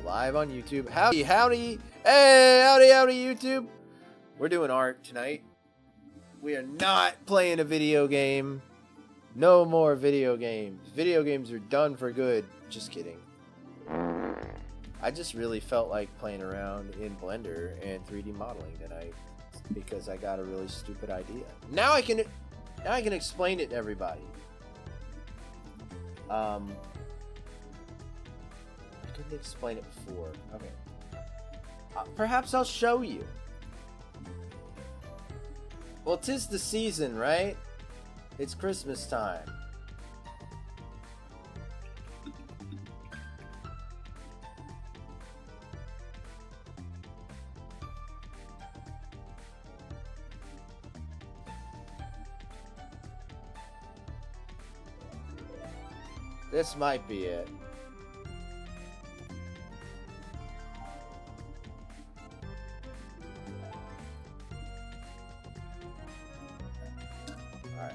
live on YouTube. Howdy, howdy. Hey, howdy, howdy, YouTube. We're doing art tonight. We are not playing a video game. No more video games. Video games are done for good. Just kidding. I just really felt like playing around in Blender and 3D modeling tonight because I got a really stupid idea. Now I can explain it to everybody. I couldn't explain it before. Okay. Perhaps I'll show you. Well, 'tis the season, right? It's Christmas time. This might be it. Alright.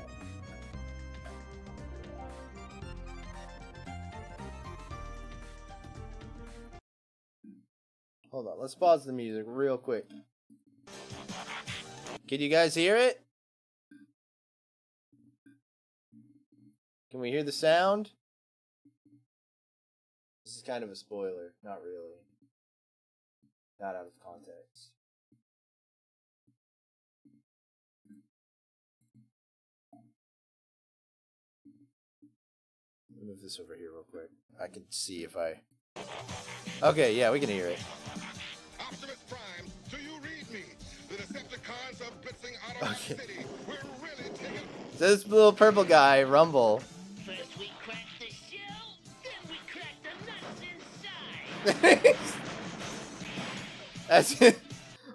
Hold on, let's pause the music real quick. Can you guys hear it? Can we hear the sound? This is kind of a spoiler. Not really. Not out of context. Let me move this over here real quick. I can see if I... Okay, yeah, we can hear it. Optimus Prime, do you read me? The Decepticons are blitzing out of our city. We're really taking... This little purple guy, Rumble. First we crack the shell, then we crack the nuts inside. That's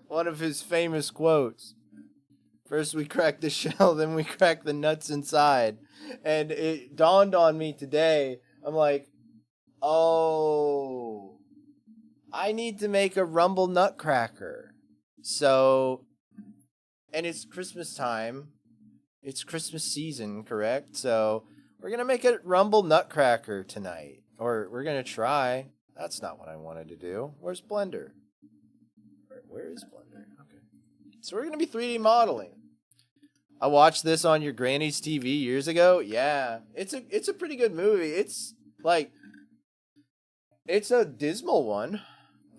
one of his famous quotes. First we crack the shell, then we crack the nuts inside. And it dawned on me today. I'm like, oh, I need to make a Rumble Nutcracker. So, and it's Christmas time. It's Christmas season, correct? So we're going to make a Rumble Nutcracker tonight. Or we're going to try. That's not what I wanted to do. Where's Blender? Where is Blender? Okay. So we're going to be 3D modeling. I watched this on your granny's TV years ago. Yeah. It's a pretty good movie. It's like, it's a dismal one.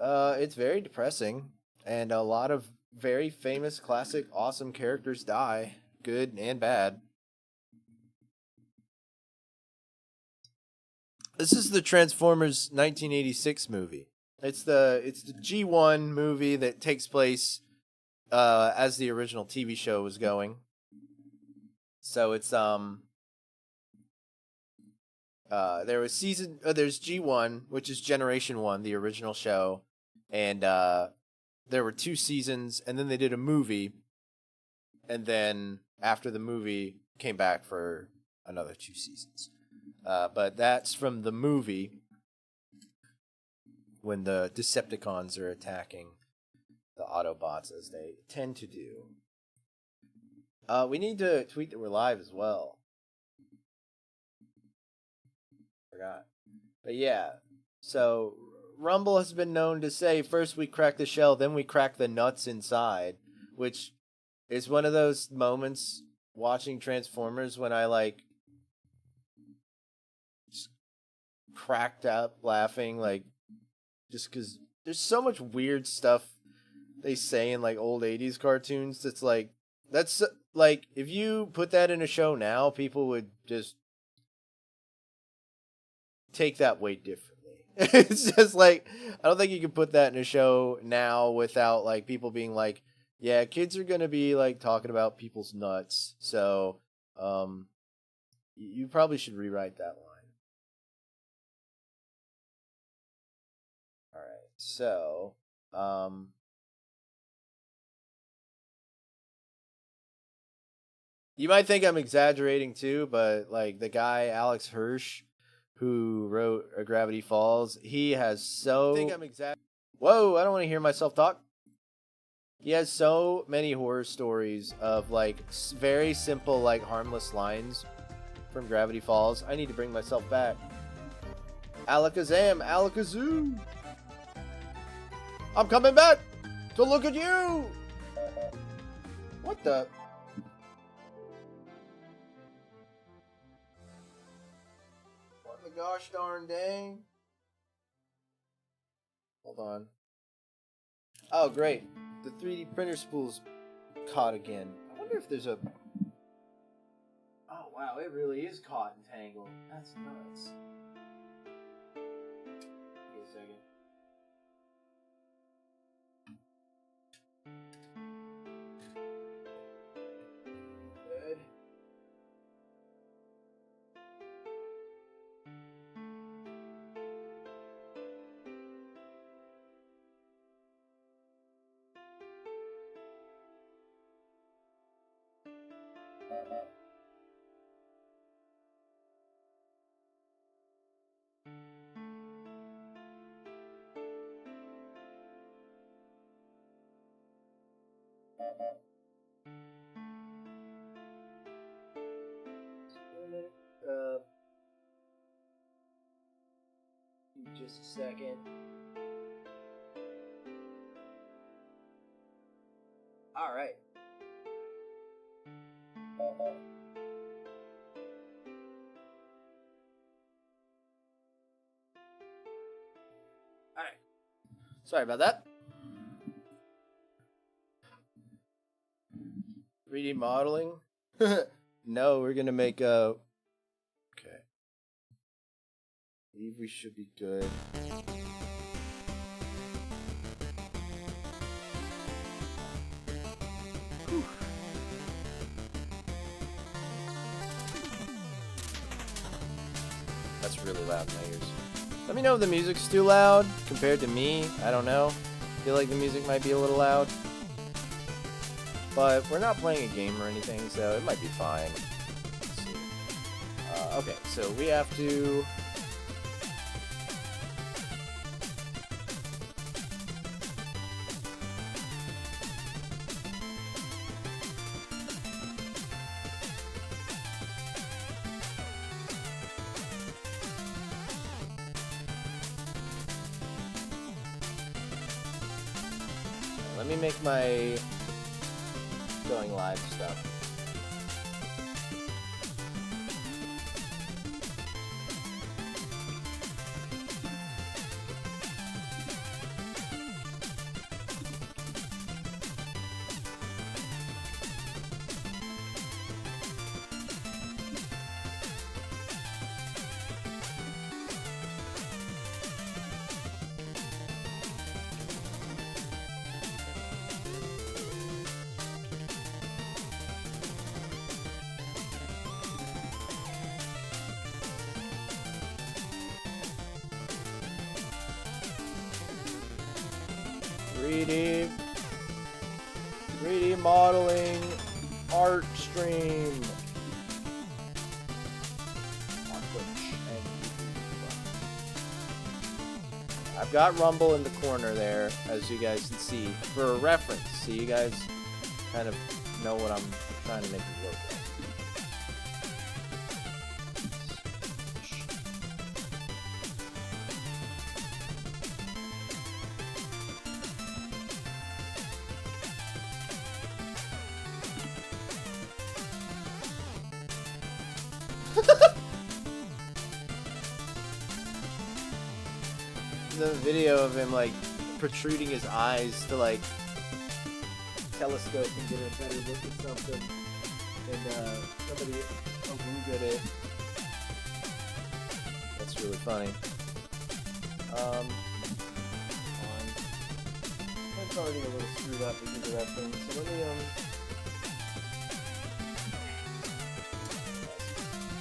It's very depressing. And a lot of very famous, classic, awesome characters die. Good and bad. This is the Transformers 1986 movie. It's the G1 movie that takes place as the original TV show was going. So it's there's G1, which is Generation 1, the original show, and there were 2 seasons, and then they did a movie, and then after the movie came back for another 2 seasons. But that's from the movie when the Decepticons are attacking the Autobots, as they tend to do. We need to tweet that we're live as well. Forgot. But yeah, so Rumble has been known to say, first we crack the shell, then we crack the nuts inside, which is one of those moments watching Transformers when I like just cracked up laughing, like just because there's so much weird stuff they say in like old 80s cartoons that's like, that's like, if you put that in a show now, people would just take that way differently. It's just like, I don't think you can put that in a show now without like people being like, yeah, kids are gonna be like talking about people's nuts, so you probably should rewrite that line. Alright, so you might think I'm exaggerating too, but like the guy Alex Hirsch, who wrote Gravity Falls, he has so... I think I'm Whoa, I don't want to hear myself talk. He has so many horror stories of like very simple, like harmless lines from Gravity Falls. I need to bring myself back. Alakazam, Alakazoo. I'm coming back to look at you. What the? What the gosh darn dang? Hold on. Oh, great. The 3D printer spool's caught again. I wonder if there's a... Oh, wow, it really is caught and tangled. That's nuts. Wait a second. Good. Just a second. All right. All right. Sorry about that. 3D modeling? No, we're gonna make a... Okay. I believe we should be good. Whew. That's really loud in my ears. Let me know if the music's too loud compared to me. I don't know. Feel like the music might be a little loud. But we're not playing a game or anything, so it might be fine. Let's see. Okay, so we have to... Let me make my going live stuff. Three D modeling art stream on Twitch and YouTube. I've got Rumble in the corner there, as you guys can see, for a reference, so you guys kind of know what I'm trying to make it work with. The video of him like protruding his eyes to like telescope and get a better look at something, and somebody Googled it. That's really funny. It's already a little screwed up because of that thing. So let me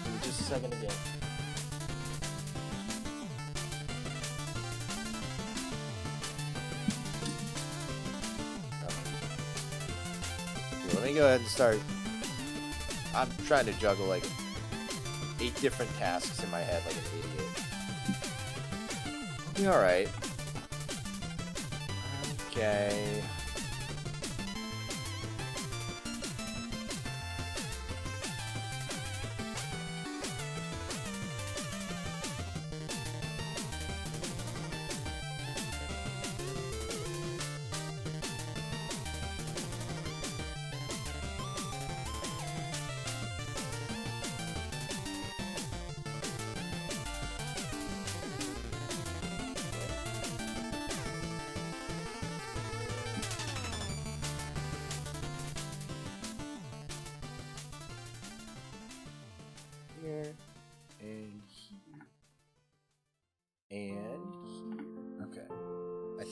give me just a second again. Let me go ahead and start. I'm trying to juggle like 8 different tasks in my head like an idiot. Be alright. Okay.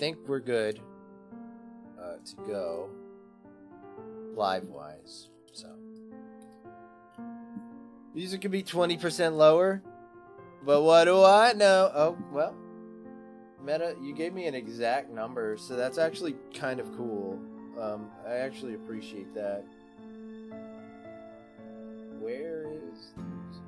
think we're good to go live-wise. So music could be 20% lower, but what do I know? Oh, well, Meta, you gave me an exact number, so that's actually kind of cool. I actually appreciate that. Where is the music?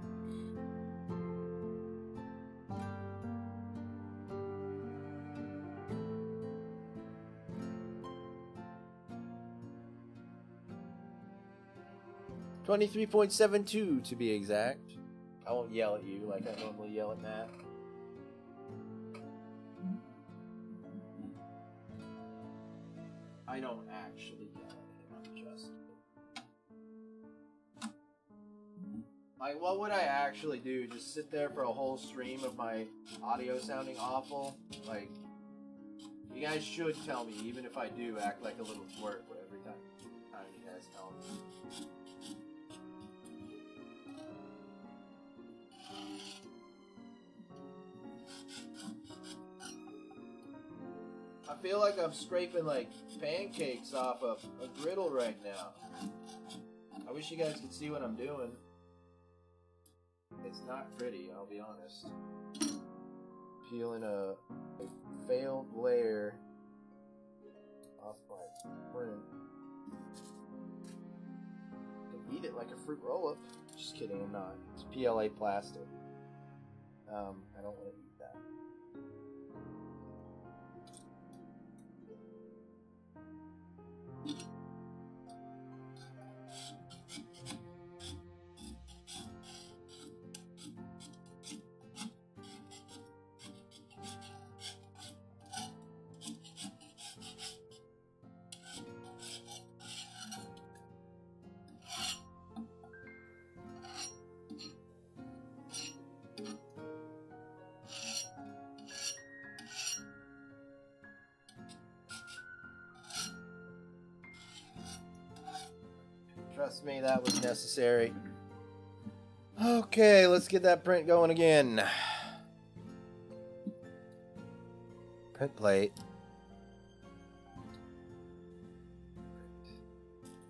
$23.72 to be exact. I won't yell at you like I normally yell at Matt. I don't actually yell at him, I'm just... Like, what would I actually do? Just sit there for a whole stream of my audio sounding awful? Like, you guys should tell me, even if I do act like a little twerp every time you guys tell me. I feel like I'm scraping like pancakes off of a griddle right now. I wish you guys could see what I'm doing. It's not pretty, I'll be honest. Peeling a failed layer off my print. I can eat it like a fruit roll-up. Just kidding, I'm not. It's PLA plastic. I don't want to eat that. Trust me, that was necessary. Okay, let's get that print going again. Print plate.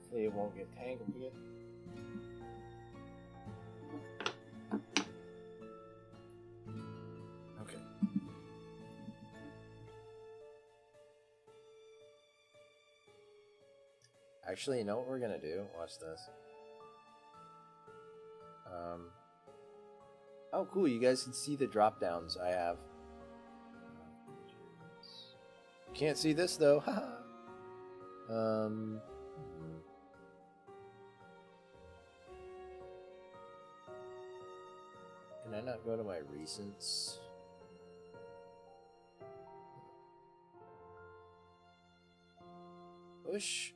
Hopefully it won't get tangled again. Okay. Actually, you know what we're gonna do? Watch this. Oh, cool! You guys can see the drop downs I have. Can't see this though. Haha. Can I not go to my recents? Push.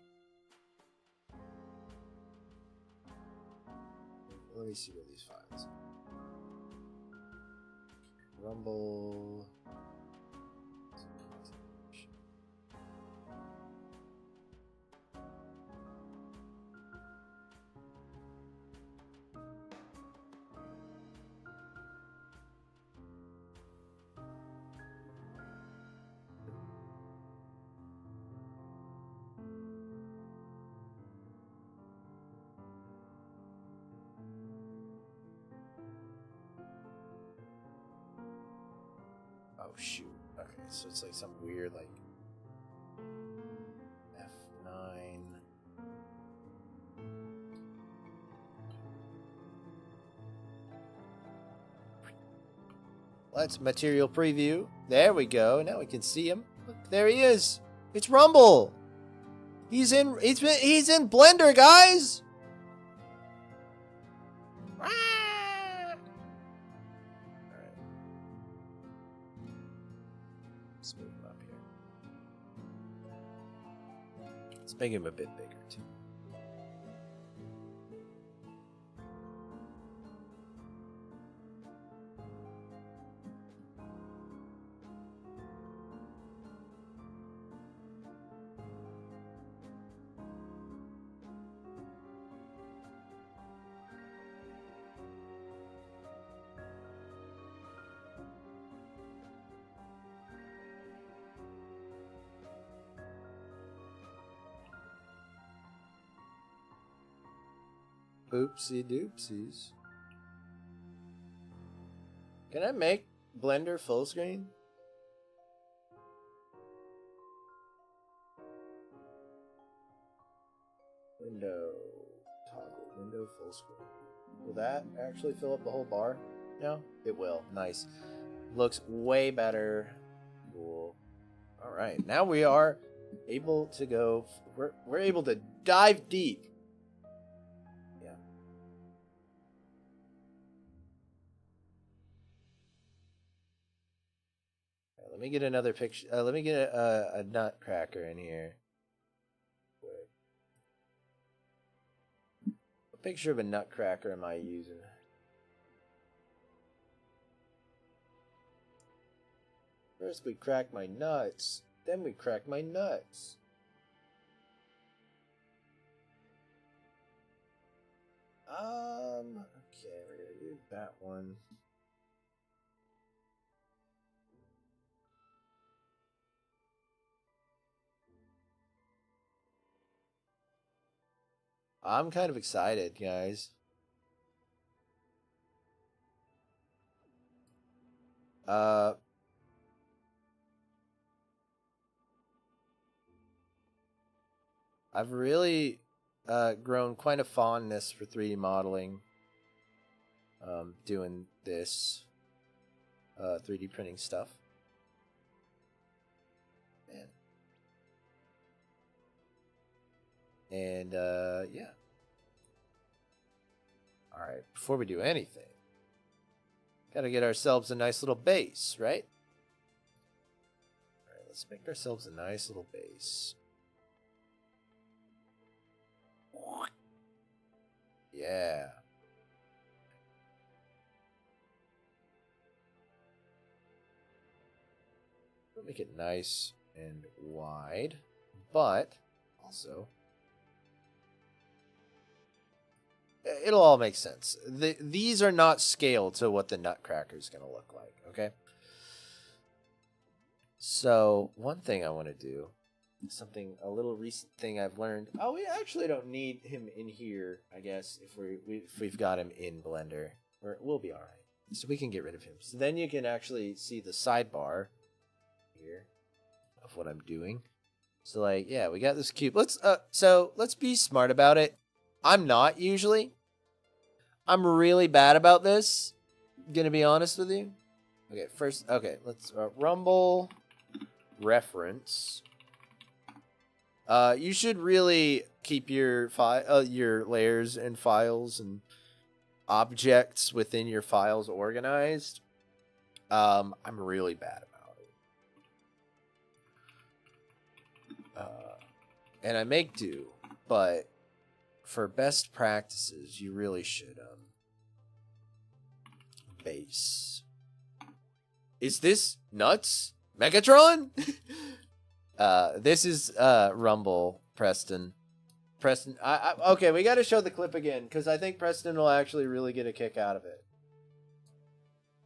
Let me see where these files are. Rumble. Oh shoot. Okay, so it's like some weird like F9. Let's material preview. There we go. Now we can see him. Look, there he is. It's Rumble. He's in Blender, guys. Move him up here. Let's make him a bit bigger too. Oopsie doopsies. Can I make Blender full screen? Window. Toggle. Window full screen. Will that actually fill up the whole bar? No? It will. Nice. Looks way better. Cool. Alright. Now we are able to go... We're able to dive deep. Yeah. Right, let me get another picture. Let me get a Nutcracker in here. What picture of a Nutcracker am I using? First we crack my nuts, then we crack my nuts. Okay, we're gonna do that one. I'm kind of excited, guys. I've really grown quite a fondness for 3D modeling. Doing this 3D printing stuff. Man. And yeah. Alright, before we do anything, gotta get ourselves a nice little base, right? Alright, let's make ourselves a nice little base. Yeah. We'll make it nice and wide, but also it'll all make sense. These are not scaled to what the Nutcracker is going to look like, okay? So, one thing I want to do, a little recent thing I've learned. Oh, we actually don't need him in here, I guess, if we've got him in Blender. We'll be all right. So we can get rid of him. So then you can actually see the sidebar here of what I'm doing. So like, yeah, we got this cube. Let's be smart about it. I'm not usually. I'm really bad about this. Gonna be honest with you. Okay, let's Rumble reference. You should really keep your your layers and files and objects within your files organized. I'm really bad about it. And I make do, but for best practices, you really should base. Is this nuts? Megatron? This is Rumble, Preston. Okay, we got to show the clip again because I think Preston will actually really get a kick out of it.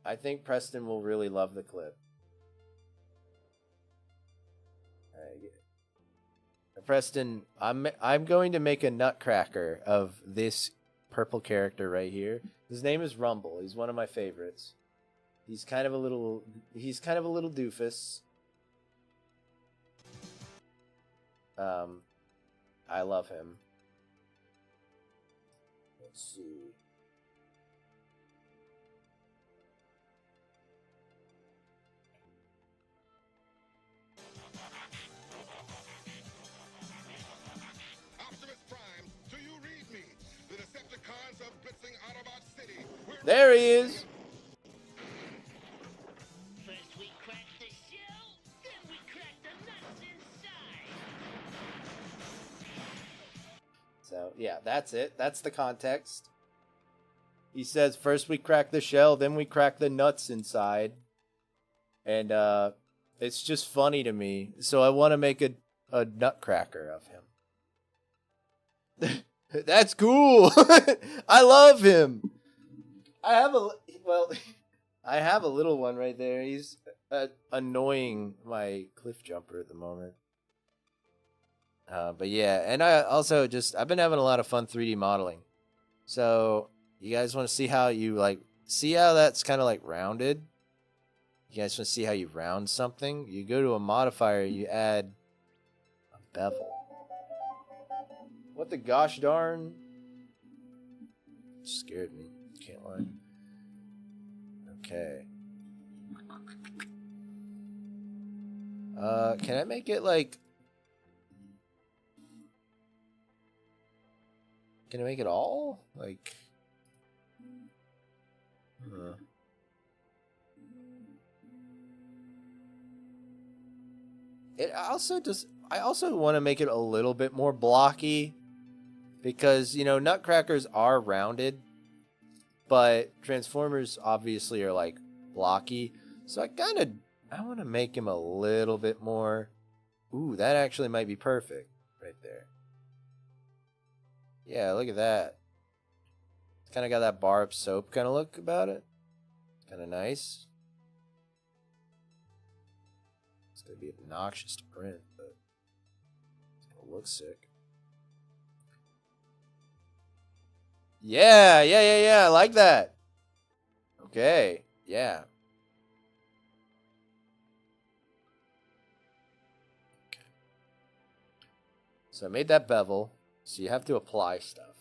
I think Preston will really love the clip. Preston, I'm going to make a Nutcracker of this purple character right here. His name is Rumble. He's one of my favorites. He's kind of a little doofus. I love him. Let's see. Optimus Prime, do you read me? The Decepticons are blitzing Autobot City. There he is. First we crack the shell, then we crack the nuts inside. So, yeah, that's it. That's the context. He says, first we crack the shell, then we crack the nuts inside. And, it's just funny to me. So I want to make a Nutcracker of him. That's cool. I love him. I have a little one right there. He's annoying my cliff jumper at the moment. But yeah, and I've been having a lot of fun 3D modeling. So you guys want to see how you like see how that's kind of like rounded? You guys want to see how you round something? You go to a modifier, you add a bevel. What the gosh darn? It scared me. Can't lie. Okay. Can I make it like... Can I make it all? Like... It also just... I also want to make it a little bit more blocky. Because, you know, Nutcrackers are rounded. But Transformers obviously are like blocky. So I want to make him a little bit more. Ooh, that actually might be perfect right there. Yeah, look at that. It's kind of got that bar of soap kind of look about it. Kind of nice. It's going to be obnoxious to print, but it's going to look sick. Yeah, I like that. Okay, yeah. Okay. So I made that bevel. So you have to apply stuff,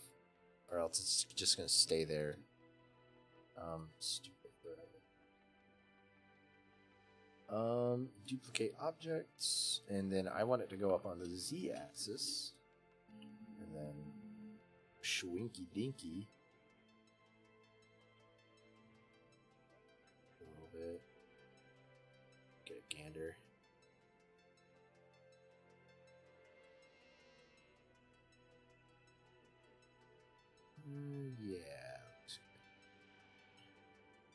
or else it's just gonna stay there. Stupid. Duplicate objects, and then I want it to go up on the Z-axis, and then Schwinky dinky. A little bit. Get a gander. Yeah.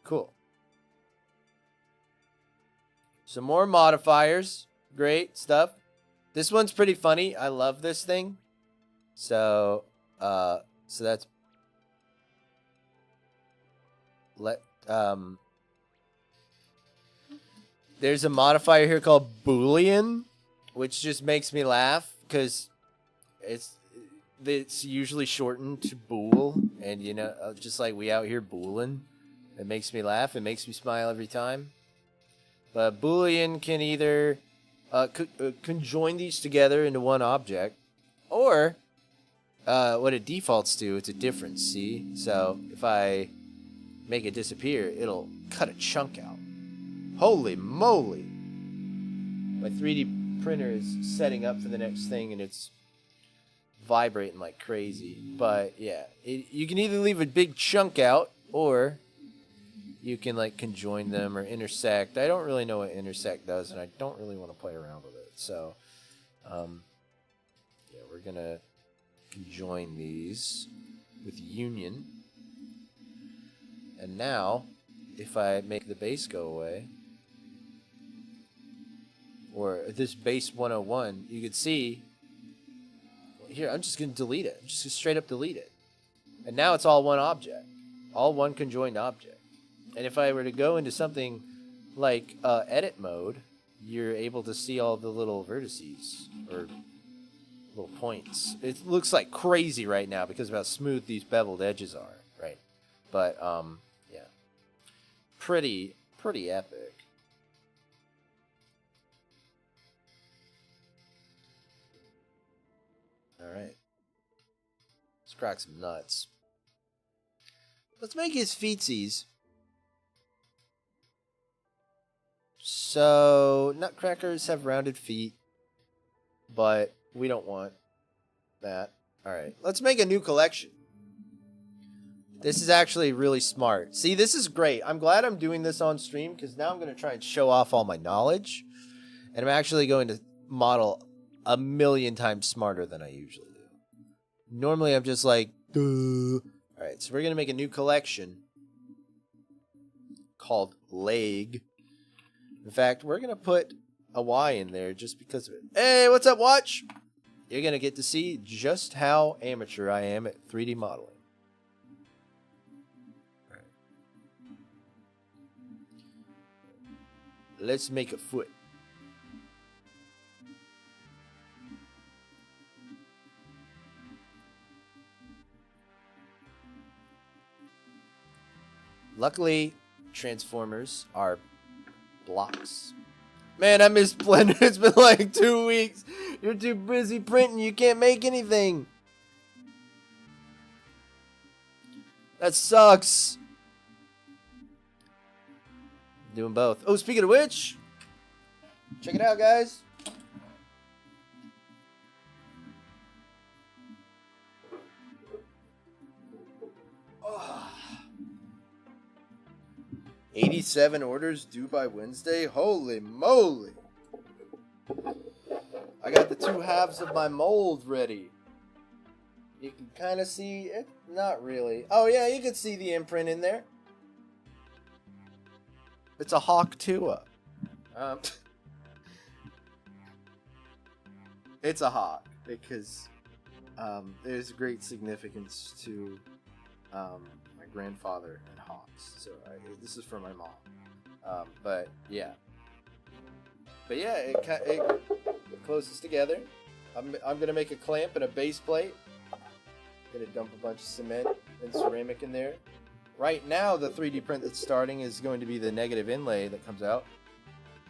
Cool. Some more modifiers. Great stuff. This one's pretty funny. I love this thing. So that's there's a modifier here called Boolean, which just makes me laugh because it's usually shortened to bool, and you know, just like we out here boolin'. It makes me laugh. It makes me smile every time. But Boolean can either conjoin these together into one object, or what it defaults to, it's a difference, see? So if I make it disappear, it'll cut a chunk out. Holy moly! My 3D printer is setting up for the next thing, and it's vibrating like crazy. But yeah, you can either leave a big chunk out, or you can like conjoin them or intersect. I don't really know what intersect does, and I don't really want to play around with it. So, yeah, we're gonna conjoin these with union. And now, if I make the base go away, or this base 101, you can see, here, I'm just going to delete it. I'm just going to straight up delete it. And now it's all one object. All one conjoined object. And if I were to go into something like edit mode, you're able to see all the little vertices, or little points. It looks like crazy right now because of how smooth these beveled edges are, right? But, yeah. Pretty epic. Alright. Let's crack some nuts. Let's make his feetsies. So, Nutcrackers have rounded feet, but we don't want that. Alright, let's make a new collection. This is actually really smart. See, this is great. I'm glad I'm doing this on stream, because now I'm going to try and show off all my knowledge. And I'm actually going to model 1,000,000 times smarter than I usually do. Normally, I'm just like, duh. Alright, so we're going to make a new collection called Leg. In fact, we're going to put a Y in there just because of it. Hey, what's up, Watch? You're going to get to see just how amateur I am at 3D modeling. All right. Let's make a foot. Luckily, Transformers are blocks. Man, I miss Blender. It's been like 2 weeks. You're too busy printing. You can't make anything. That sucks. Doing both. Oh, speaking of which, check it out, guys. Oh. 87 orders due by Wednesday. Holy moly. I got the 2 halves of my mold ready. You can kind of see it. Not really. Oh, yeah, you can see the imprint in there. It's a Hawk Tua. It's a hawk because there's great significance to my grandfather and hawks. So this is for my mom. But yeah, it closes together. I'm gonna make a clamp and a base plate. Gonna dump a bunch of cement and ceramic in there. Right now, the 3D print that's starting is going to be the negative inlay that comes out.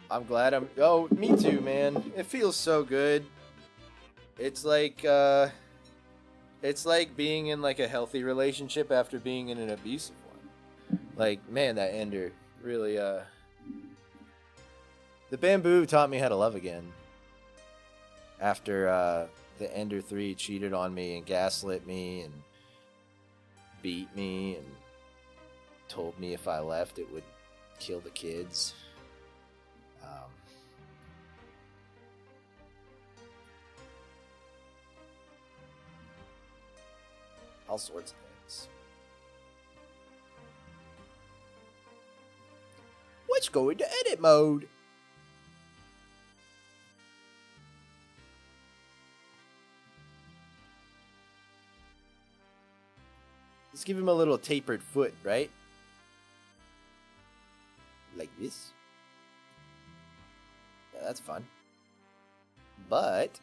I'm glad oh, me too, man. It feels so good. It's like being in like a healthy relationship after being in an abusive one. Like, man, that Ender really, the bamboo taught me how to love again. After, the Ender 3 cheated on me and gaslit me and beat me and told me if I left it would kill the kids. All sorts of things. Let's go into edit mode. Let's give him a little tapered foot, right? Like this. Yeah, that's fun. But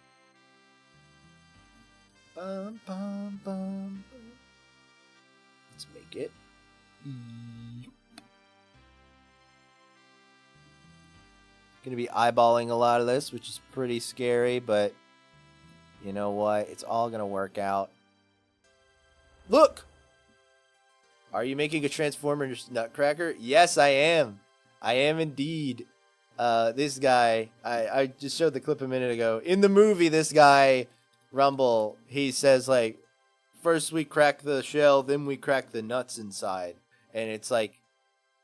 bum, bum, bum, bum. Let's make it. Gonna be eyeballing a lot of this, which is pretty scary, but you know what? It's all gonna work out. Look! Are you making a Transformers Nutcracker? Yes, I am. I am indeed. This guy, I just showed the clip a minute ago. In the movie, this guy, Rumble, he says, like, first we crack the shell, then we crack the nuts inside. And it's like,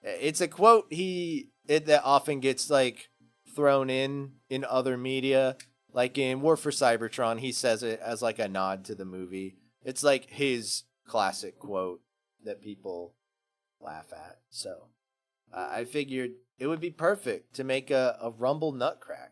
it's a quote that often gets, like, thrown in other media. Like in War for Cybertron, he says it as, like, a nod to the movie. It's like his classic quote that people laugh at. So I figured it would be perfect to make a Rumble Nutcracker.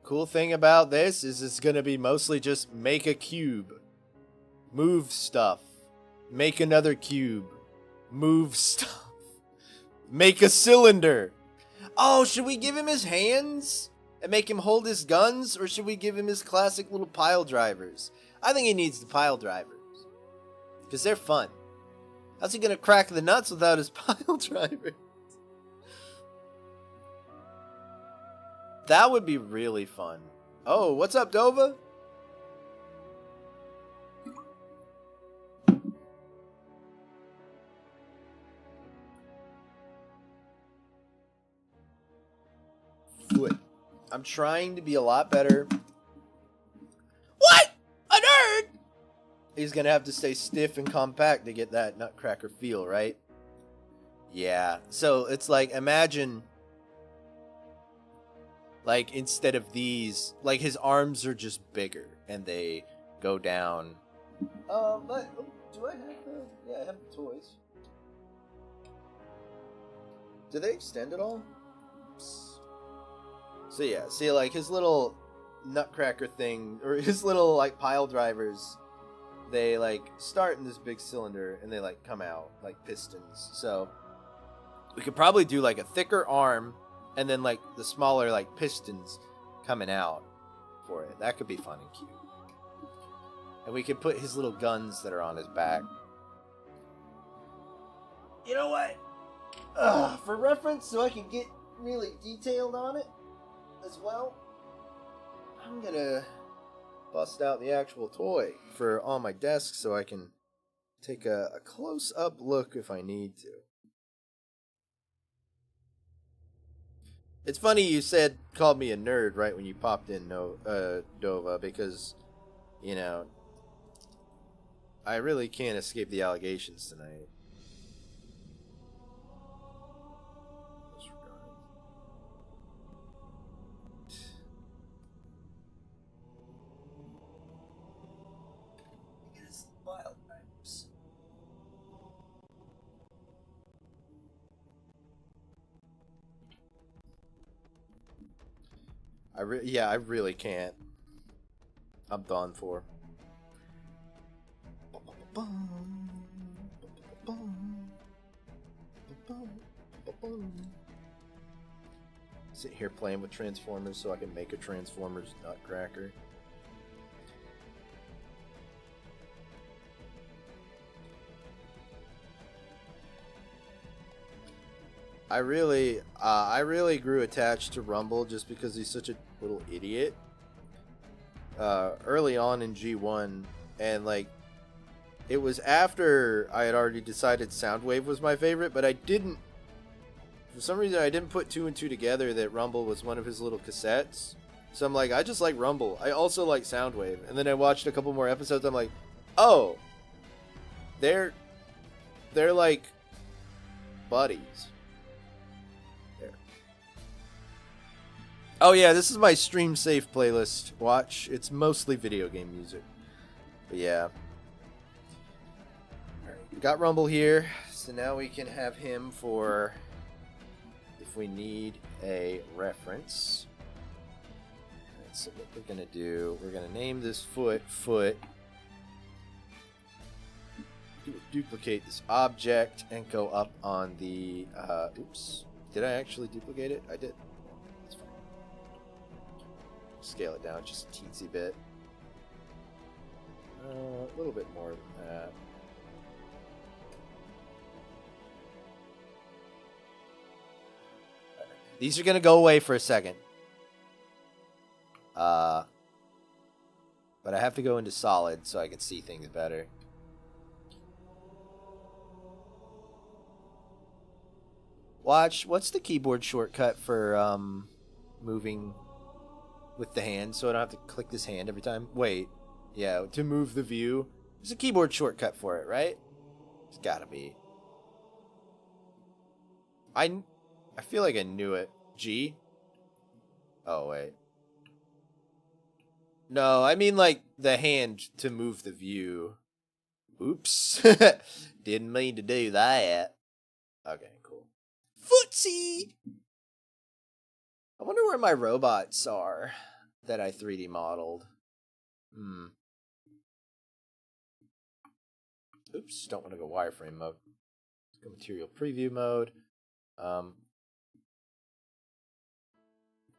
Cool thing about this is it's going to be mostly just make a cube, move stuff, make another cube, move stuff, make a cylinder. Oh, should we give him his hands and make him hold his guns, or should we give him his classic little pile drivers? I think he needs the pile drivers because they're fun. How's he going to crack the nuts without his pile drivers? That would be really fun. Oh, what's up, Dova? Foot. I'm trying to be a lot better. What? A nerd? He's gonna have to stay stiff and compact to get that Nutcracker feel, right? Yeah. So it's like, imagine, like, instead of these, like, his arms are just bigger and they go down. But do I have the? Yeah, I have the toys. Do they extend at all? So yeah, see, like his little Nutcracker thing, or his little like pile drivers, they like start in this big cylinder and they like come out like pistons. So we could probably do like a thicker arm and then like the smaller like pistons coming out for it. That could be fun and cute. And we could put his little guns that are on his back. You know what? For reference, so I can get really detailed on it as well, I'm gonna bust out the actual toy for on my desk so I can take a close-up look if I need to. It's funny you called me a nerd right when you popped in, Dova, because, you know, I really can't escape the allegations tonight. Wild times. I really can't. I'm done for. Sit here playing with Transformers so I can make a Transformers Nutcracker. I really grew attached to Rumble just because he's such a little idiot. Early on in G1, and like, it was after I had already decided Soundwave was my favorite, but for some reason I didn't put 2 and 2 together that Rumble was one of his little cassettes. So I'm like, I just like Rumble. I also like Soundwave. And then I watched a couple more episodes. I'm like, oh, they're like buddies. There. Oh yeah, this is my stream safe playlist. Watch. It's mostly video game music. But yeah. Alright, we got Rumble here. So now we can have him for if we need a reference. Alright, so what we're gonna do, we're gonna name this foot. Duplicate this object and go up on the oops. Did I actually duplicate it? I did. That's fine. Scale it down just a teensy bit. A little bit more than that. These are gonna go away for a second. But I have to go into solid so I can see things better. Watch, what's the keyboard shortcut for moving with the hand so I don't have to click this hand every time? Wait, yeah, to move the view. There's a keyboard shortcut for it, right? It's gotta be. I feel like I knew it. G? Oh, wait. No, I mean like the hand to move the view. Oops. Didn't mean to do that. Okay, cool. Footsie! I wonder where my robots are that I 3D modeled. Oops, don't want to go wireframe mode. Let's go material preview mode.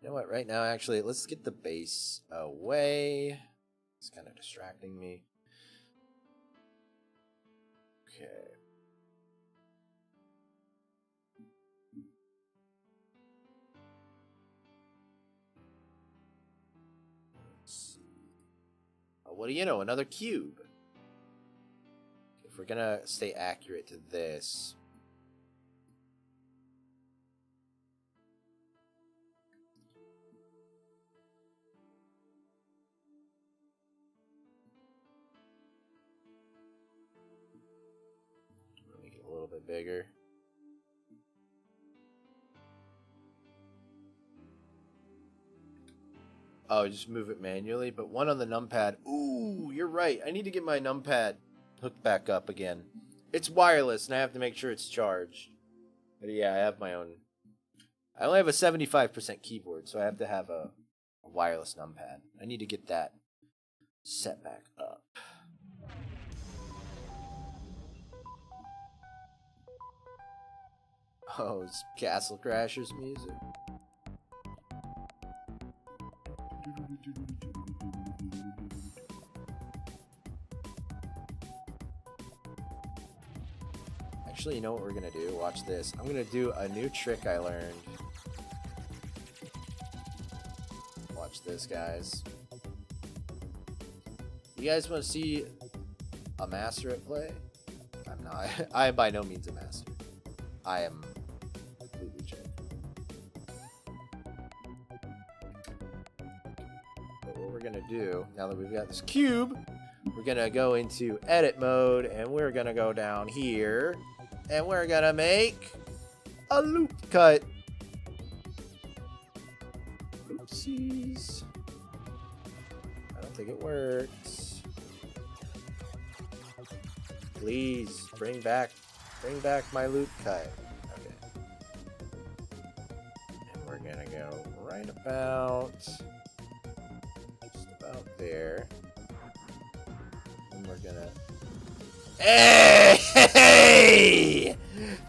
You know what, right now, actually, let's get the base away. It's kind of distracting me. Okay. Let's see. Oh, what do you know? Another cube. If we're gonna stay accurate to this. Make it a little bit bigger. Oh, just move it manually, but one on the numpad. Ooh, you're right. I need to get my numpad hooked back up again. It's wireless, and I have to make sure it's charged. But yeah, I have my own I only have a 75% keyboard, so I have to have a wireless numpad. I need to get that set back up. Oh, it's Castle Crashers music. Actually, you know what we're gonna do? Watch this. I'm gonna do a new trick I learned. Watch this, guys. You guys want to see a master at play? I'm not. I am by no means a master. I am completely joking. But what we're gonna do now that we've got this cube, we're gonna go into edit mode and we're gonna go down here and we're gonna make a loop cut. Oopsies. I don't think it works. Please bring back my loop cut. Okay. And we're gonna go right about just about there. And we're gonna Hey!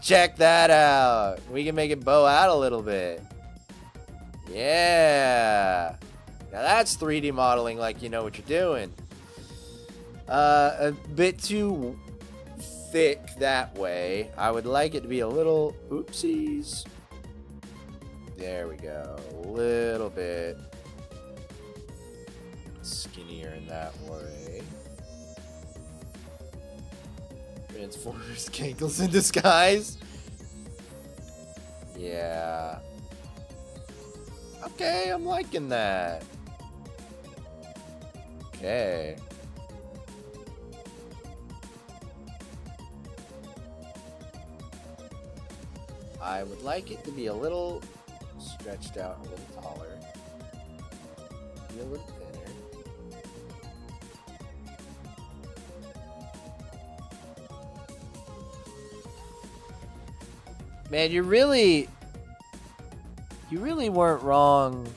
Check that out. We can make it bow out a little bit. Yeah. Now that's 3D modeling like you know what you're doing. A bit too thick that way. I would like it to be a little oopsies. There we go. A little bit skinnier in that way. Transformers Cankles in disguise. Yeah. Okay, I'm liking that. Okay. I would like it to be a little stretched out, a little taller. Be a little thinner. Man, you really weren't wrong,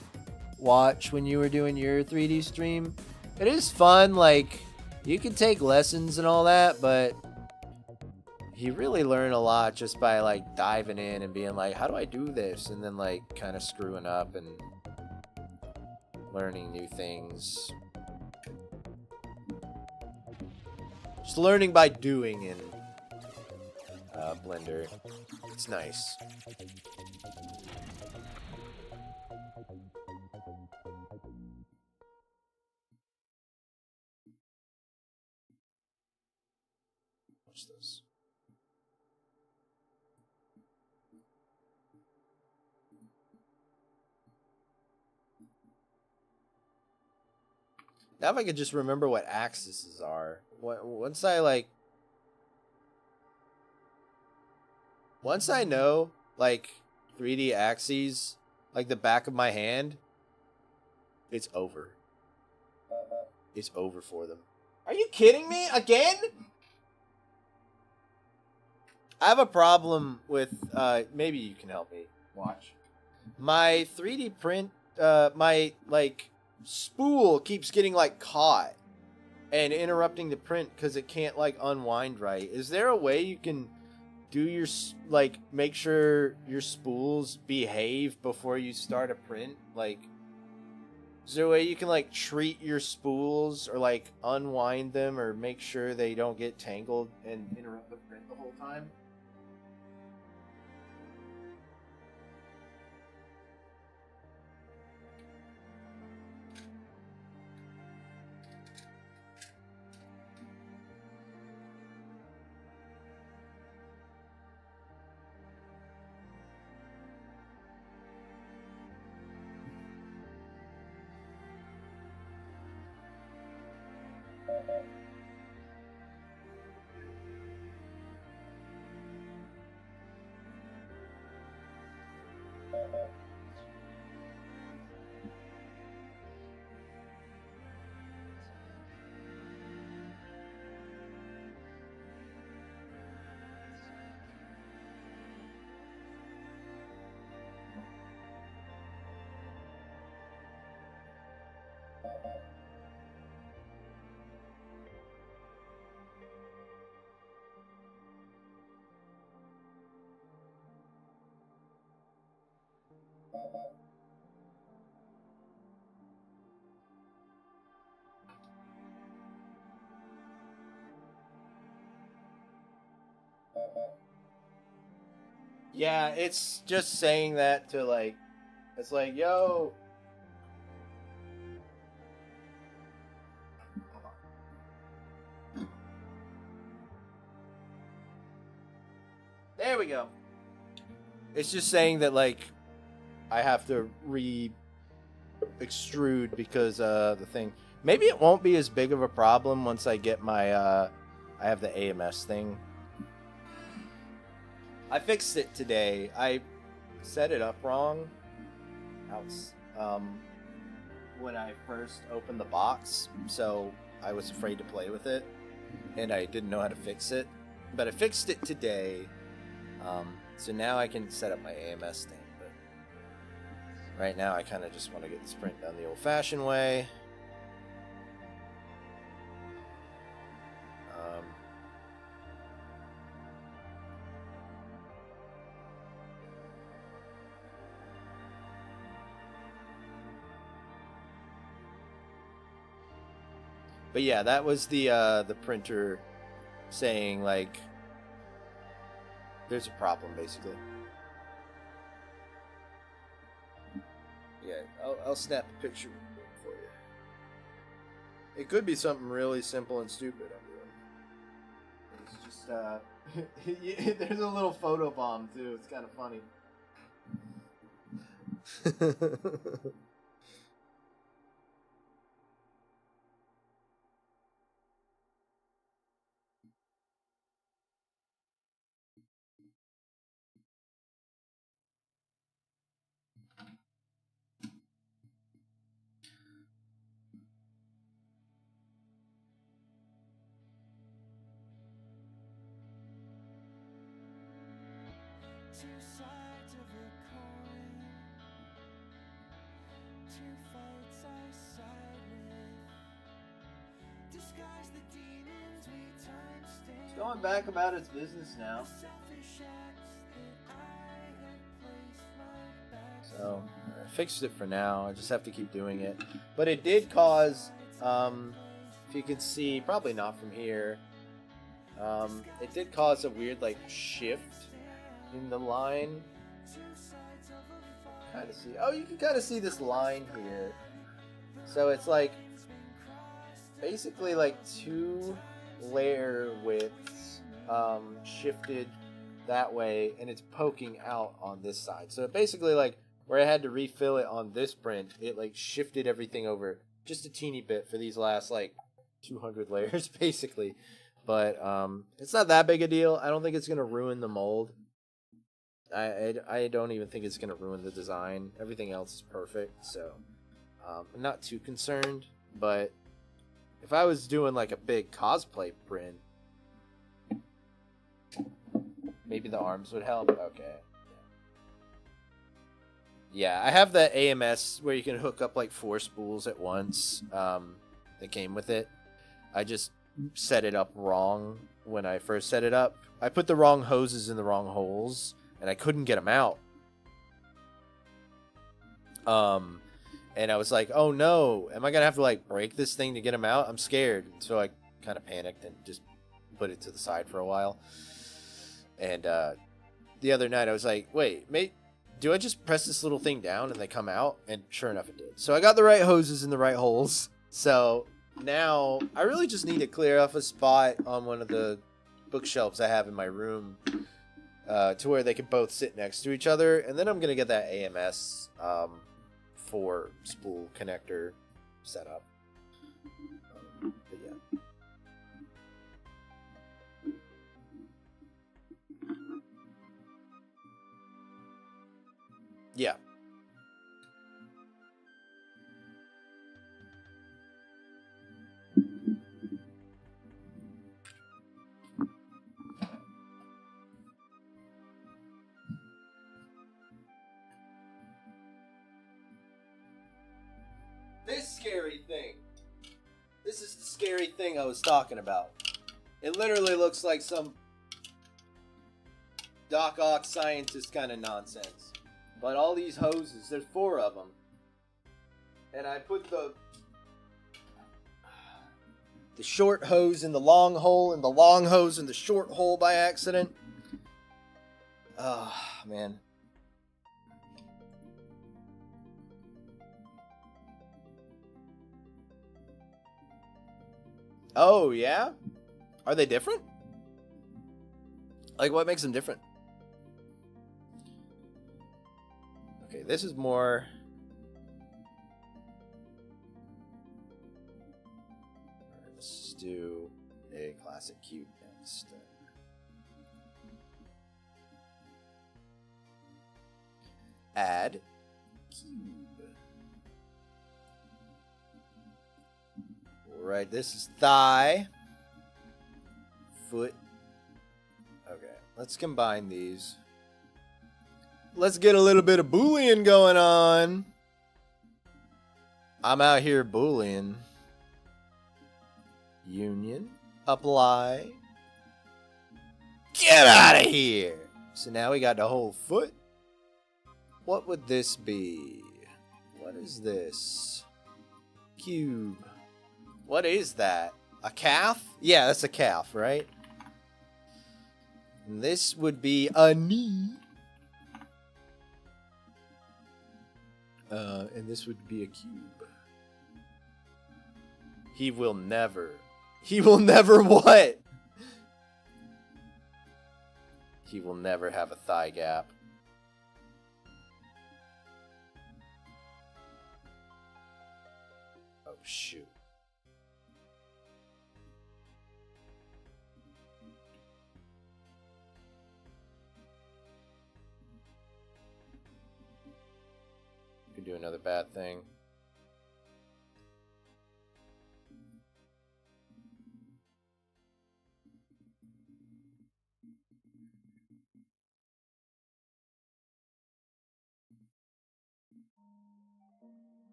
Watch, when you were doing your 3D stream. It is fun, like, you can take lessons and all that, but you really learn a lot just by, like, diving in and being like, how do I do this? And then, like, kind of screwing up and learning new things. Just learning by doing in Blender. It's nice. Watch this. Now if I could just remember what axes are. Once I know, like, 3D axes, like the back of my hand, it's over. It's over for them. Are you kidding me? Again? I have a problem with, maybe you can help me. Watch. My 3D print, my, like, spool keeps getting, like, caught and interrupting the print because it can't, like, unwind right. Is there a way you can do your, like, make sure your spools behave before you start a print? Like, is there a way you can, like, treat your spools or, like, unwind them or make sure they don't get tangled and interrupt the print the whole time? Yeah, it's just saying that to like, it's like, yo. There we go. It's just saying that like, I have to extrude because the thing. Maybe it won't be as big of a problem once I get my I have the AMS thing. I fixed it today. I set it up wrong. When I first opened the box, so I was afraid to play with it, and I didn't know how to fix it. But I fixed it today, so now I can set up my AMS thing. But right now, I kind of just want to get this print done the old-fashioned way. But yeah, that was the printer saying like there's a problem basically. Yeah, I'll snap a picture for you. It could be something really simple and stupid I'm doing. It's just there's a little photo bomb too. It's kind of funny. Two sides of a coin, two fights I side with. Disguise the demons we time stand. It's going back about its business now. Selfish acts that I had placed my back. So I fixed it for now. I just have to keep doing it. But it did cause, if you can see, probably not from here. It did cause a weird like shift in the line. Kind of see. Oh, you can kind of see this line here. So it's like basically like two layer widths shifted that way, and it's poking out on this side. So it basically like where I had to refill it on this print, it like shifted everything over just a teeny bit for these last like 200 layers basically. But it's not that big a deal. I don't think it's gonna ruin the mold. I don't even think it's gonna ruin the design. Everything else is perfect, so I'm not too concerned. But if I was doing like a big cosplay print, maybe the arms would help. Okay. Yeah, I have the AMS where you can hook up like 4 spools at once. That came with it. I just set it up wrong when I first set it up. I put the wrong hoses in the wrong holes, and I couldn't get them out. And I was like, oh no, am I gonna have to like break this thing to get them out? I'm scared. So I kind of panicked and just put it to the side for a while. And the other night I was like, wait, mate, do I just press this little thing down and they come out? And sure enough it did. So I got the right hoses in the right holes. So now I really just need to clear off a spot on one of the bookshelves I have in my room to where they can both sit next to each other. And then I'm going to get that AMS 4 spool connector set up. But yeah. Yeah. This scary thing. This is the scary thing I was talking about. It literally looks like some Doc Ock scientist kind of nonsense. But all these hoses, there's 4 of them. And I put the short hose in the long hole and the long hose in the short hole by accident. Oh, man. Oh, yeah? Are they different? Like, what makes them different? Okay, this is more... Let's do a classic cube next. Add cube. Alright, this is thigh. Foot. Okay, let's combine these. Let's get a little bit of Boolean going on. I'm out here Boolean. Union. Apply. Get out of here! So now we got the whole foot. What would this be? What is this? Cube. What is that? A calf? Yeah, that's a calf, right? And this would be a knee. And this would be a cube. He will never what? He will never have a thigh gap. Oh, shoot. Could do another bad thing.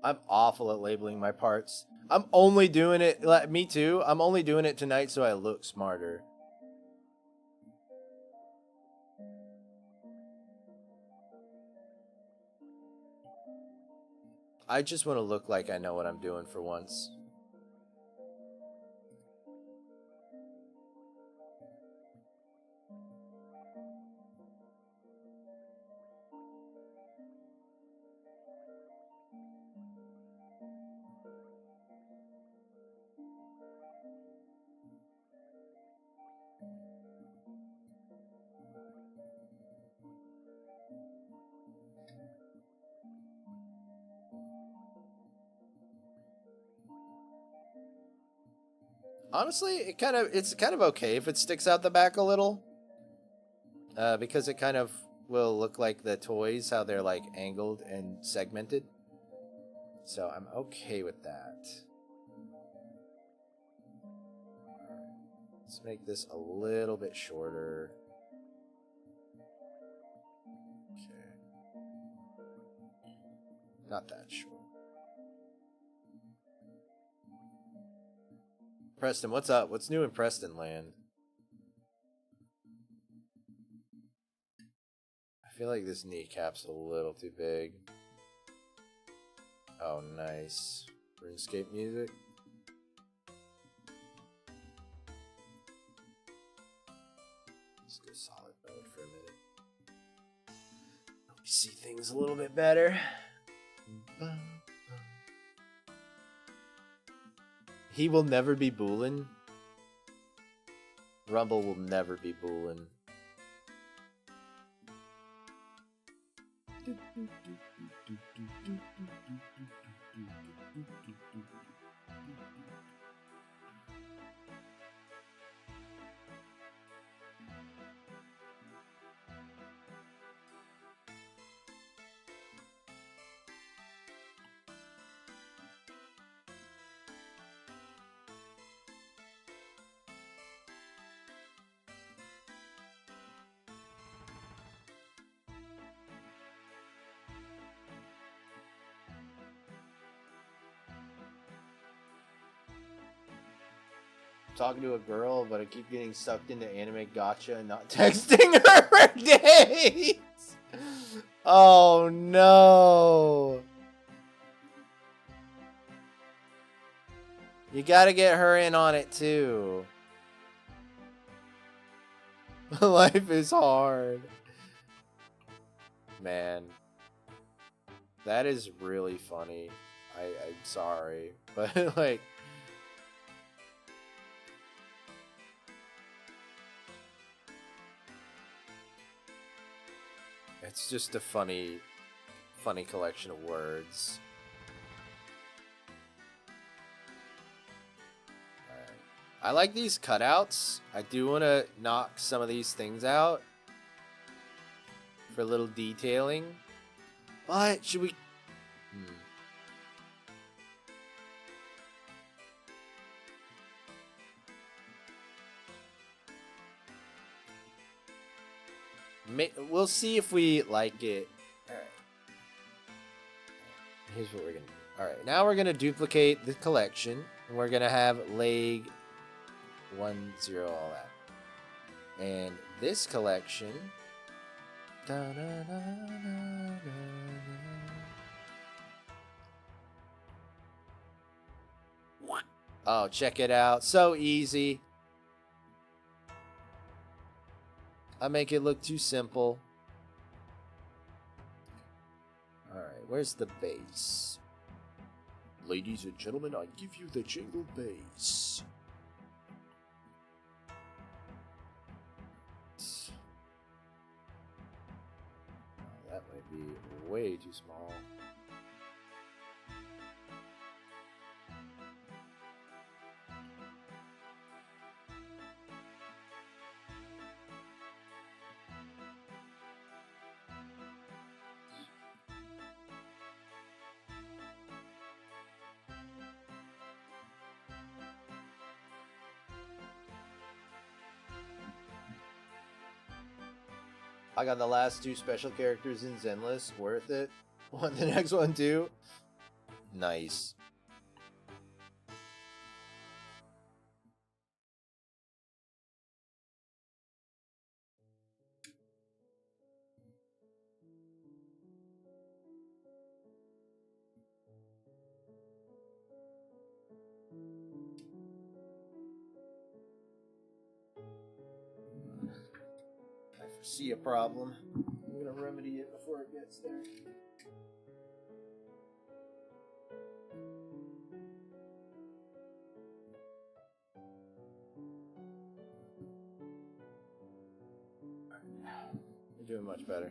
I'm awful at labeling my parts. I'm only doing it, me too, I'm only doing it tonight so I look smarter. I just want to look like I know what I'm doing for once. Honestly, it's kind of okay if it sticks out the back a little. Because it kind of will look like the toys, how they're like angled and segmented. So I'm okay with that. Let's make this a little bit shorter. Okay. Not that short. Preston, what's up? What's new in Preston land? I feel like this kneecap's a little too big. Oh, nice. RuneScape music. Let's go solid mode for a minute. Let me see things a little bit better. He will never be Boolin. Rumble will never be Boolin. talking to a girl, but I keep getting sucked into anime gotcha and not texting her for days. Oh no. You gotta get her in on it too. Life is hard. Man. That is really funny. I'm sorry. But like, it's just a funny collection of words. Alright. I like these cutouts. I do want to knock some of these things out for a little detailing. But should we... We'll see if we like it. Alright. Here's what we're going to do. Alright, now we're going to duplicate the collection. And we're going to have leg 1, 0, all that. And this collection... Oh, check it out. So easy. I make it look too simple. Alright, where's the bass? Ladies and gentlemen, I give you the jingle bass. Oh, that might be way too small. I got the last 2 special characters in Zenless. Worth it. Want the next one too? Nice. See a problem. I'm gonna remedy it before it gets there. You're doing much better.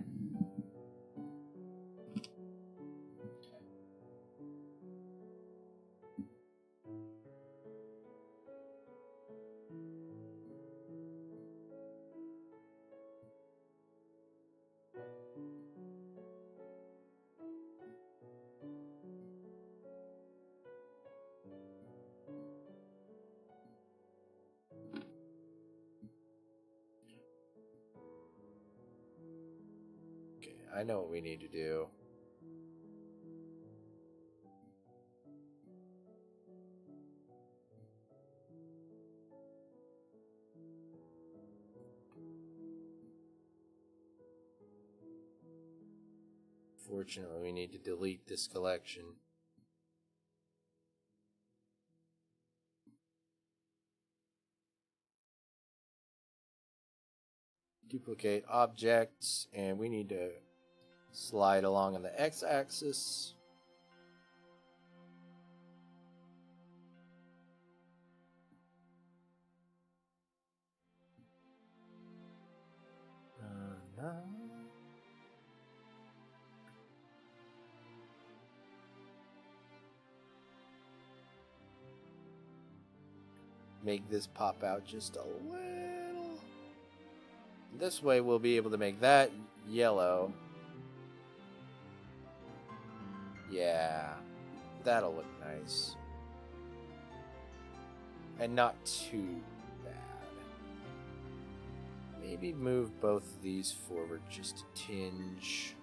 I know what we need to do. Fortunately, we need to delete this collection. Duplicate objects, and we need to slide along on the x-axis. Make this pop out just a little. This way we'll be able to make that yellow. Yeah, that'll look nice. And not too bad. Maybe move both of these forward just a tinge.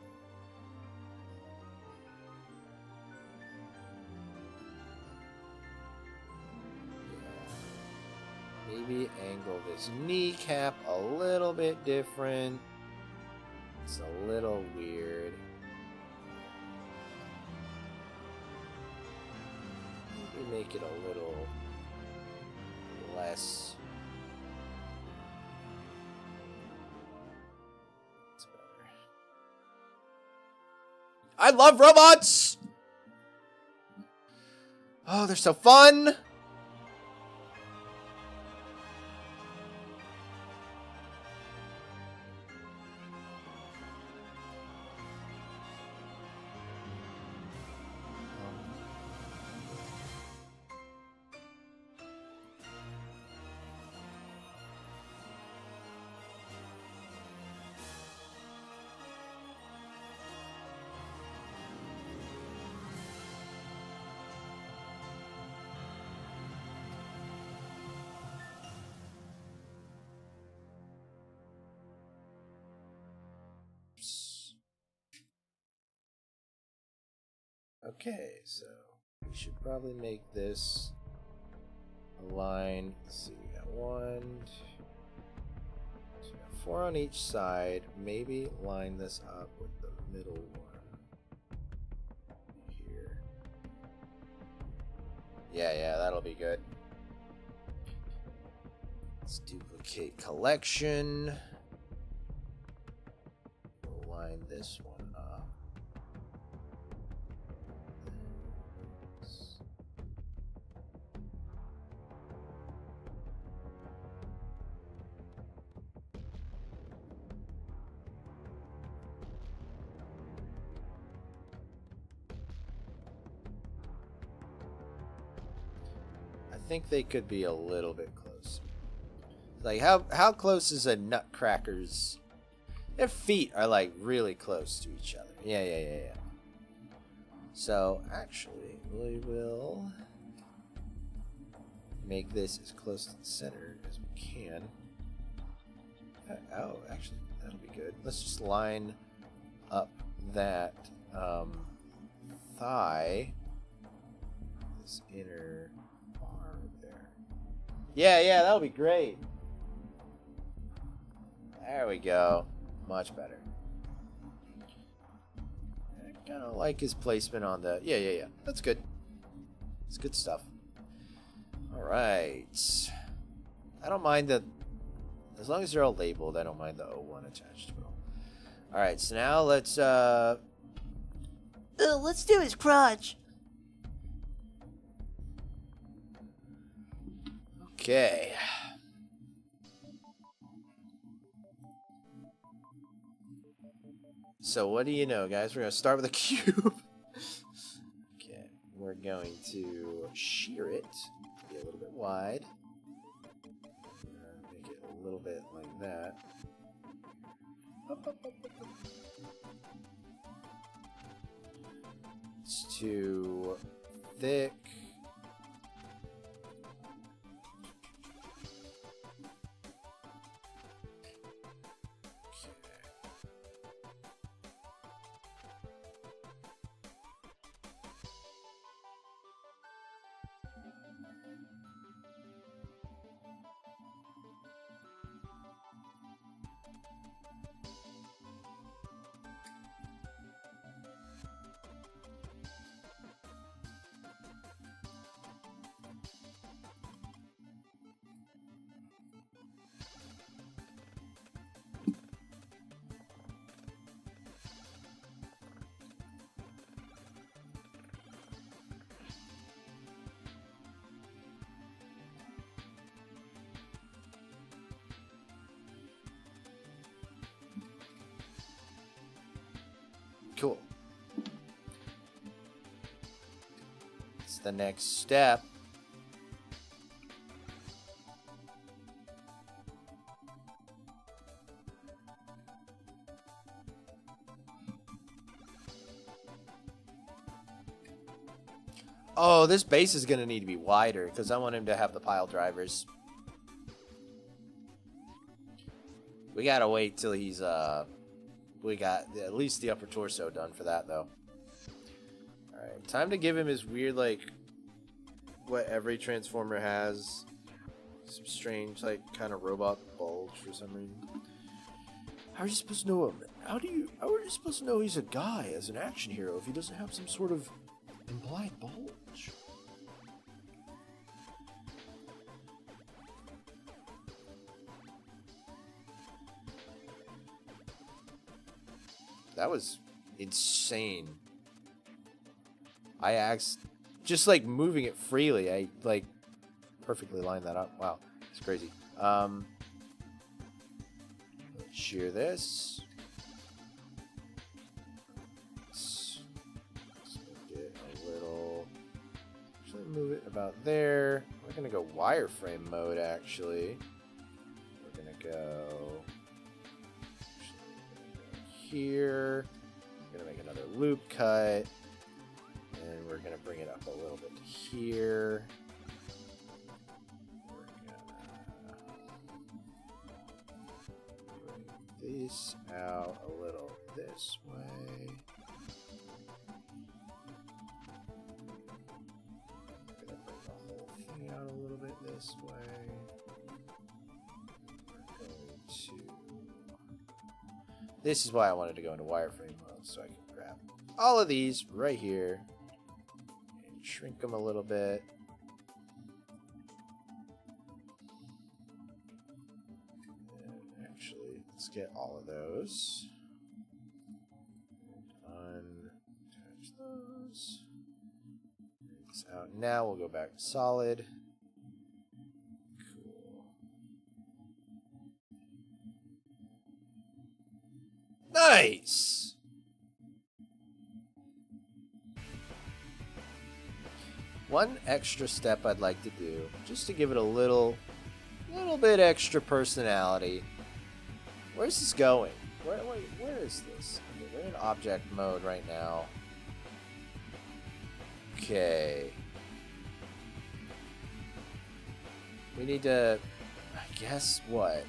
Maybe angle this kneecap a little bit different. It's a little weird. Maybe make it a little less. It's better. I love robots! Oh, they're so fun! Okay, so we should probably make this a line. Let's see, we got 1, 2, so we got 4 on each side. Maybe line this up with the middle one here. Yeah, that'll be good. Let's duplicate collection. We'll line this one up. I think they could be a little bit close. Like how close is a Nutcracker's? Their feet are like really close to each other. Yeah. So actually, we will make this as close to the center as we can. Oh, actually, that'll be good. Let's just line up that thigh, this inner arm there. Yeah, that'll be great. There we go. Much better. I kind of like his placement on the... Yeah. That's good. It's good stuff. Alright. I don't mind the... As long as they're all labeled, I don't mind the O1 attached to it. Alright, so now let's do his crotch. Okay. So what do you know, guys? We're going to start with a cube. Okay. We're going to shear it. Be a little bit wide. Make it a little bit like that. It's too thick. Cool. It's the next step. Oh, this base is going to need to be wider because I want him to have the pile drivers. We got to wait till he's we got at least the upper torso done for that, though. Alright, time to give him his weird, like, what every Transformer has. some strange, like, kind of robot bulge for some reason. How are you supposed to know him? How are you supposed to know he's a guy as an action hero if he doesn't have some sort of implied bulge? That was insane. I asked, just like moving it freely, I like perfectly lined that up. Wow, it's crazy. Let's shear this. Let's make it a little. Actually, move it about there. We're gonna go wireframe mode. Actually, we're gonna go here. We're gonna make another loop cut, and we're gonna bring it up a little bit to here. Bring this out a little this way. I'm gonna bring the whole thing out a little bit this way. We're going to. This is why I wanted to go into wireframe mode, so I can grab all of these right here and shrink them a little bit. And actually, let's get all of those. And unattach those. Bring this out. Now we'll go back to solid. Nice! One extra step I'd like to do, just to give it a little bit extra personality. Where's this going? Where is this? Okay, we're in object mode right now. Okay. We need to, I guess, what?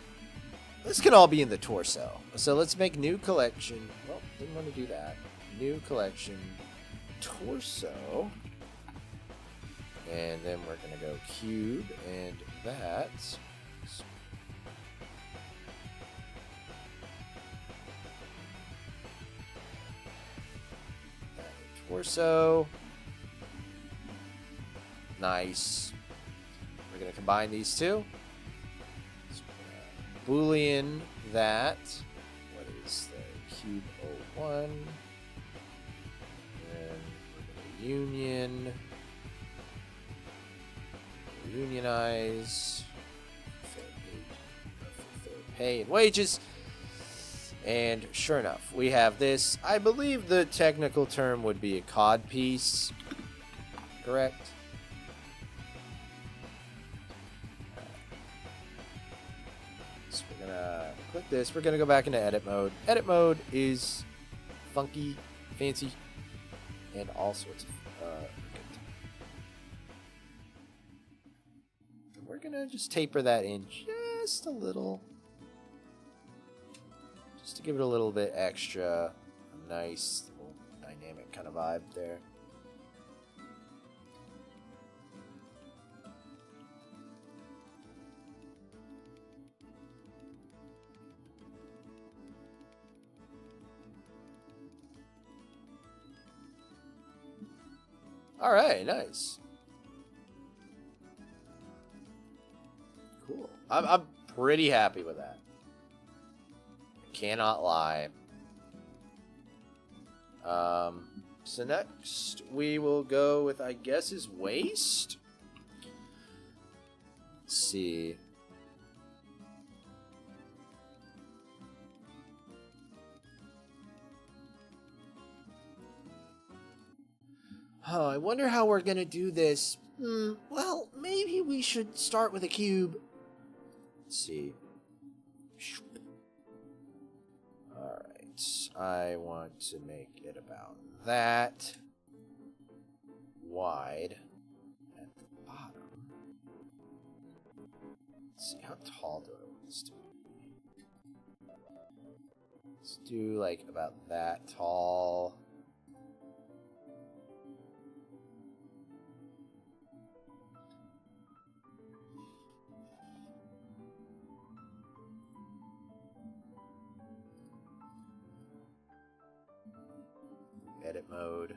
This can all be in the torso. So let's make new collection. Well, didn't want to do that. New collection. Torso. And then we're going to go cube and that. Torso. Nice. We're going to combine these two. Boolean that. What is the cube 01? And we're going to union. Unionize. Pay and wages. And sure enough, we have this. I believe the technical term would be a cod piece. Correct? Click this. We're going to go back into edit mode. Edit mode is funky, fancy, and all sorts of and we're going to just taper that in just a little. Just to give it a little bit extra. A nice little dynamic kind of vibe there. All right, nice. Cool. I'm pretty happy with that. I cannot lie. So next we will go with, I guess, his waist. Let's see. Oh, I wonder how we're gonna do this. Well, maybe we should start with a cube. Let's see. Alright. I want to make it about that wide at the bottom. Let's see, how tall do I want this to be? Let's do like about that tall. edit mode.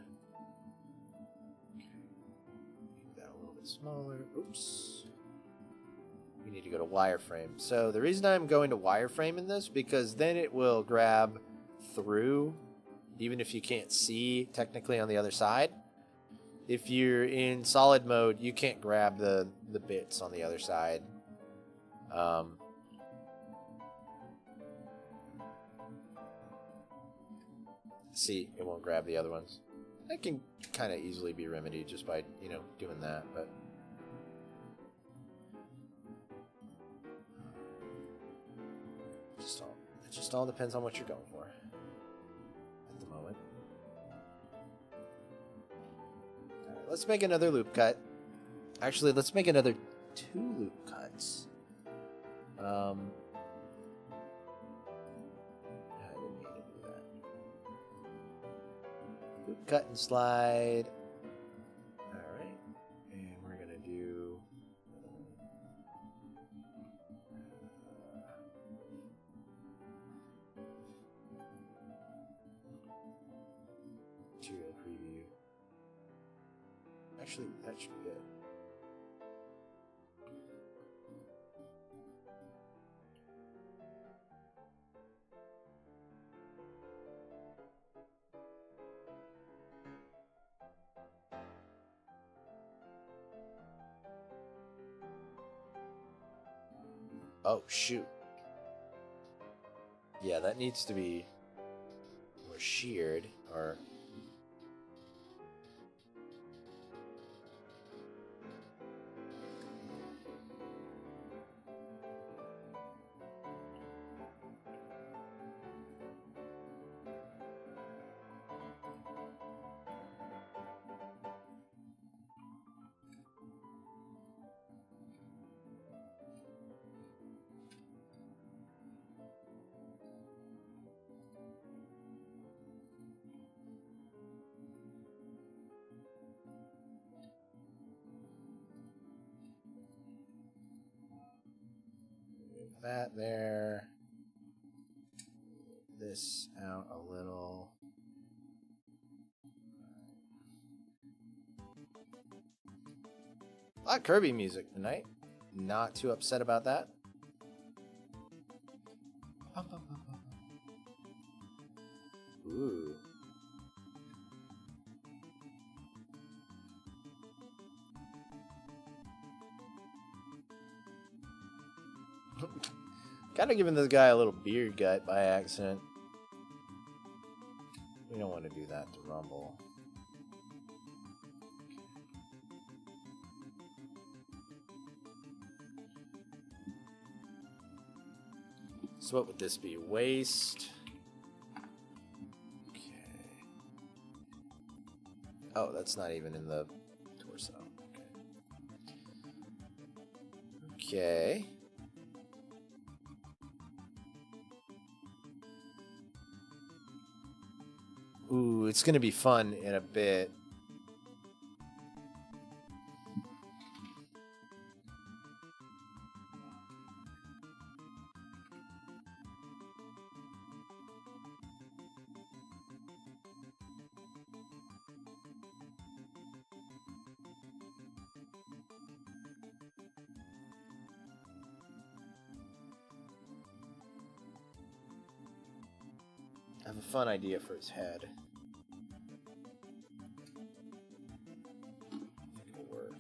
Make that a little bit smaller. Oops. We need to go to wireframe. So the reason I'm going to wireframe in this, because then it will grab through, even if you can't see technically on the other side. If you're in solid mode, you can't grab the bits on the other side. See, it won't grab the other ones. That can kind of easily be remedied just by, you know, doing that, but... It just all depends on what you're going for at the moment. Alright, let's make another loop cut. Actually, let's make another 2 loop cuts. I didn't mean to do that. Loop cut and slide. Alright. And we're going to do... 2 preview. Actually, that should be it. Oh, shoot. Yeah, that needs to be more sheared, or... that there. This out a little. A lot of Kirby music tonight. Not too upset about that. Ooh. Kind of giving this guy a little beard gut by accident. We don't want to do that to Rumble. So what would this be? Waist. Okay. Oh, that's not even in the torso. Okay. Okay. Ooh, it's gonna be fun in a bit. I have a fun idea for his head. I think it'll work.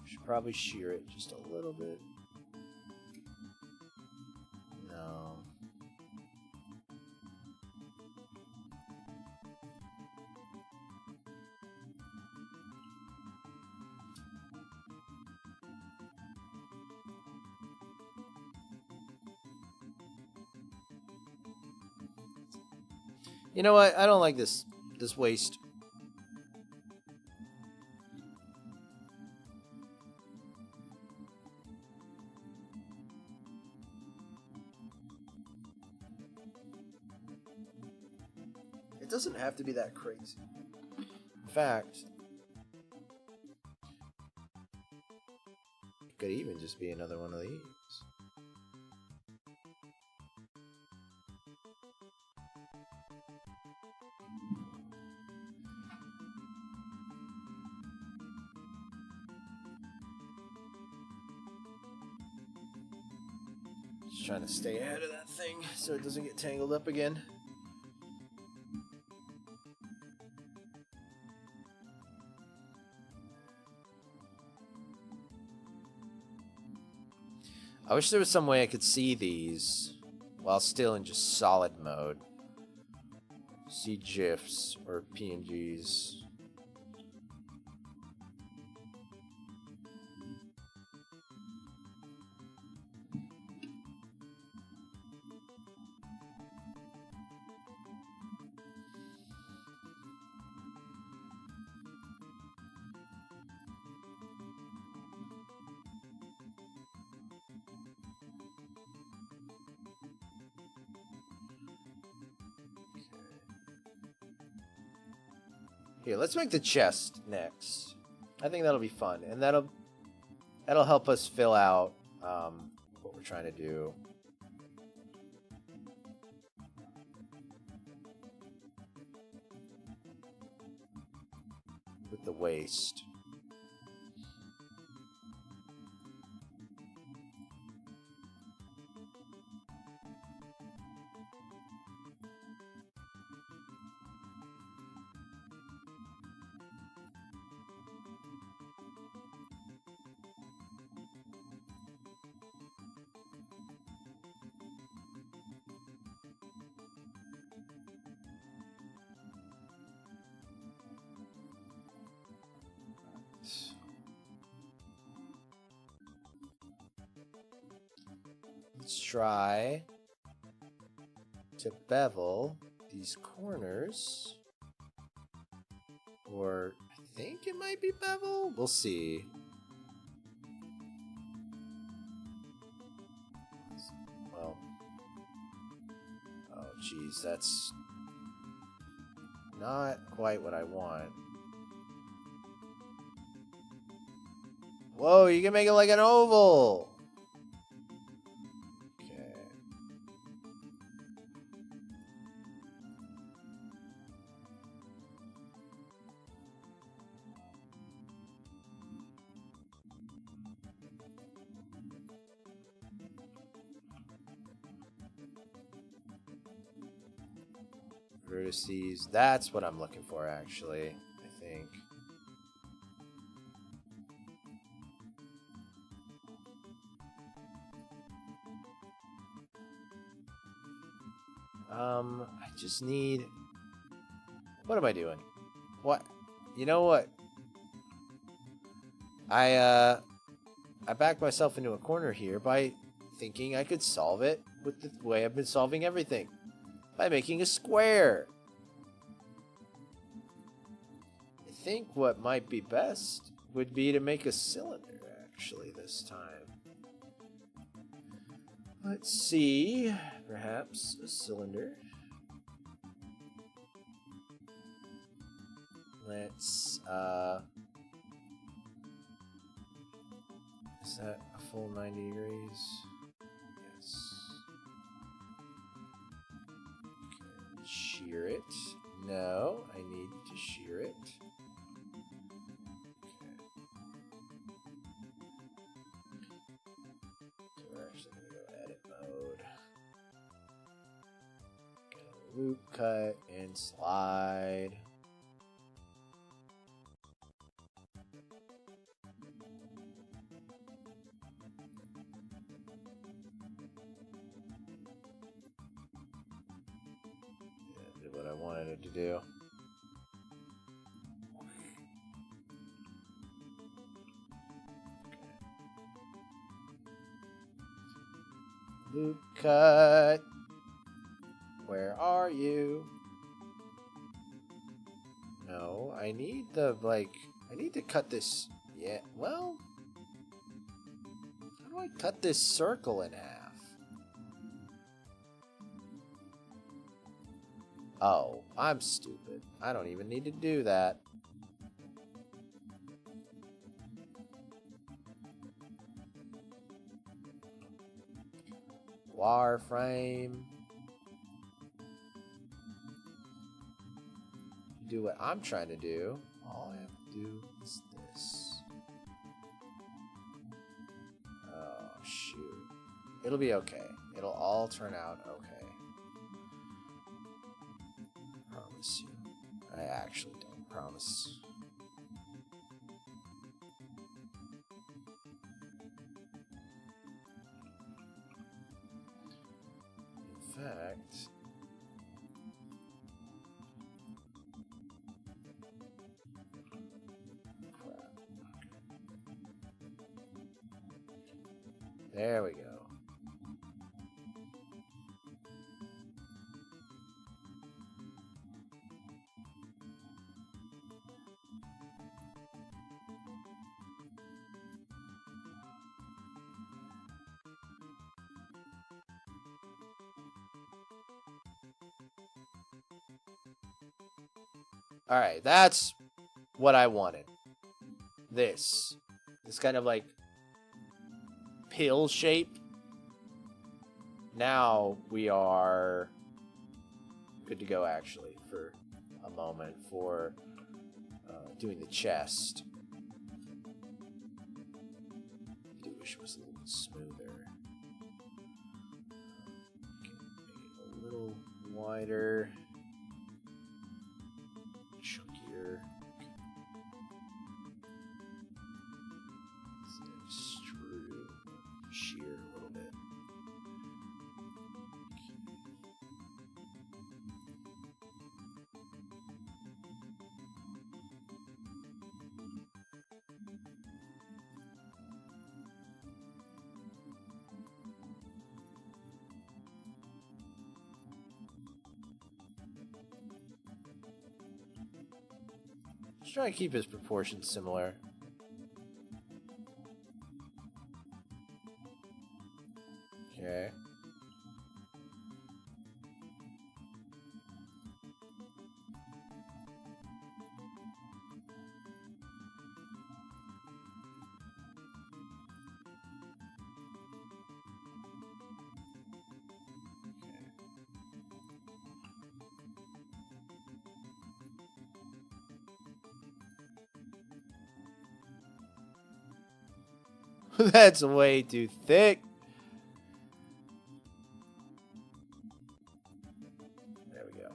Should probably shear it just a little bit. No. You know what? I don't like this waist. It doesn't have to be that crazy. In fact, it could even just be another one of these. Just trying to stay ahead of that thing so it doesn't get tangled up again. I wish there was some way I could see these while still in just solid mode. See GIFs or PNGs. Here, let's make the chest next. I think that'll be fun, and that'll help us fill out what we're trying to do. With the waist. Let's try to bevel these corners. Or I think it might be bevel. We'll see. Well. Oh, geez, that's not quite what I want. Whoa, you can make it like an oval. Vertices. That's what I'm looking for, actually. I think. I just need. What am I doing? What? You know what? I backed myself into a corner here by thinking I could solve it with the way I've been solving everything. By making a square. I think what might be best would be to make a cylinder, actually, this time. Let's see. Perhaps a cylinder. Let's, is that a full 90 degrees? Yes. Shear it. No, I need to shear it. Okay. So we're actually going to go edit mode. Gonna loop cut and slide. What I wanted it to do. Loop cut. Where are you? No, I need the, like, I need to cut this. Yeah, well, how do I cut this circle in half? Oh, I'm stupid. I don't even need to do that. Wireframe. Do what I'm trying to do. All I have to do is this. Oh, shoot. It'll be okay. It'll all turn out okay. Promise you. I actually don't promise. In fact, crap. There we go. All right, that's what I wanted. This kind of like pill shape. Now we are good to go, actually, for a moment for doing the chest. I do wish it was a little bit smoother. Make it a little wider. Chunkier. Extrude, shear a little bit. Just try to keep his proportions similar. Okay. That's way too thick. There we go.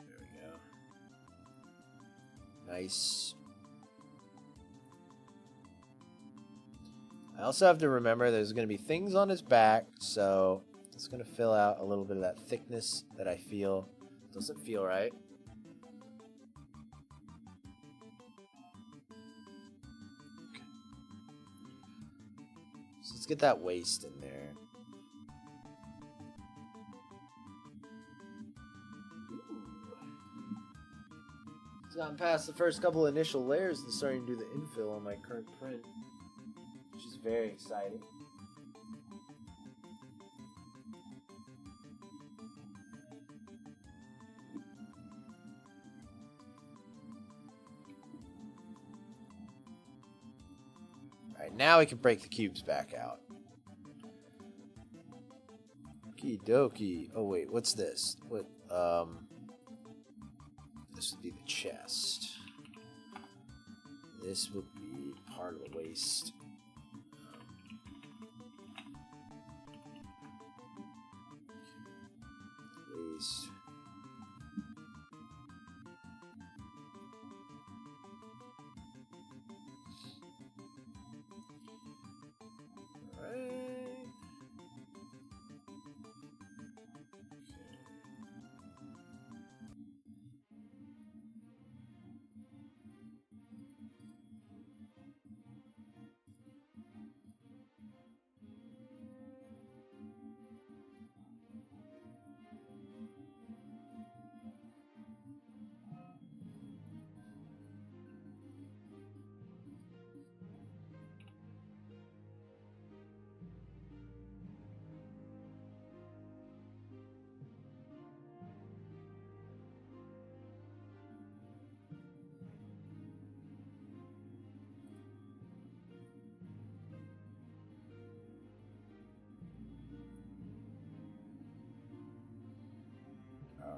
There we go. Nice. I also have to remember there's going to be things on his back, so it's going to fill out a little bit of that thickness that I feel doesn't feel right. Okay. So let's get that waist in there. It's gotten past the first couple initial layers and starting to do the infill on my current print, which is very exciting. Alright, now we can break the cubes back out. Okie dokie. Oh wait, what's this? What this would be the chest. This would be part of the waist. Waist.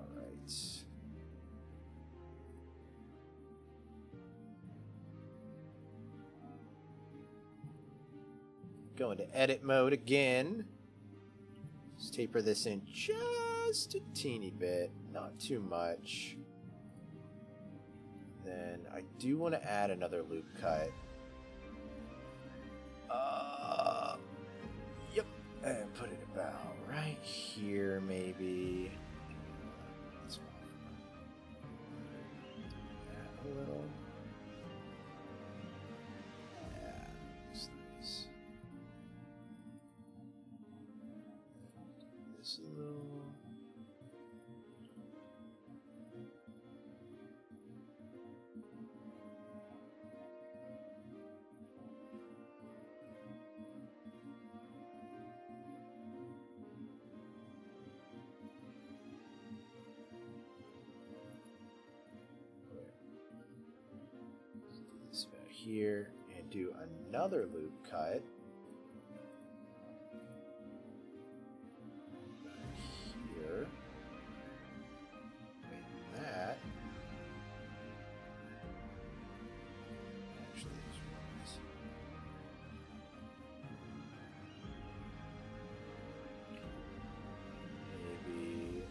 Alright. Go into edit mode again. Let's taper this in just a teeny bit, not too much. Then I do want to add another loop cut. Yep, and put it about right here, maybe. Let's add a little. Yeah, that's nice. This a little. This about here and do another loop cut. Here. And that. Actually, this one's. Maybe hit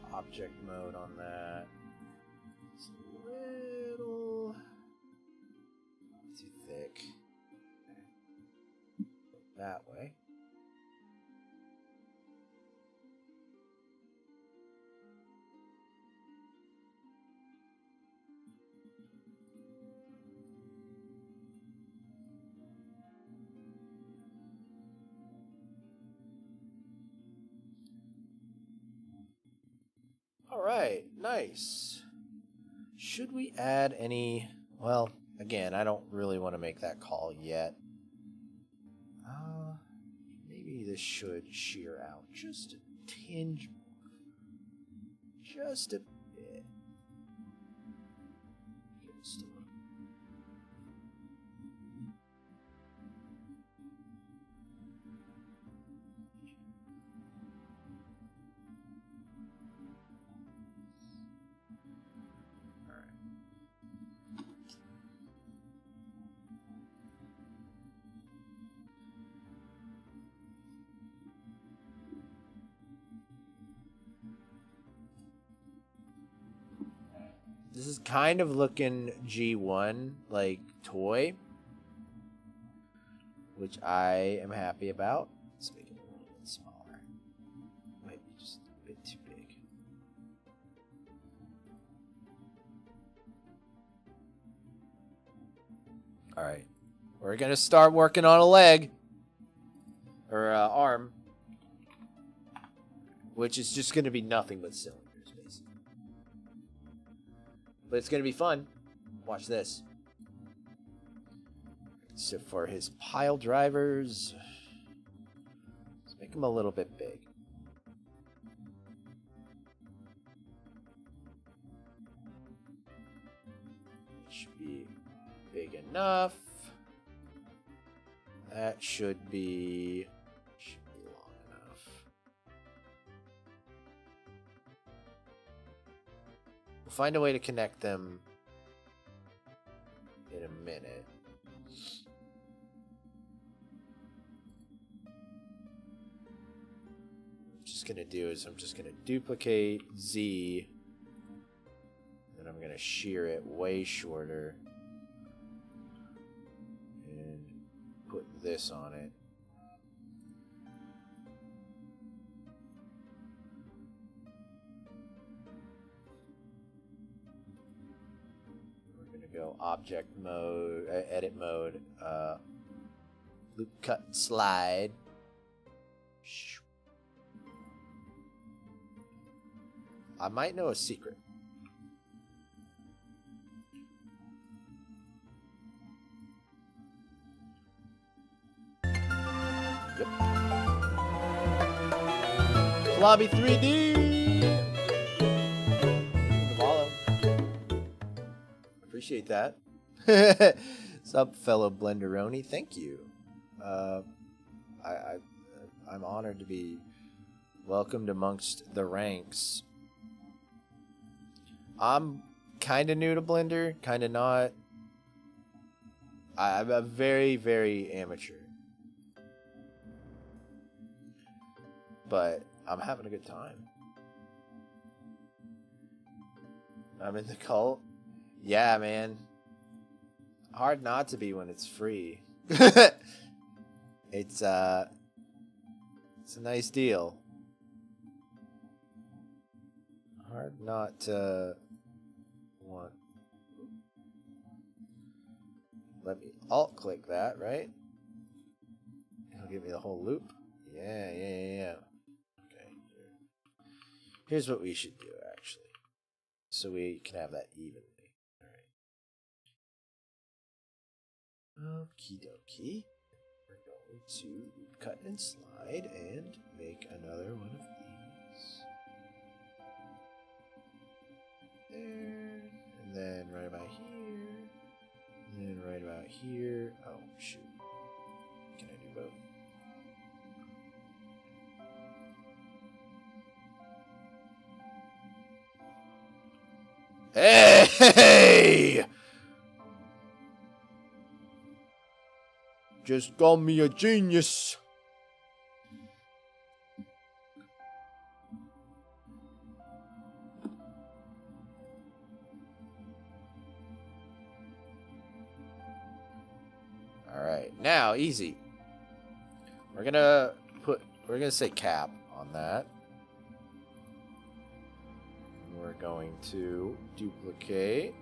the object mode on that. It's a little too thick. That way. All right, nice. Should we add any? Well, again, I don't really want to make that call yet. Maybe this should shear out just a tinge more. Just a bit. Just a little. This is kind of looking G1 like toy, which I am happy about. Let's make it a little bit smaller. Might be just a bit too big. All right, we're gonna start working on a leg or arm, which is just gonna be nothing but cylinders. But it's going to be fun. Watch this. So for his pile drivers, let's make them a little bit big. It should be big enough. That should be long enough. We'll find a way to connect them in a minute. What I'm just gonna do is I'm just gonna duplicate Z, and I'm gonna shear it way shorter and put this on it. We're gonna go object mode, edit mode, loop cut slide. I might know a secret. Yep. Lobby 3D. Follow. Appreciate that. Sup, fellow Blenderoni? Thank you. I'm honored to be welcomed amongst the ranks I'm kind of new to Blender, kind of not. I'm a very, very amateur. But I'm having a good time. I'm in the cult. Yeah, man. Hard not to be when it's free. It's a nice deal. Hard not to want. Let me alt click that, right? It'll give me the whole loop. Yeah. Okay. Here's what we should do, actually. So we can have that evenly. Alright. Okie dokie. We're going to cut and slide and make another one of these. There. And then right about here. And then right about here. Oh, shoot. Can I do both? Hey! Just call me a genius. All right, now easy. We're gonna say cap on that. We're going to duplicate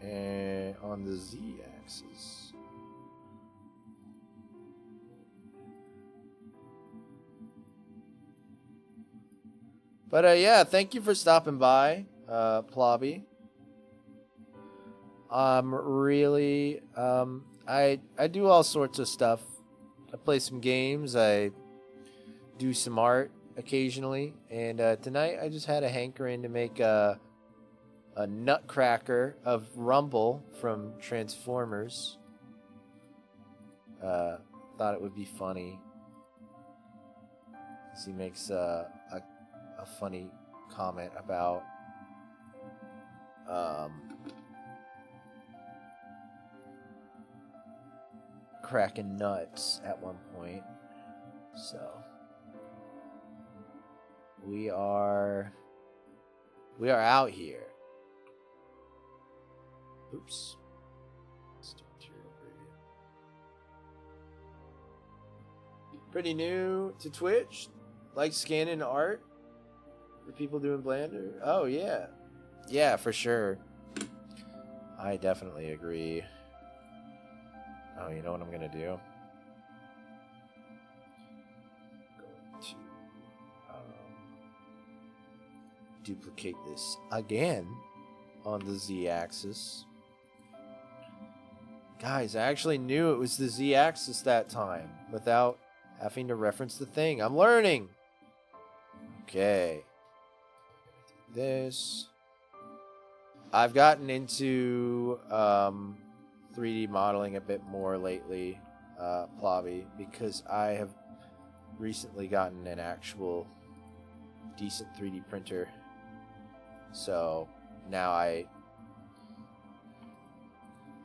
and on the z-axis. But yeah, thank you for stopping by, Plobby. Really, I do all sorts of stuff. I play some games. I do some art occasionally, and tonight I just had a hankering to make a Nutcracker of Rumble from Transformers. Thought it would be funny. 'Cause he makes a funny comment about cracking nuts at one point. So we are out here. Oops. Pretty new to Twitch. Like scanning art for people doing Blender. Oh yeah. Yeah, for sure. I definitely agree. Oh, you know what I'm gonna do? Going to duplicate this again on the z-axis. Guys, I actually knew it was the z-axis that time without having to reference the thing. I'm learning. Okay. This. I've gotten into 3D modeling a bit more lately, Plobby, because I have recently gotten an actual decent 3D printer. So now I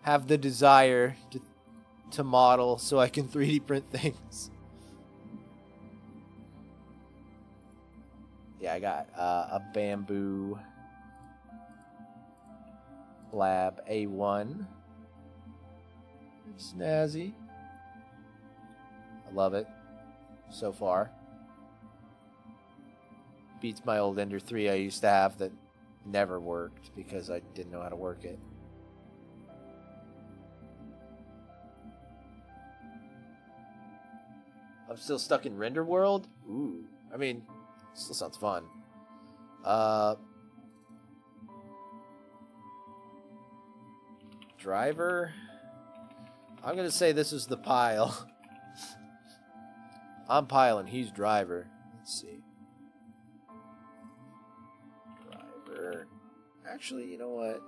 have the desire to model so I can 3D print things. Yeah, I got a Bamboo Lab A1. Snazzy. I love it so far. Beats my old Ender 3 I used to have that never worked because I didn't know how to work it. I'm still stuck in Render World? Ooh. I mean, still sounds fun. Driver. I'm going to say this is the pile. I'm pile and he's driver. Let's see. Driver. Actually, you know what?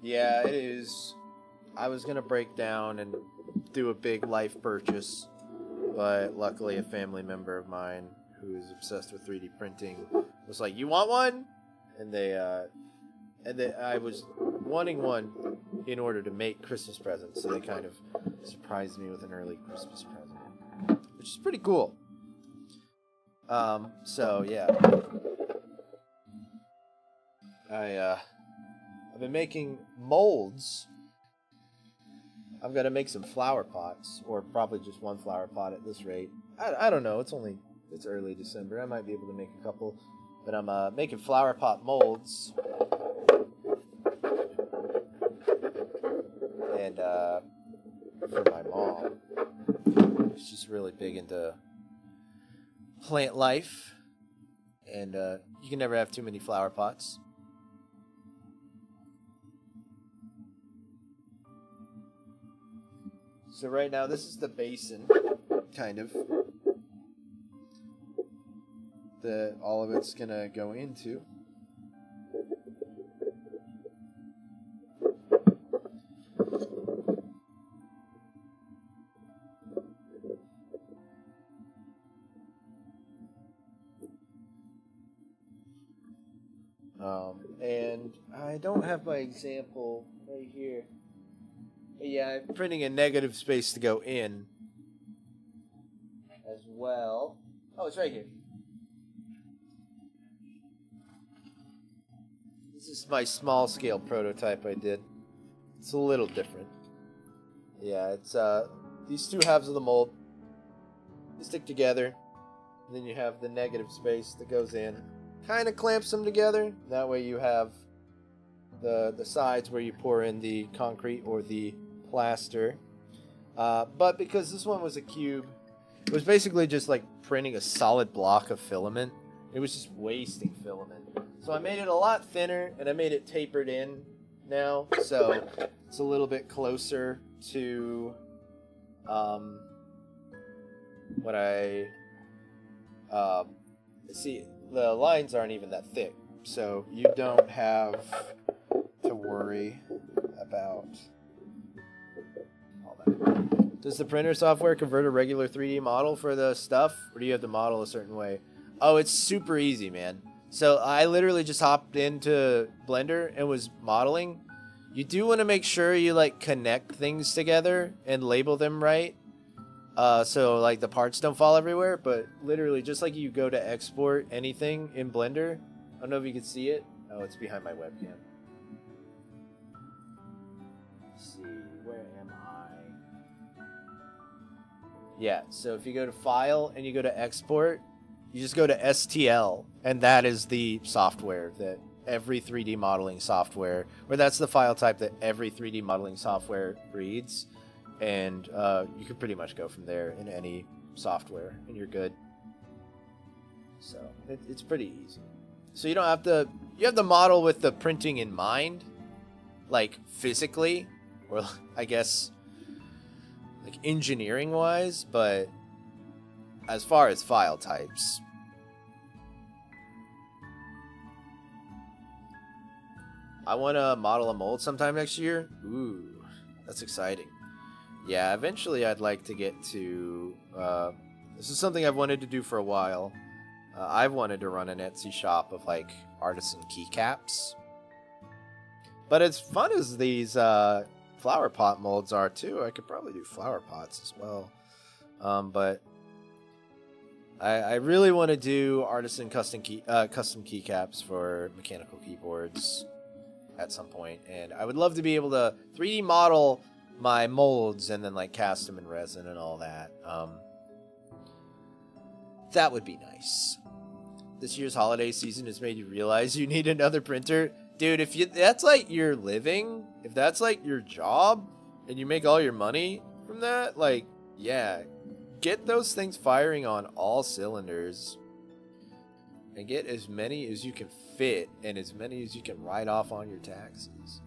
Yeah, it is. I was gonna break down and do a big life purchase, but luckily a family member of mine who is obsessed with 3D printing was like, "You want one?" And I was wanting one in order to make Christmas presents, so they kind of surprised me with an early Christmas present, which is pretty cool. So yeah, I've been making molds. I'm gonna make some flower pots, or probably just one flower pot at this rate. I don't know. It's early December. I might be able to make a couple, but I'm making flower pot molds. And for my mom, she's really big into plant life, and you can never have too many flower pots. So right now, this is the basin, kind of, that all of it's gonna go into. And I don't have my example right here. But yeah, I'm printing a negative space to go in as well. Oh, it's right here. This is my small scale prototype I did. It's a little different. Yeah, it's these two halves of the mold. They stick together, and then you have the negative space that goes in. Kind of clamps them together. That way you have the sides where you pour in the concrete or the plaster. But because this one was a cube, it was basically just like printing a solid block of filament. It was just wasting filament. So I made it a lot thinner, and I made it tapered in now, so it's a little bit closer to what I see. The lines aren't even that thick, so you don't have to worry about all that. Does the printer software convert a regular 3D model for the stuff, or do you have to model a certain way? Oh, it's super easy, man. So I literally just hopped into Blender and was modeling. You do want to make sure you like connect things together and label them right. So like the parts don't fall everywhere, but literally just like you go to export anything in Blender. I don't know if you can see it. Oh, it's behind my webcam. Let's see, where am I? Yeah, so if you go to File and you go to Export, you just go to STL, and that is the software that every 3D modeling software, or that's the file type that every 3D modeling software reads. And you can pretty much go from there in any software, and you're good. So it's pretty easy. So you don't have to. You have the model with the printing in mind, like physically, or I guess like engineering wise. But as far as file types, I want to model a mold sometime next year. Ooh, that's exciting. Yeah, eventually I'd like to get to... this is something I've wanted to do for a while. I've wanted to run an Etsy shop of, like, artisan keycaps. But as fun as these flower pot molds are, too, I could probably do flower pots as well. But I really want to do artisan custom keycaps for mechanical keyboards at some point. And I would love to be able to 3D model my molds and then like cast them in resin and all that. That would be nice. This year's holiday season has made you realize you need another printer. Dude, if that's like your living, if that's like your job and you make all your money from that, like, yeah, get those things firing on all cylinders and get as many as you can fit and as many as you can write off on your taxes.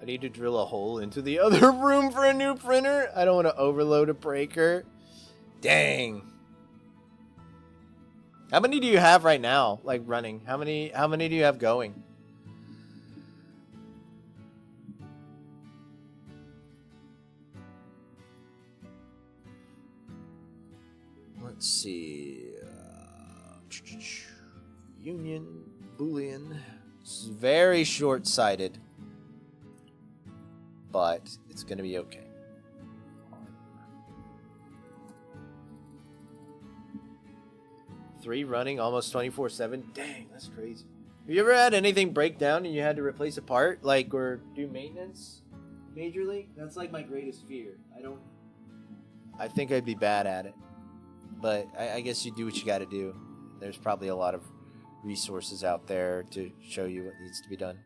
I need to drill a hole into the other room for a new printer. I don't want to overload a breaker. Dang. How many do you have right now, like running? How many do you have going? Let's see. Union, Boolean. This is very short-sighted, but it's going to be okay. Three running almost 24/7. Dang, that's crazy. Have you ever had anything break down and you had to replace a part, like, or do maintenance majorly? That's like my greatest fear. I think I'd be bad at it, but I guess you do what you got to do. There's probably a lot of resources out there to show you what needs to be done.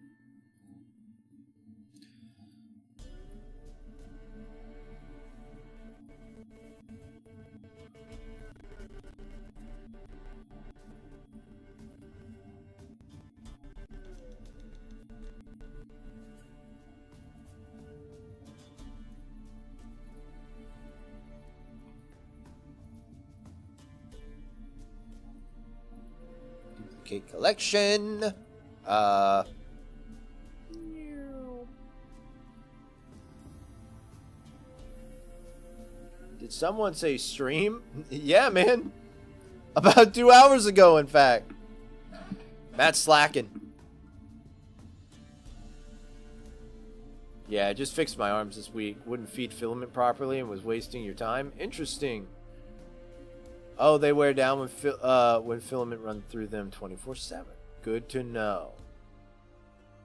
Collection. Did someone say stream? Yeah, man. About 2 hours ago, in fact. Matt's slacking. Yeah, I just fixed my arms this week. Wouldn't feed filament properly and was wasting your time. Interesting. Oh, they wear down when filament runs through them 24/7. Good to know.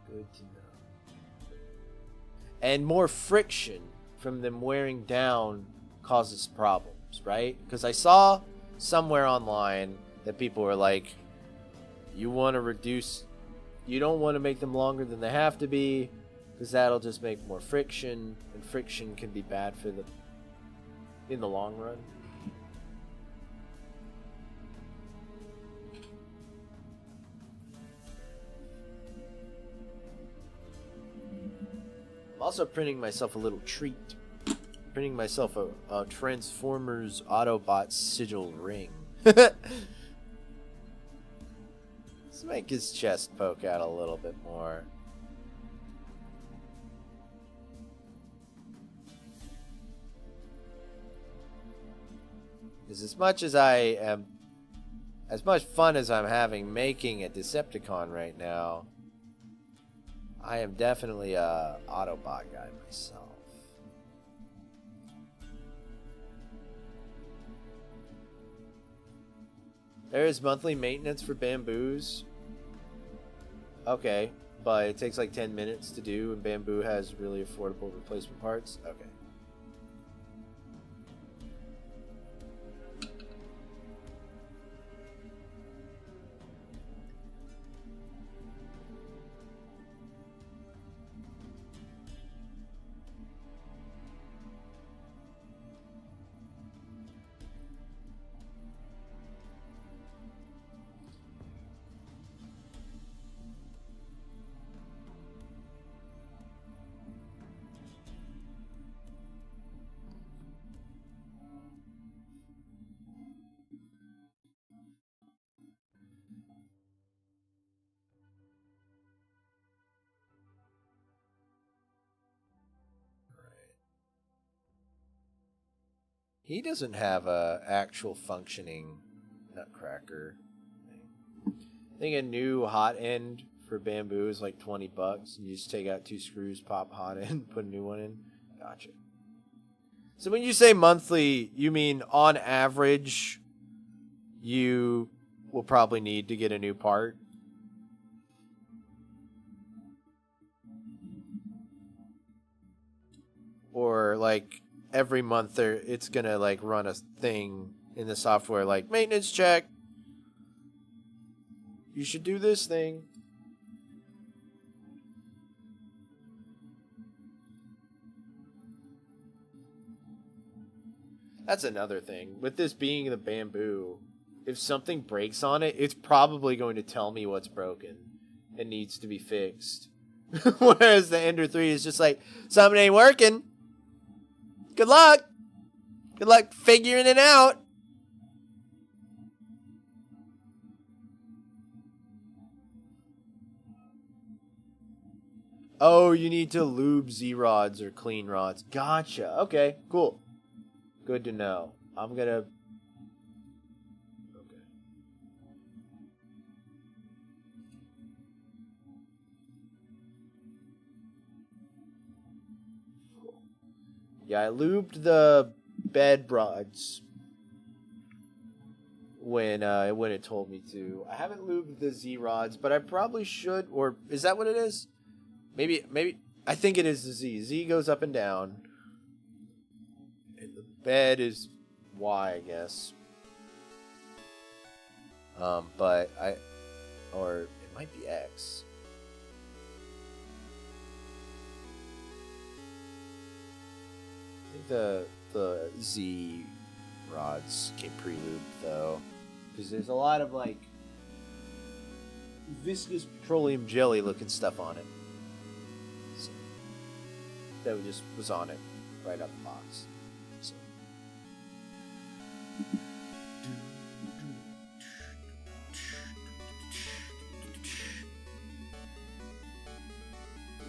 Good to know. And more friction from them wearing down causes problems, right? Because I saw somewhere online that people were like, you want to reduce, you don't want to make them longer than they have to be, because that'll just make more friction, and friction can be bad for the in the long run. Also printing myself a little treat. Printing myself a Transformers Autobot sigil ring. Let's make his chest poke out a little bit more. Because as much fun as I'm having making a Decepticon right now, I am definitely a Autobot guy myself. There is monthly maintenance for bamboos. Okay, but it takes like 10 minutes to do, and bamboo has really affordable replacement parts. Okay. He doesn't have a actual functioning Nutcracker thing. I think a new hot end for bamboo is like $20. You just take out 2 screws, pop hot end, put a new one in. Gotcha. So when you say monthly, you mean on average, you will probably need to get a new part? Or like every month it's gonna like run a thing in the software like maintenance check. You should do this thing. That's another thing. With this being the bamboo, if something breaks on it, it's probably going to tell me what's broken and needs to be fixed. Whereas the Ender 3 is just like, something ain't working. Good luck. Good luck figuring it out. Oh, you need to lube Z-rods or clean rods. Gotcha. Okay, cool. Good to know. I'm gonna... Okay. Cool. Yeah, I lubed the bed rods when it told me to. I haven't lubed the Z-rods, but I probably should. Or is that what it is? Maybe, I think it is the Z. Z goes up and down. And the bed is Y, I guess. But or it might be X. I think the Z rods came pre-lubed, though. Because there's a lot of, like, viscous petroleum jelly looking stuff on it. That just was on it right out the box. So.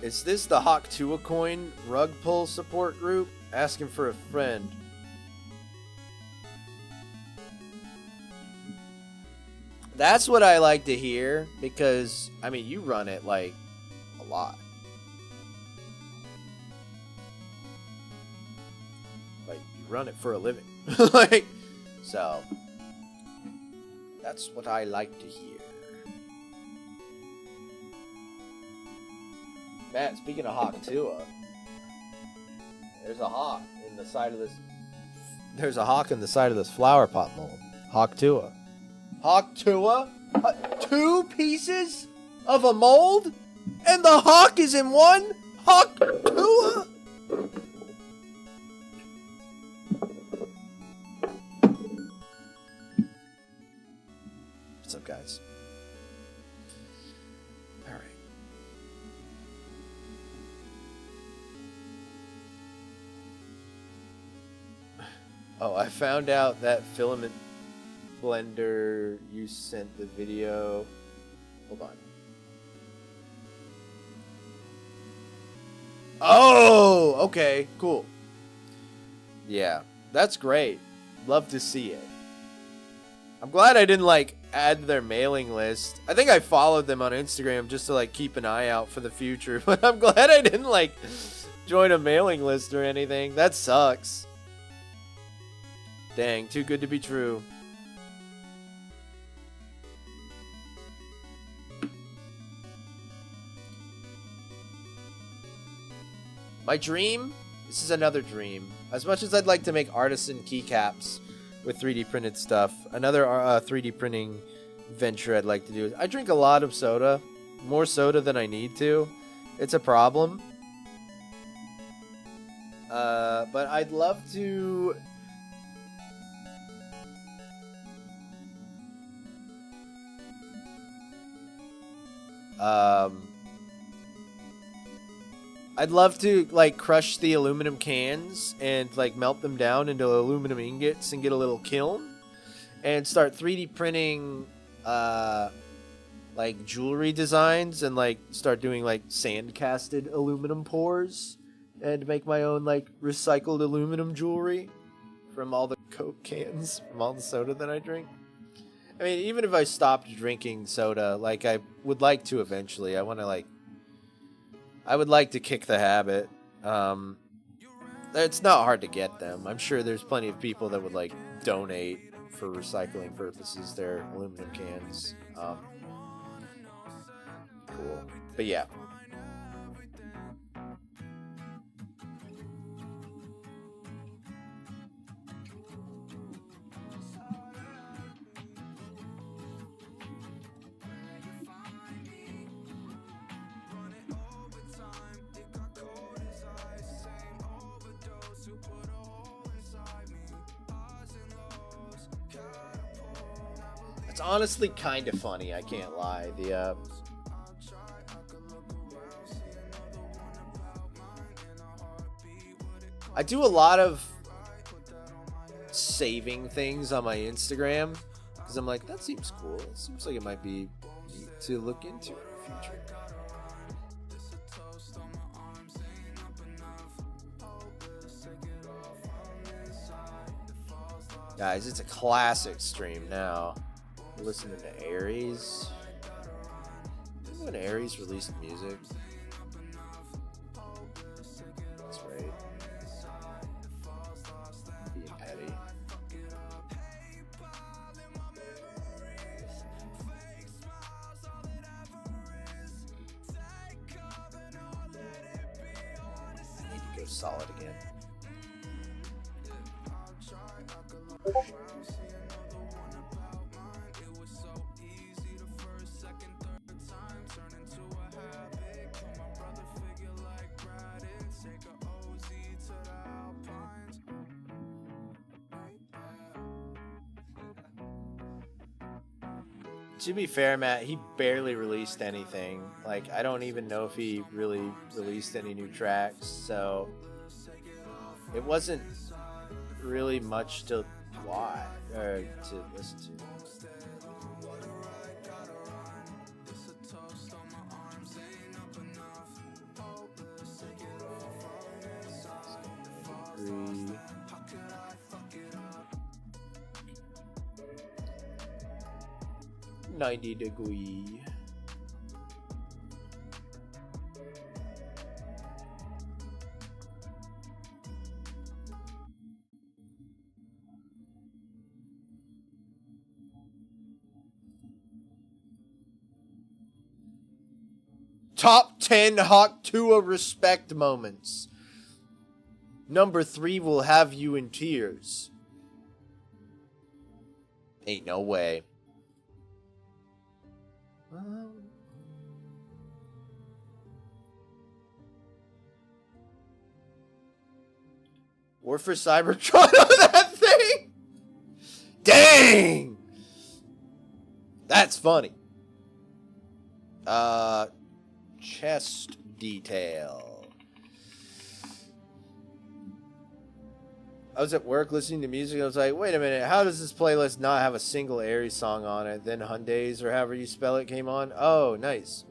Is this the Hawk Tua coin rug pull support group? Asking for a friend. That's what I like to hear, because, I mean, you run it, like, a lot. Run it for a living. Like, so that's what I like to hear. Matt, speaking of Hawk Tua, there's a hawk in the side of this. There's a hawk in the side of this flower pot mold. Hawk Tua. Hawk Tua? 2 pieces of a mold? And the hawk is in one? Hawk Tua? What's up, guys? All right. Oh, I found out that filament blender you sent the video. Hold on. Oh, okay, cool. Yeah, that's great. Love to see it. I'm glad I didn't, like, add to their mailing list. I think I followed them on Instagram just to, like, keep an eye out for the future. But I'm glad I didn't, like, join a mailing list or anything. That sucks. Dang, too good to be true. My dream? This is another dream. As much as I'd like to make artisan keycaps with 3D printed stuff, another 3D printing venture I'd like to do is I drink a lot of soda, more soda than I need to. It's a problem. But I'd love to... I'd love to, like, crush the aluminum cans and, like, melt them down into aluminum ingots and get a little kiln and start 3D printing, like, jewelry designs and, like, start doing, like, sand-casted aluminum pours and make my own, like, recycled aluminum jewelry from all the Coke cans, from all the soda that I drink. I mean, even if I stopped drinking soda, like, I would like to eventually. I want to, like, I would like to kick the habit. It's not hard to get them. I'm sure there's plenty of people that would, like, donate for recycling purposes their aluminum cans. Cool. But yeah. It's honestly kind of funny, I can't lie. I do a lot of saving things on my Instagram because I'm like, that seems cool. It seems like it might be neat to look into in the future. Guys, it's a classic stream now. We're listening to Aries. Remember when Aries released music? That's right. Being petty. I need to go solid again. To be fair, Matt, he barely released anything. Like, I don't even know if he really released any new tracks, so it wasn't really much to watch or to listen to. Agree. $90. Top 10 Hawk Tuah respect moments. Number 3 will have you in tears. Ain't no way. War for Cybertron on that thing? Dang! That's funny. Chest detail. I was at work listening to music. I was like, wait a minute. How does this playlist not have a single Aries song on it? Then Hyundai's, or however you spell it, came on. Oh, nice.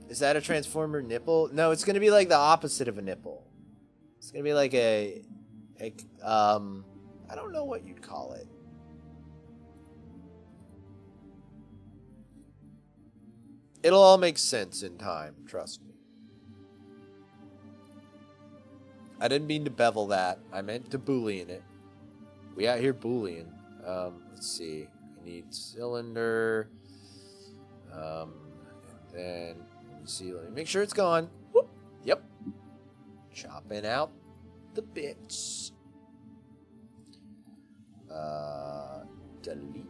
Is that a Transformer nipple? No, it's going to be like the opposite of a nipple. It's going to be like a I don't know what you'd call it. It'll all make sense in time. Trust me. I didn't mean to bevel that. I meant to boolean it. We out here boolean. Let's see. We need cylinder. And then let me see. Let me make sure it's gone. Whoop. Yep. Chopping out the bits. Delete.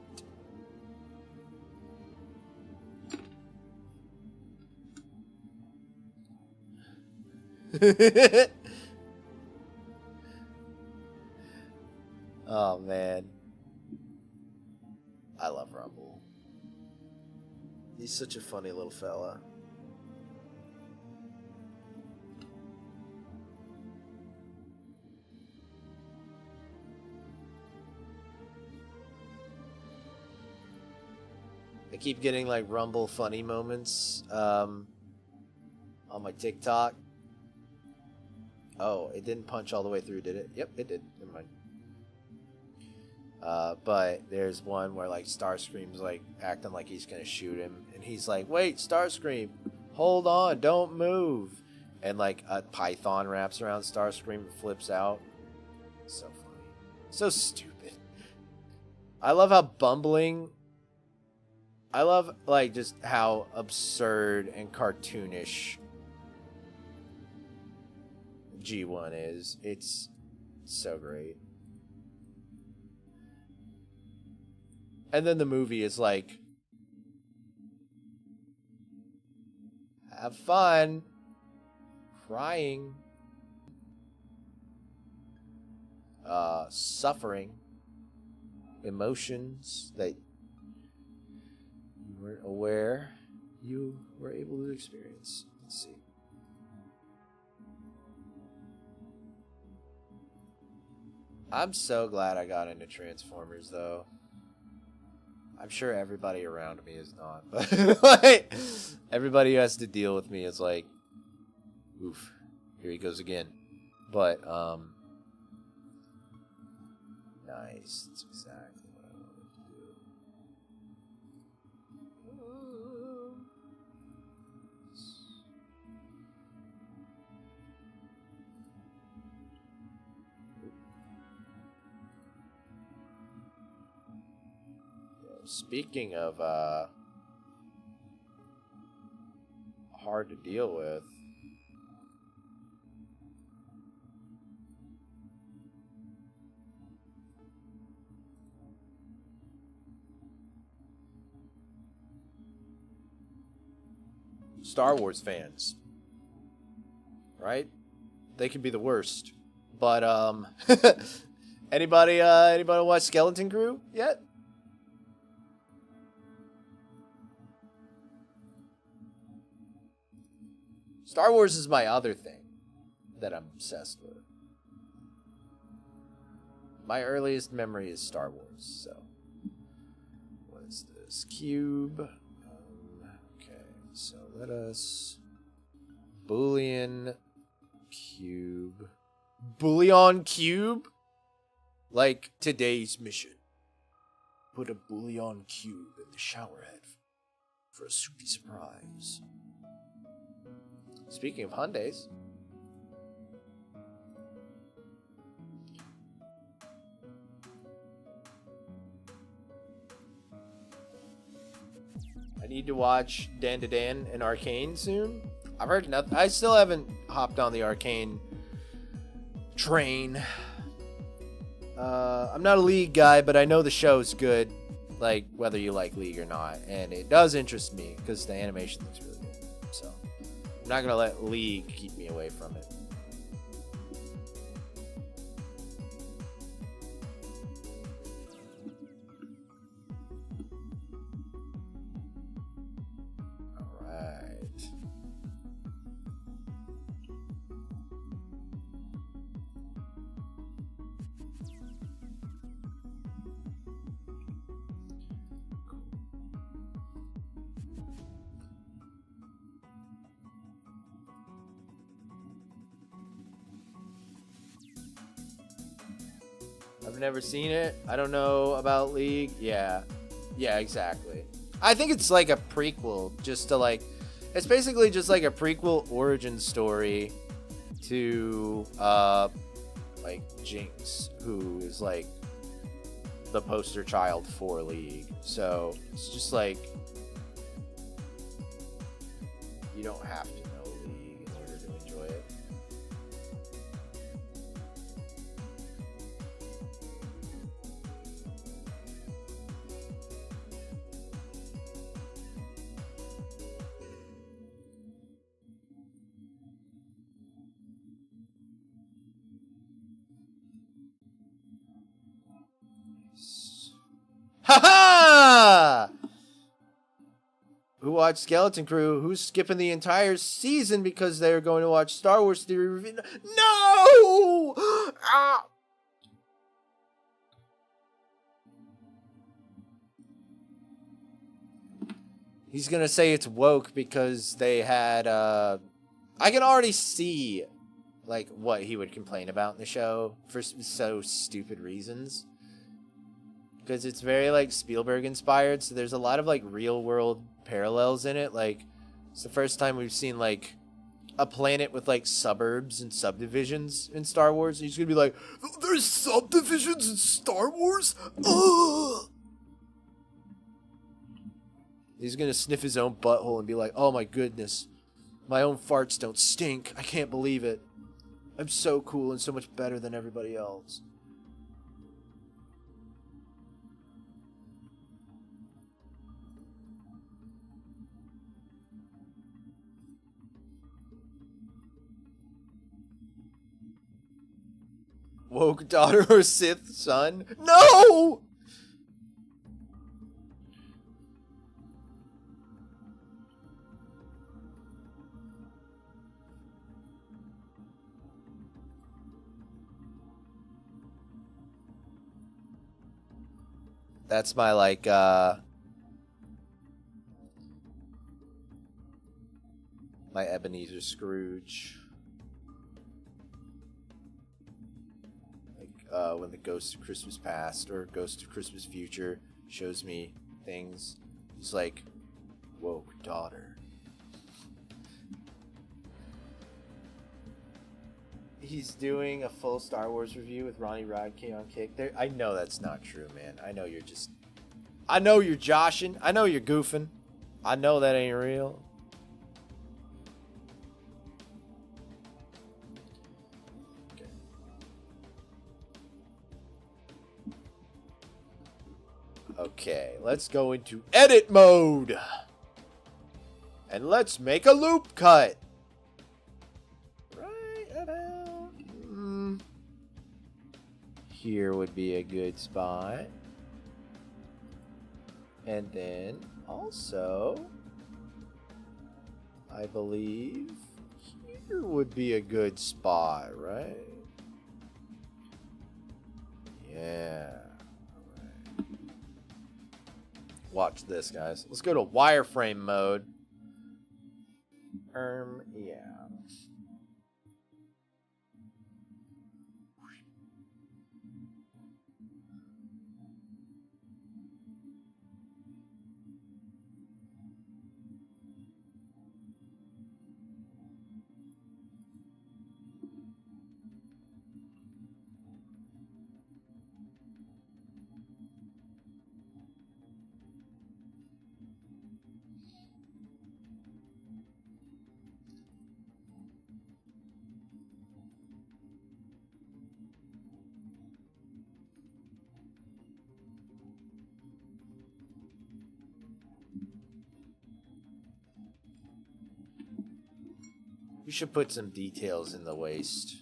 Oh man, I love Rumble. He's such a funny little fella. I keep getting like Rumble funny moments on my TikTok. Oh, it didn't punch all the way through, did it? Yep, it did. Never mind. But there's one where like Starscream's like acting like he's gonna shoot him, and he's like, "Wait, Starscream, hold on, don't move." And like a python wraps around Starscream and flips out. So funny, so stupid. I love how bumbling. I love like just how absurd and cartoonish G1 is. It's so great. And then the movie is like, have fun, crying, suffering, emotions that you weren't aware you were able to experience. Let's see. I'm so glad I got into Transformers, though. I'm sure everybody around me is not, but like, everybody who has to deal with me is like, oof, here he goes again. But nice. That's exactly what I wanted to do. Speaking of hard to deal with, Star Wars fans, right? They can be the worst. But anybody watch Skeleton Crew yet? Star Wars is my other thing that I'm obsessed with. My earliest memory is Star Wars, so. What is this? Cube. Okay, so let us. Boolean cube. Boolean cube? Like today's mission. Put a Boolean cube in the shower head for a soupy surprise. Speaking of Hyundais. I need to watch Dan to Dan and Arcane soon. I've heard nothing. I still haven't hopped on the Arcane train. I'm not a League guy, but I know the show's good, like whether you like League or not, and it does interest me because the animation looks really good. So I'm not gonna let League keep me away from it. I've never seen it. I don't know about League. Yeah, exactly. I think it's like a prequel, just to like, it's basically just like a prequel origin story to like Jinx, who is like the poster child for League. So it's just like, you don't have to know League in order to enjoy it. Ha ha! Who watched Skeleton Crew? Who's skipping the entire season because they're going to watch Star Wars Theory Review? No! Ah! He's gonna say it's woke because they had. I can already see, like, what he would complain about in the show for so stupid reasons. Because it's very, like, Spielberg inspired, so there's a lot of, like, real world parallels in it. Like, it's the first time we've seen, like, a planet with, like, suburbs and subdivisions in Star Wars. And he's gonna be like, there's subdivisions in Star Wars? Ugh! He's gonna sniff his own butthole and be like, oh my goodness, my own farts don't stink. I can't believe it. I'm so cool and so much better than everybody else. Woke daughter or Sith son? No! That's my like my Ebenezer Scrooge. Like when the Ghost of Christmas Past or Ghost of Christmas Future shows me things. He's like, woke daughter. He's doing a full Star Wars review with Ronnie Rodke on Kick. There, I know that's not true, man. I know you're joshing. I know you're goofing. I know that ain't real. Okay. Okay, let's go into edit mode. And let's make a loop cut. Right about here would be a good spot. And then also, I believe here would be a good spot, right? Yeah. Alright. Watch this, guys. Let's go to wireframe mode. Yeah. We should put some details in the waist.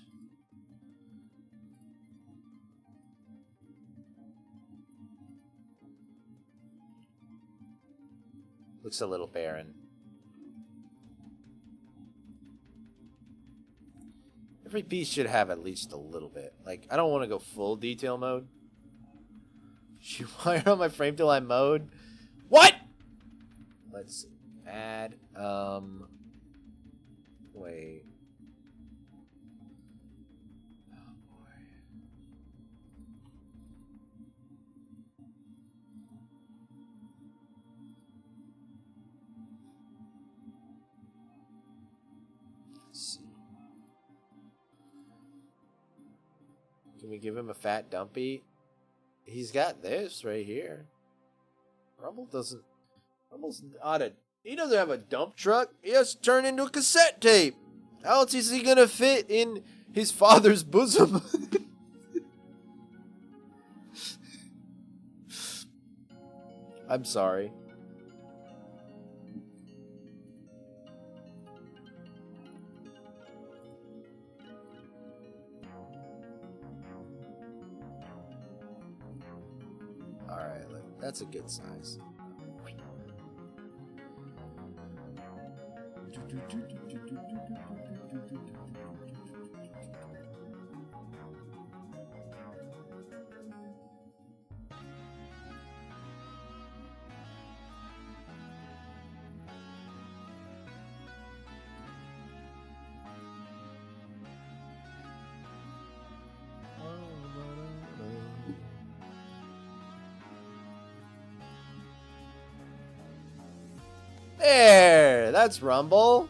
Looks a little barren. Every piece should have at least a little bit. Like, I don't want to go full detail mode. Shoot wire on my frame till I'm mode. What? Let's add, wait. Oh boy. Let's see. Can we give him a fat dumpy? He's got this right here. Rumble's not a... He doesn't have a dump truck. He has to turn into a cassette tape. How else is he gonna fit in his father's bosom? I'm sorry. Alright, that's a good size. There! That's Rumble.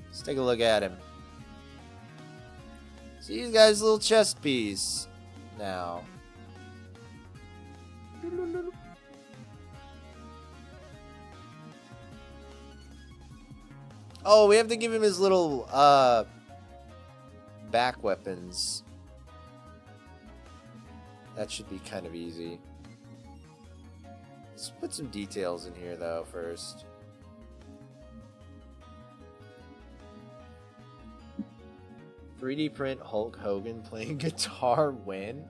Let's take a look at him. See, he's got his little chest piece now. Oh, we have to give him his little back weapons. That should be kind of easy. Let's put some details in here, though, first. "3D print Hulk Hogan playing guitar when?"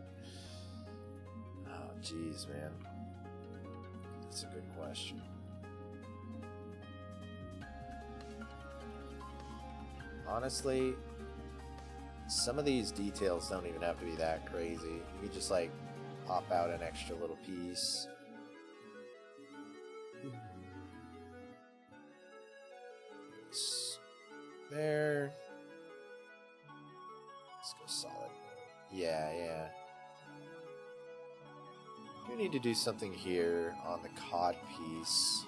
Oh, jeez, man. That's a good question. Honestly, some of these details don't even have to be that crazy. You could just, like, pop out an extra little piece. There. Let's go solid. Yeah. We need to do something here on the cod piece.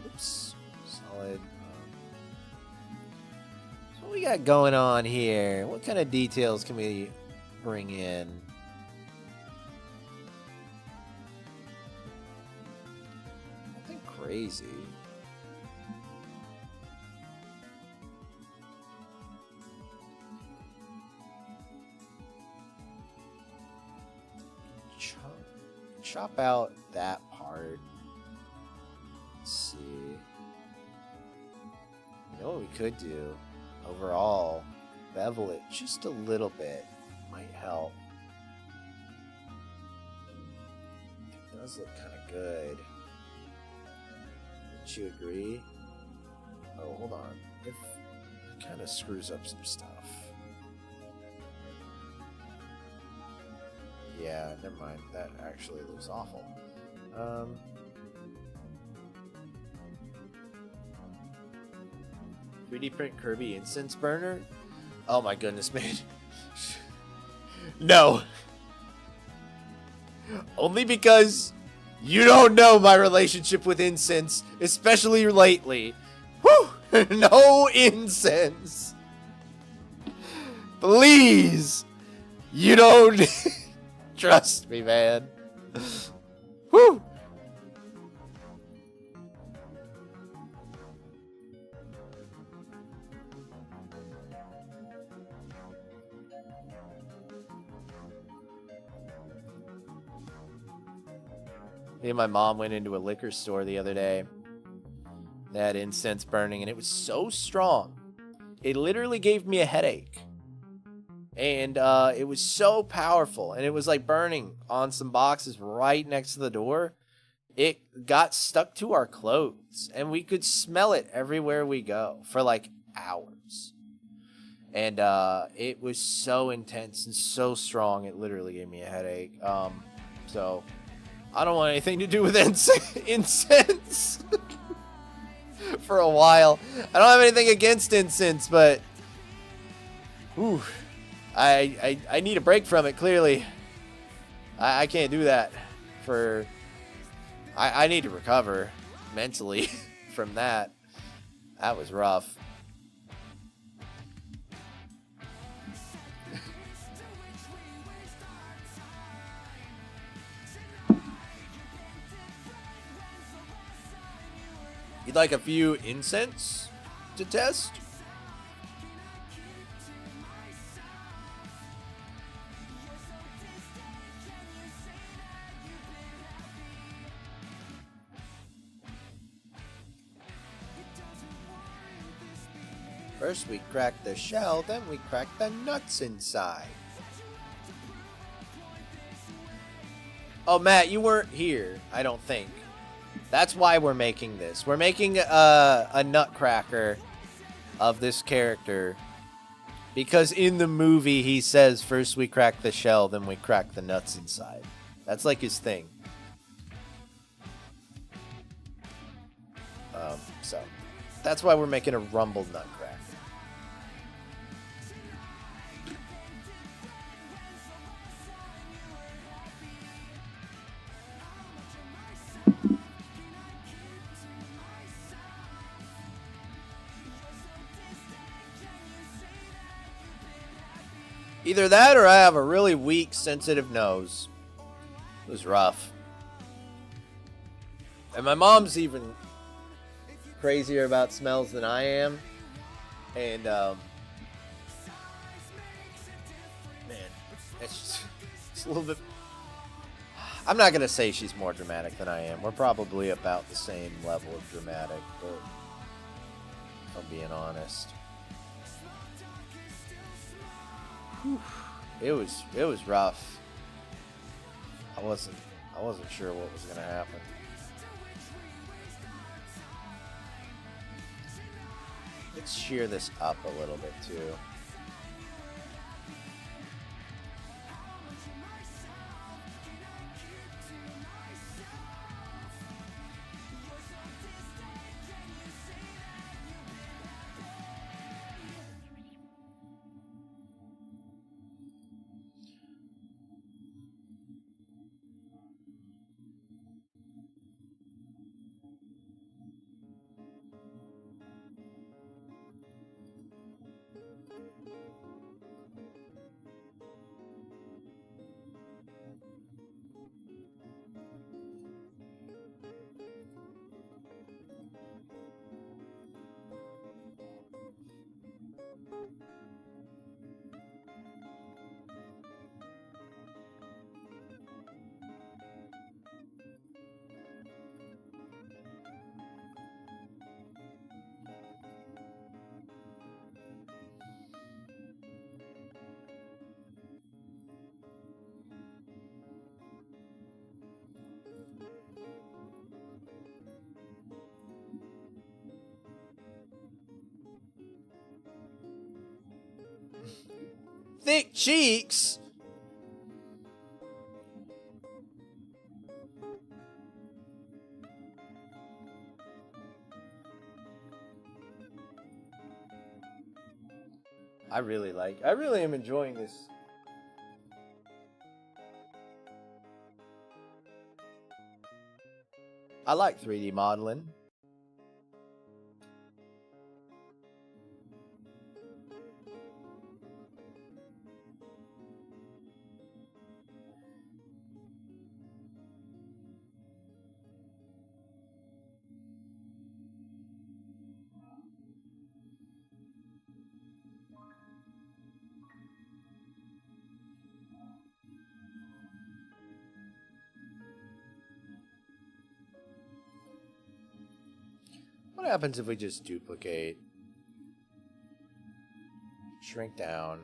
Oops. Solid. So what we got going on here? What kind of details can we bring in? Nothing crazy. Chop out that part. Let's see. You know what we could do? Overall, bevel it just a little bit. Might help. It does look kind of good. Wouldn't you agree? Oh, hold on. It kind of screws up some stuff. Yeah, never mind. That actually looks awful. 3D print Kirby incense burner? Oh my goodness, man. No. Only because you don't know my relationship with incense, especially lately. Whew! No incense. Please. You don't... Trust me, man. Woo! Me and my mom went into a liquor store the other day. They had incense burning, and it was so strong. It literally gave me a headache. And it was so powerful, and it was like burning on some boxes right next to the door. It got stuck to our clothes, and we could smell it everywhere we go for like hours. And it was so intense and so strong, it literally gave me a headache. So I don't want anything to do with incense for a while. I don't have anything against incense, but whew. I need a break from it, clearly. I can't do that for... I need to recover mentally from that. That was rough. You'd like a few incense to test? First we crack the shell, then we crack the nuts inside. Oh, Matt, you weren't here, I don't think. That's why we're making this. We're making a Nutcracker of this character. Because in the movie, he says, first we crack the shell, then we crack the nuts inside. That's like his thing. So, that's why we're making a Rumble Nutcracker. Either that or I have a really weak, sensitive nose. It was rough. And my mom's even crazier about smells than I am. And, man, it's just a little bit... I'm not going to say she's more dramatic than I am. We're probably about the same level of dramatic, but if I'm being honest. It was rough. I wasn't sure what was gonna happen. Let's shear this up a little bit too. Thick cheeks? I really am enjoying this. I like 3D modeling. What happens if we just duplicate, shrink down,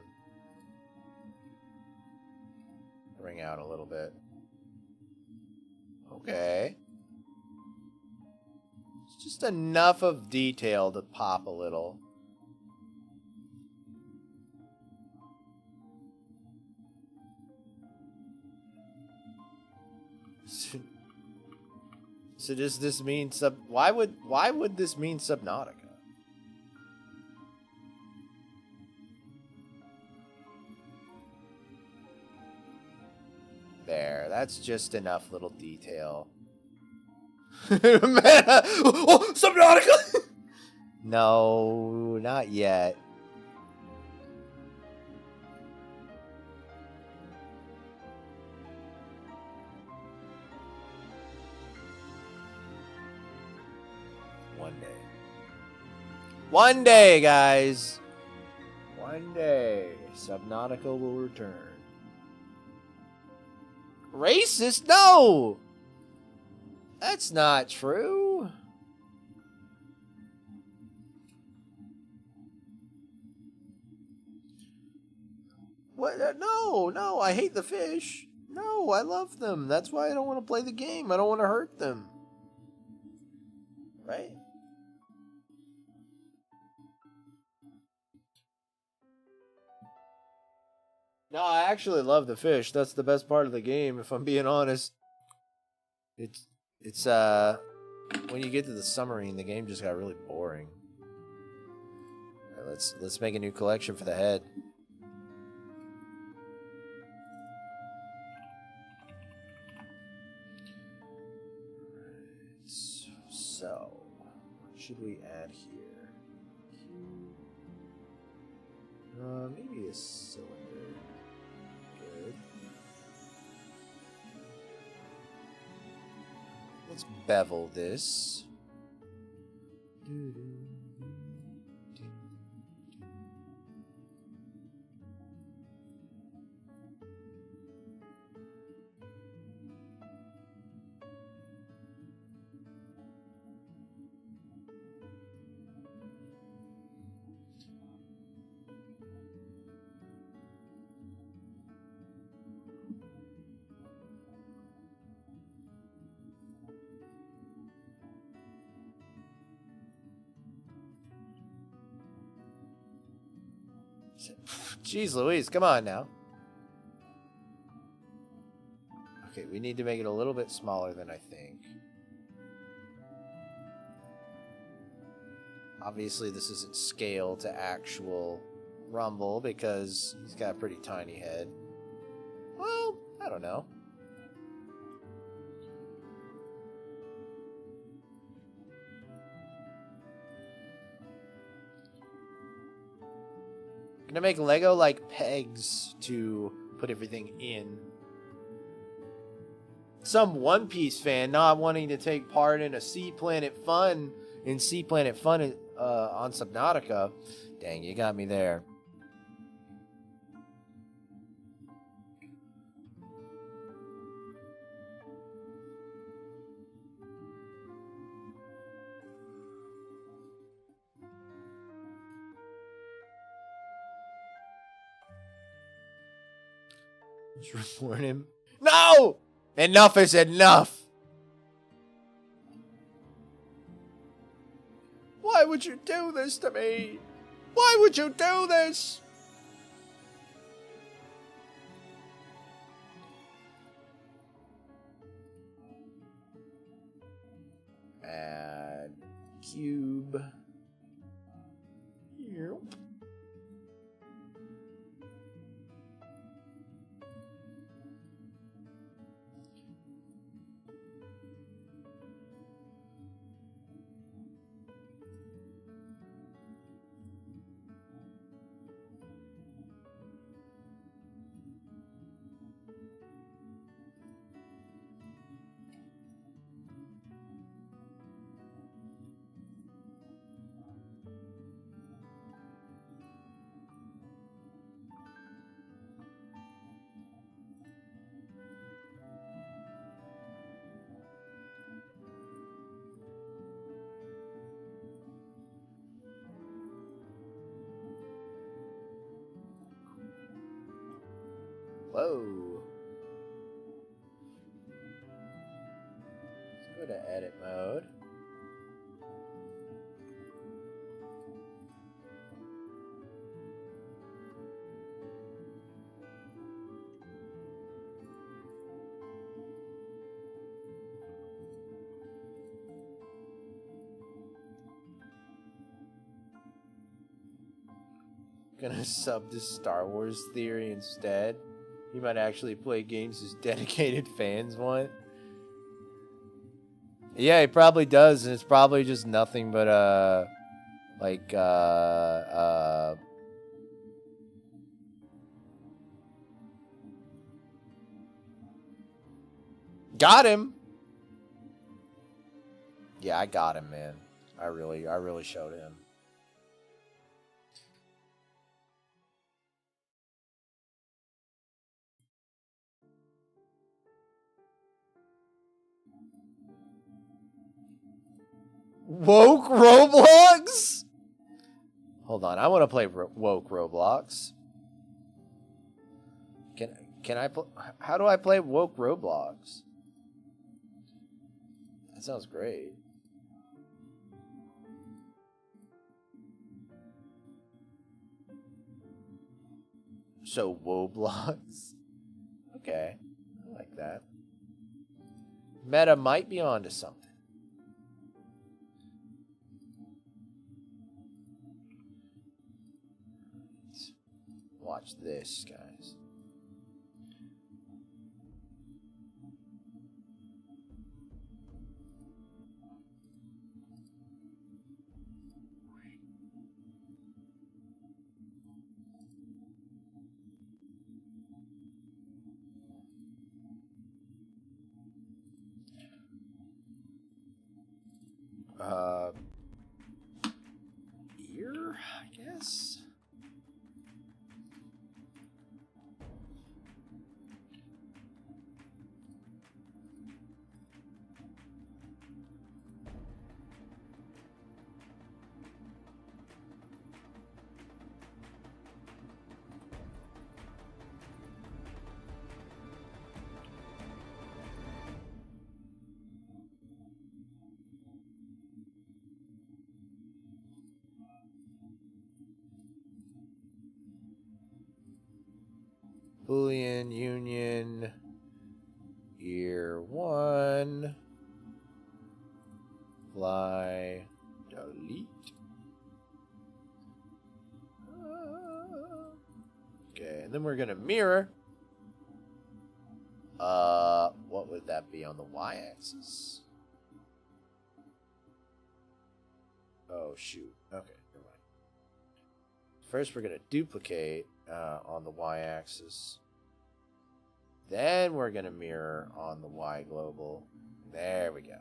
bring out a little bit? Okay. It's just enough of detail to pop a little. So does this mean why would this mean Subnautica? There, that's just enough little detail. Man, oh, Subnautica! No, not yet. One day, guys. One day, Subnautica will return. Racist? No! That's not true. What? No, I hate the fish. No, I love them. That's why I don't want to play the game. I don't want to hurt them. Right? No, I actually love the fish. That's the best part of the game, if I'm being honest. It's when you get to the submarine, the game just got really boring. All right, let's make a new collection for the head. Alright, so what should we add here? Maybe a cylinder. Good. Let's bevel this. Jeez Louise, come on now. Okay, we need to make it a little bit smaller than I think. Obviously, this isn't scale to actual Rumble because he's got a pretty tiny head. Well, I don't know. I'm gonna make Lego like pegs to put everything in. Some One Piece fan not wanting to take part in a Sea Planet Fun on Subnautica. Dang, you got me there. Just report him. No! Enough is enough! Why would you do this to me? Why would you do this? cube. Yep. Whoa. Let's go to edit mode. Gonna sub to Star Wars Theory instead. He might actually play games his dedicated fans want. Yeah, he probably does, and it's probably just nothing but got him. Yeah, I got him, man. I really showed him. Woke Roblox? Hold on, I want to play Woke Roblox. Can I how do I play Woke Roblox? That sounds great. So Woblox. Okay, I like that. Meta might be onto something. Watch this, guys. Ear, I guess. Boolean union ear 1 fly delete. Okay, and then we're gonna mirror. What would that be on the y-axis? Oh shoot. Okay, never mind. First we're gonna duplicate on the y-axis. Then we're gonna mirror on the y global. There we go.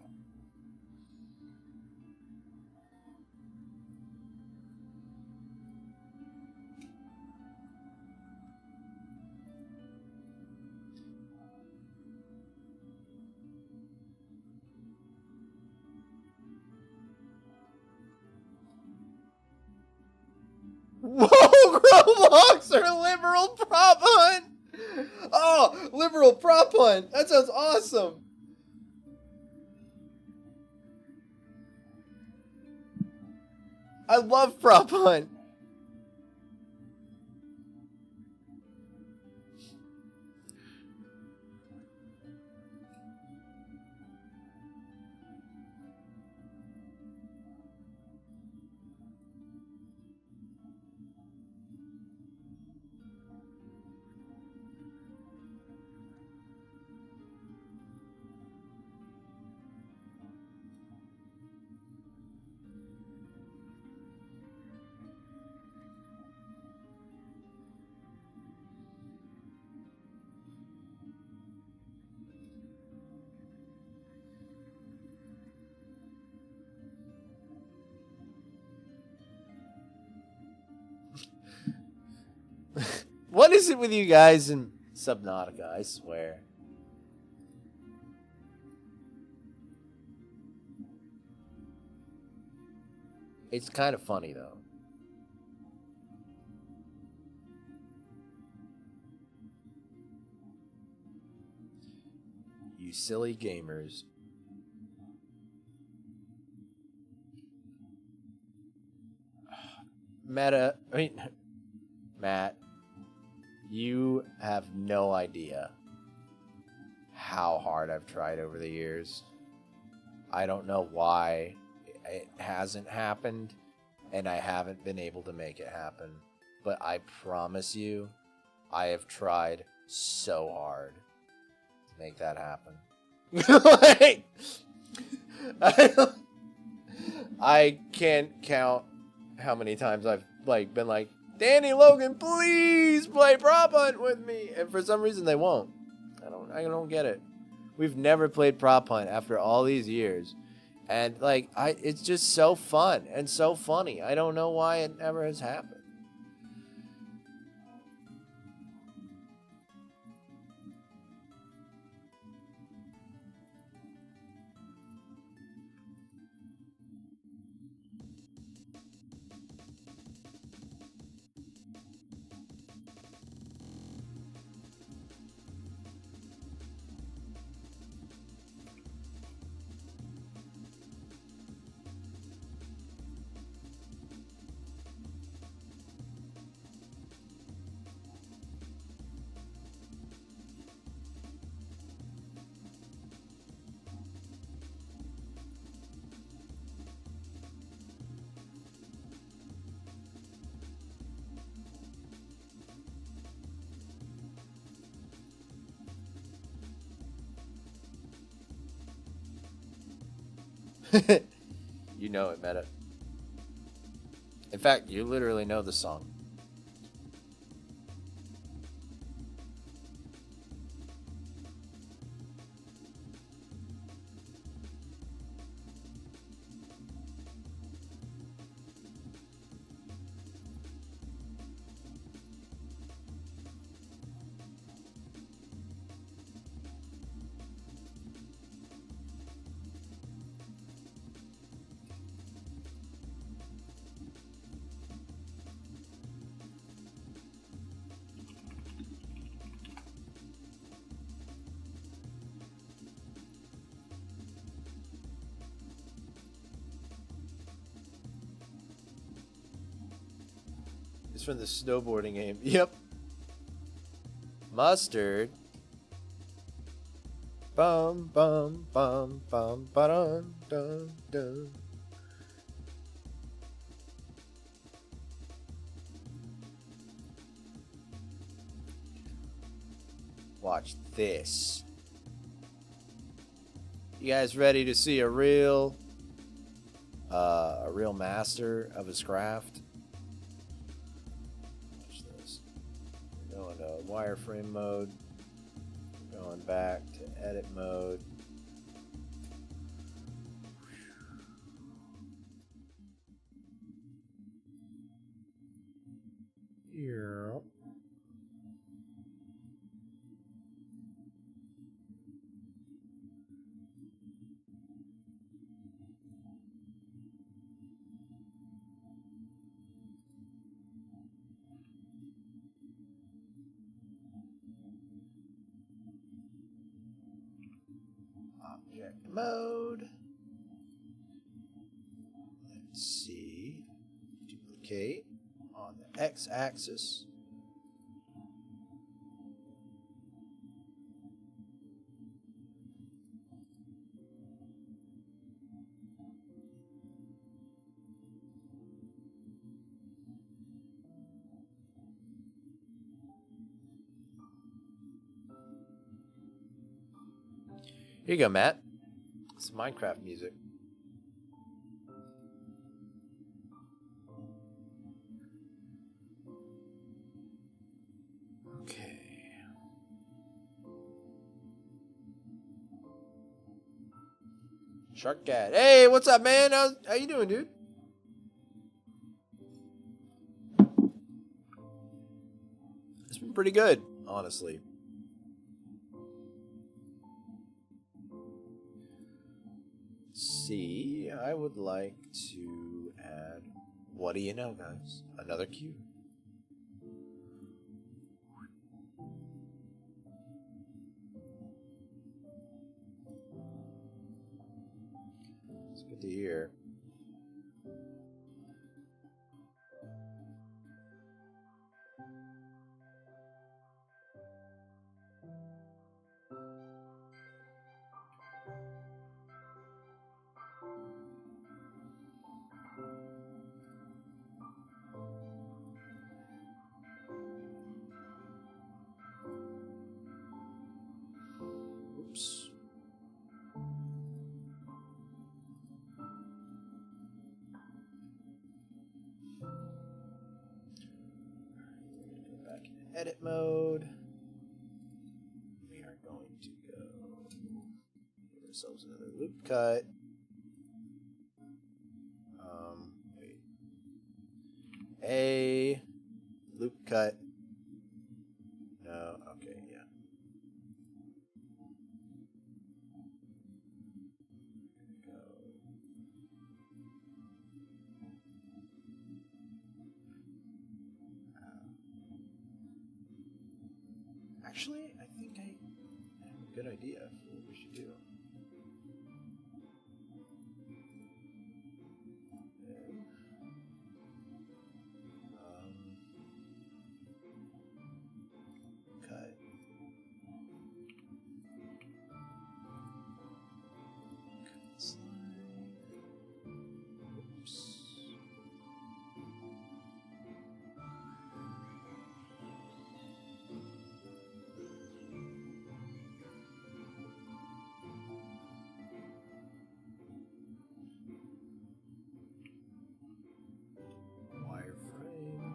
Whoa, Roblox or liberal prop hunt? Oh, liberal prop hunt. That sounds awesome. I love prop hunt. What is it with you guys in Subnautica? I swear. It's kind of funny, though. You silly gamers. Matt, you have no idea how hard I've tried over the years. I don't know why it hasn't happened, and I haven't been able to make it happen. But I promise you, I have tried so hard to make that happen. I can't count how many times I've been like, Danny Logan, please play Prop Hunt with me, and for some reason they won't. I don't get it. We've never played Prop Hunt after all these years, and it's just so fun and so funny. I don't know why it never has happened. You know it, Meta. In fact, you literally know the song. It's from the snowboarding game. Yep. Mustard. Bum bum bum bum ba-dum dum dum. Watch this. You guys ready to see a real master of his craft? Watch this. We're going to wireframe mode. Going back to edit mode. Here. Object mode. Let's see. Duplicate on the x-axis. Here you go, Matt. It's Minecraft music. Okay. Shark Cat. Hey, what's up, man? How you doing, dude? It's been pretty good, honestly. See, I would like to add, what do you know, guys? Another cube. It's good to hear. Oops. Go back in edit mode. We are going to go give ourselves another loop cut. Wait. A loop cut. No, okay, yeah. Go. Actually, I think I have a good idea for what we should do. Cut. Oops. Wireframe.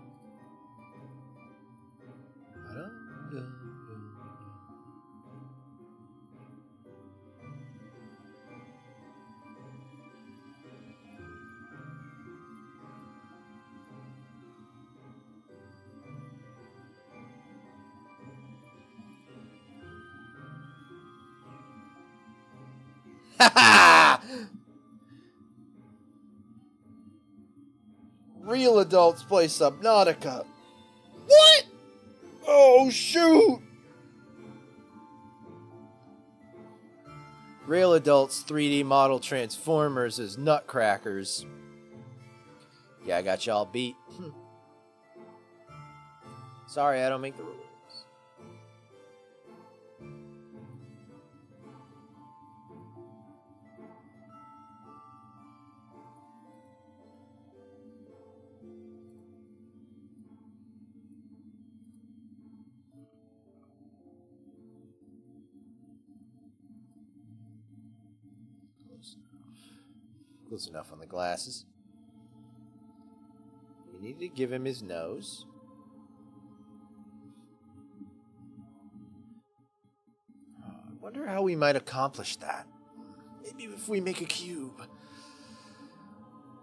Ba-dum-dum-dum-dum. Real adults play Subnautica. What? Oh, shoot! Real adults 3D model Transformers as Nutcrackers. Yeah, I got y'all beat. Sorry, I don't make the rules. Close enough on the glasses. We need to give him his nose. I wonder how we might accomplish that. Maybe if we make a cube.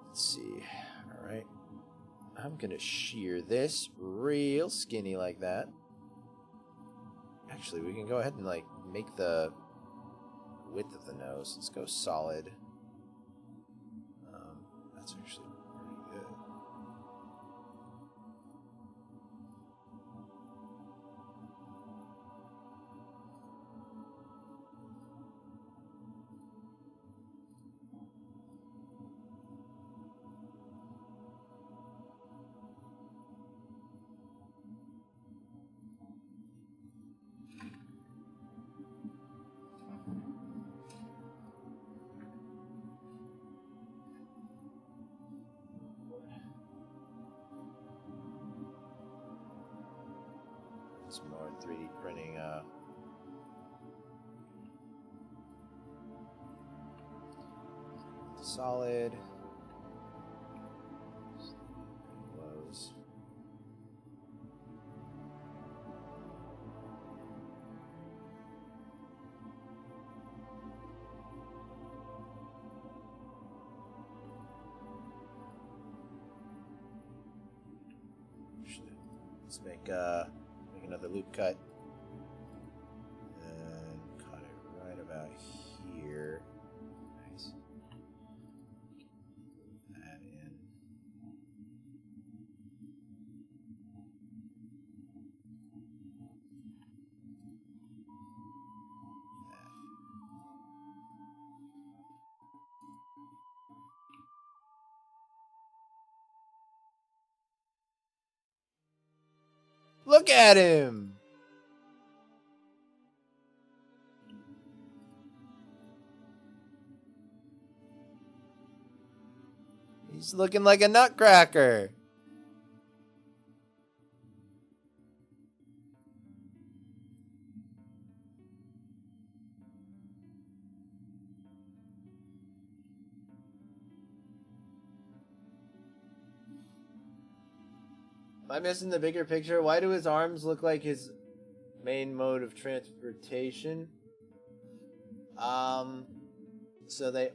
Let's see. Alright. I'm gonna shear this real skinny like that. Actually, we can go ahead and like make the width of the nose. Let's go solid. That's actually pretty good. Some more 3D printing. Solid. Close. Let's make another another loop cut. And cut it right about here. Nice. That in. Look at him! He's looking like a nutcracker. Am I missing the bigger picture? Why do his arms look like his main mode of transportation? So they...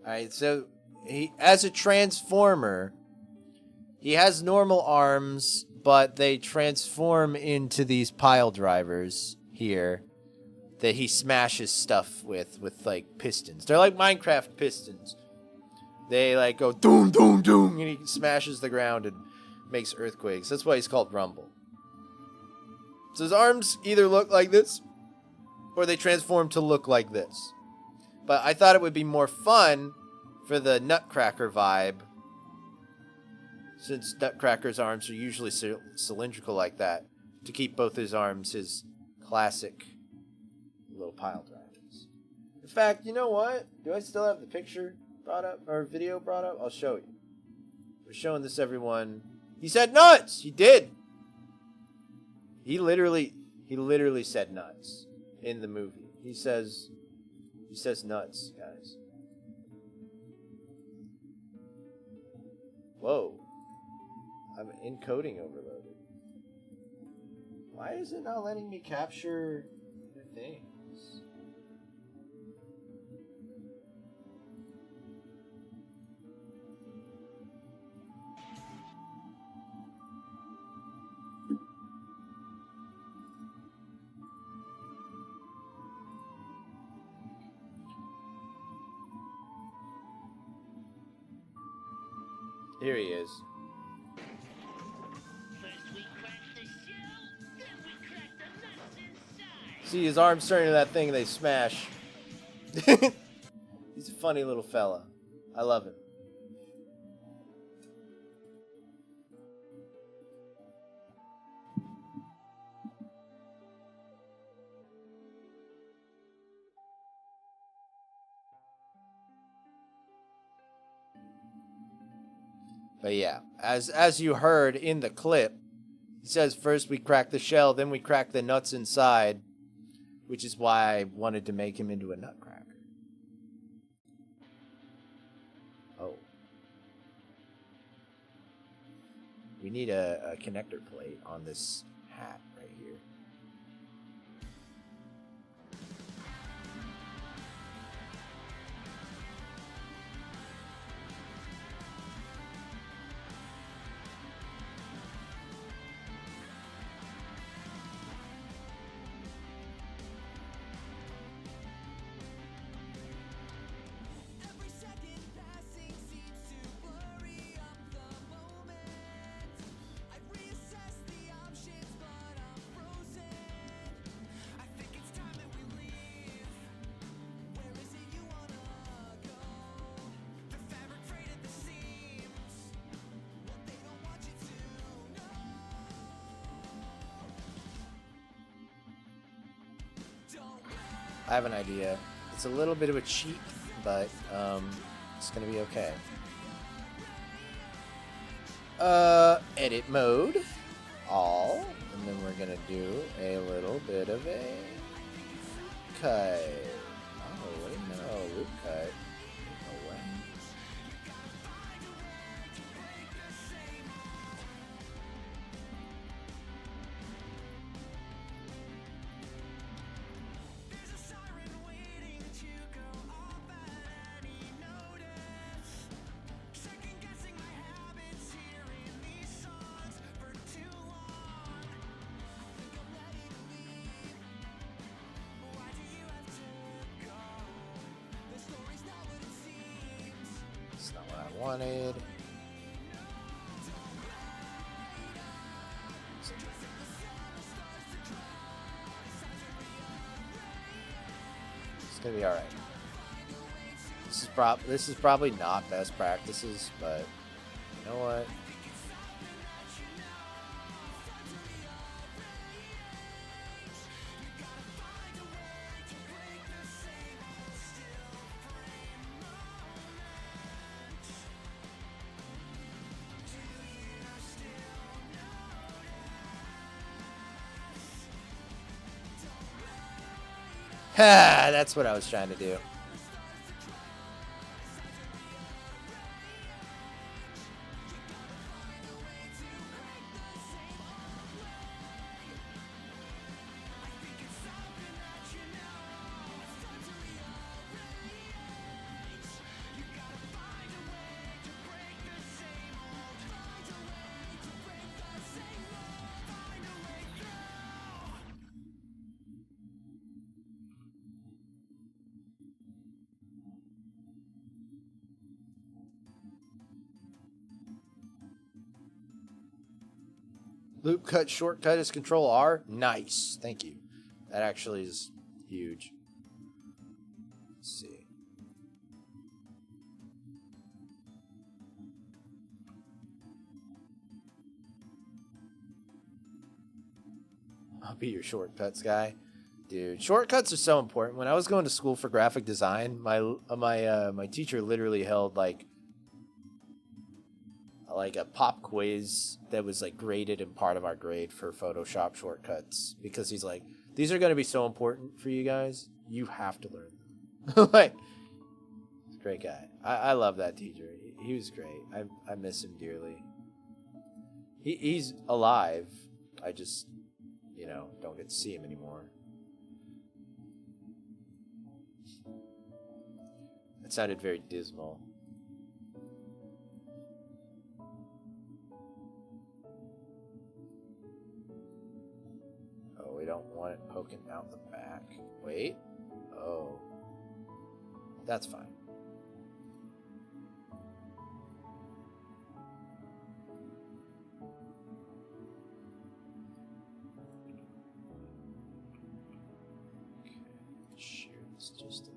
Alright, so he, as a transformer, he has normal arms, but they transform into these pile drivers here that he smashes stuff with like pistons. They're like Minecraft pistons. They like go doom, doom, doom, and he smashes the ground and makes earthquakes. That's why he's called Rumble. So his arms either look like this, or they transform to look like this. But I thought it would be more fun for the Nutcracker vibe, since Nutcracker's arms are usually cylindrical like that, to keep both his arms his classic little pile drivers. In fact, you know what? Do I still have the picture brought up, or video brought up? I'll show you. We're showing this, everyone. He said nuts! He did! He literally said nuts in the movie. He says nuts, guys. Whoa. I'm encoding overloaded. Why is it not letting me capture the things? Here he is. First we crack the shell, then we crack the nuts inside. See his arms turn into that thing and they smash. He's a funny little fella. I love him. But yeah, as you heard in the clip, he says first we crack the shell, then we crack the nuts inside, which is why I wanted to make him into a nutcracker. Oh. We need a connector plate on this hat right here. Every second passing seems to blurry up the moment. I reassess the options, but I'm frozen. I think it's time that we leave. Where is it you wanna go? The fabric frayed at the seams. What they don't want you to know. Don't I have an idea. It's a little bit of a cheat, but it's gonna be okay. Edit mode, all, and then we're gonna do a little bit of a cut. Oh wait, no, loop cut. No way. There's a siren waiting to go off at any notice. Second guessing my habits, hearing these songs for too long. wanted. It's gonna be all right. This is probably not best practices, but you know what? Ha! That's what I was trying to do. Loop cut shortcut is Control R. Nice. Thank you. That actually is huge. Let's see. I'll be your shortcuts guy. Dude, shortcuts are so important. When I was going to school for graphic design, my teacher literally held like a pop quiz that was like graded and part of our grade for Photoshop shortcuts, because he's like, these are going to be so important for you guys. You have to learn them. Like, great guy. I love that teacher. He was great. I miss him dearly. He's alive. I just, don't get to see him anymore. That sounded very dismal. Oh, we don't want it poking out the back. Wait. Oh. That's fine. Okay. Shoot, it's just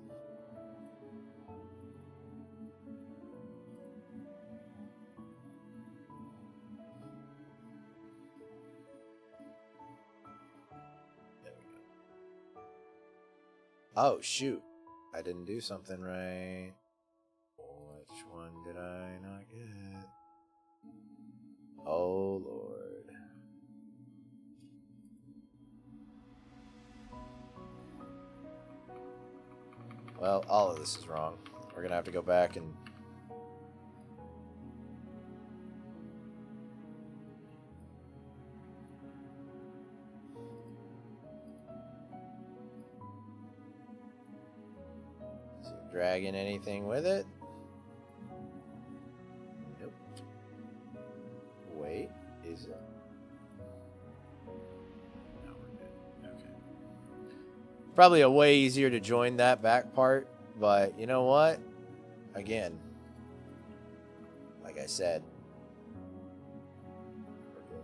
Oh, shoot. I didn't do something right. Which one did I not get? Oh, Lord. Well, all of this is wrong. We're gonna have to go back and... dragging anything with it? Nope. Wait, is it? No, we're good. Okay. Probably a way easier to join that back part, but you know what? Again, like I said, we're good.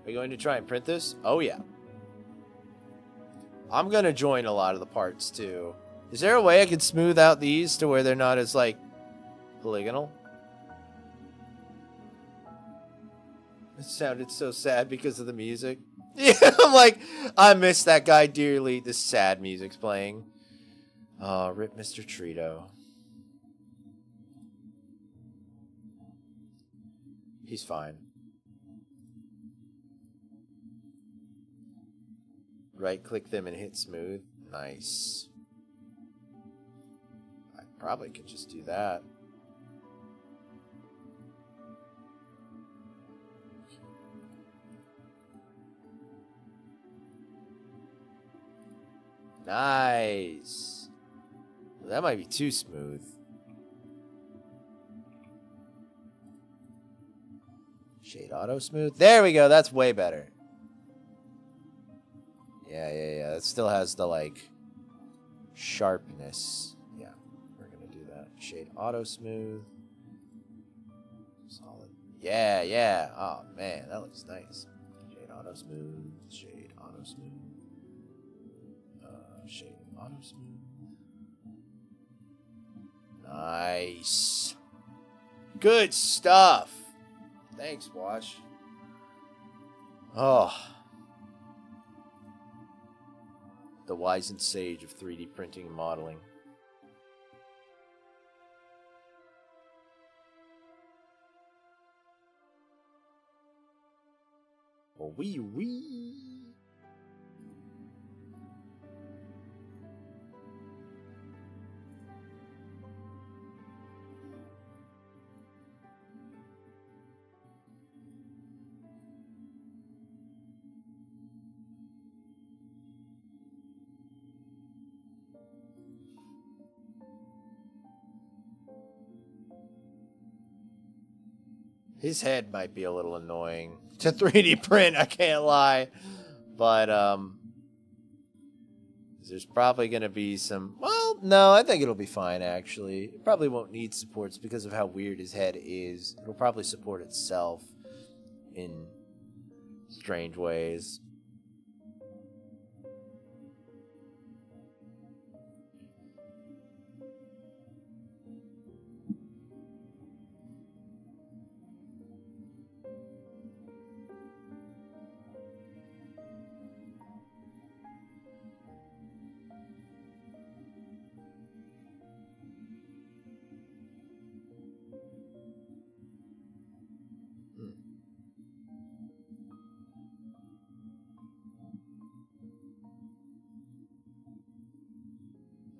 Are you going to try and print this? Oh, yeah. I'm going to join a lot of the parts, too. Is there a way I can smooth out these to where they're not as, like, polygonal? It sounded so sad because of the music. Yeah, I'm like, I miss that guy dearly. This sad music's playing. Oh, rip Mr. Trito. He's fine. Right-click them and hit smooth. Nice. Probably could just do that. Nice. Well, that might be too smooth. Shade auto smooth. There we go. That's way better. Yeah. It still has the, like, sharpness. Shade auto smooth. Yeah, yeah. Oh, man, that looks nice. Shade auto smooth. Shade auto smooth. Shade auto smooth. Nice. Good stuff. Thanks, Watch. Oh. The wizened sage of 3D printing and modeling. Oh, wee. His head might be a little annoying to 3D print, I can't lie. But, there's probably going to be some... Well, no, I think it'll be fine, actually. It probably won't need supports because of how weird his head is. It'll probably support itself in strange ways.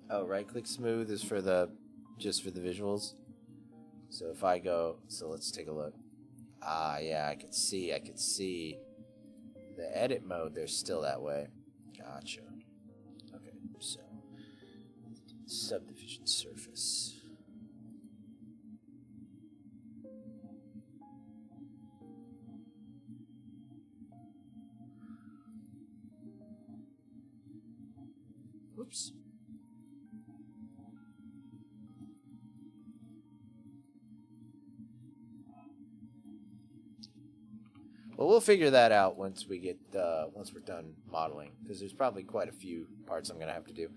Oh, right-click smooth is for the just for the visuals. So if I go, so let's take a look. Ah, yeah, I could see. The edit mode, they're still that way. Gotcha. Okay, so subdivision surface. Whoops. Well, we'll figure that out once we get once we're done modeling, because there's probably quite a few parts I'm gonna have to do.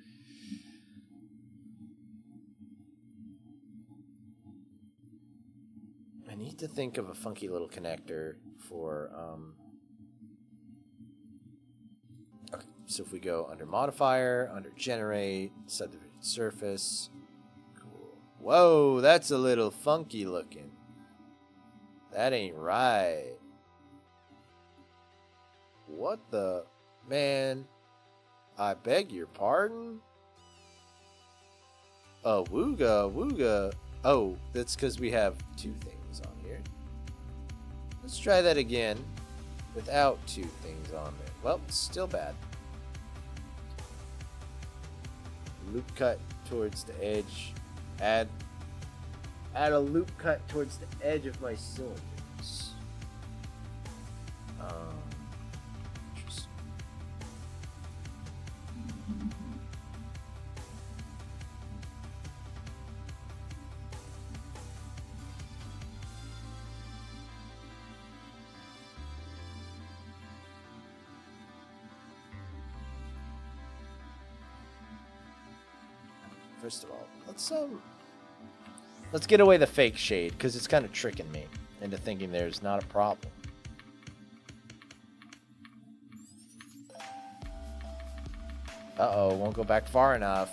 I need to think of a funky little connector for. Okay, so if we go under modifier, under generate, subdivision surface. Cool. Whoa, that's a little funky looking. That ain't right. What the... Man, I beg your pardon? Oh, wooga. Oh, that's because we have two things on here. Let's try that again without two things on there. Well, still bad. Loop cut towards the edge. Add a loop cut towards the edge of my cylinders. Interesting. First of all, let's get away the fake shade, because it's kind of tricking me into thinking there's not a problem. Uh-oh, won't go back far enough.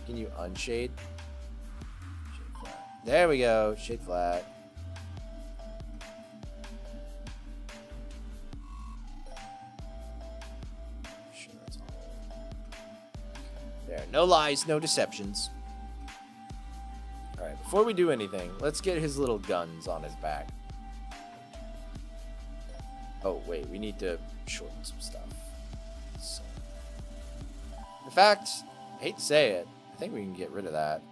Can you unshade? Shade flat. There we go, shade flat. Sure, that's all. There, no lies, no deceptions. Alright, before we do anything, let's get his little guns on his back. Oh, wait, we need to shorten some stuff. So. In fact, I hate to say it, I think we can get rid of that.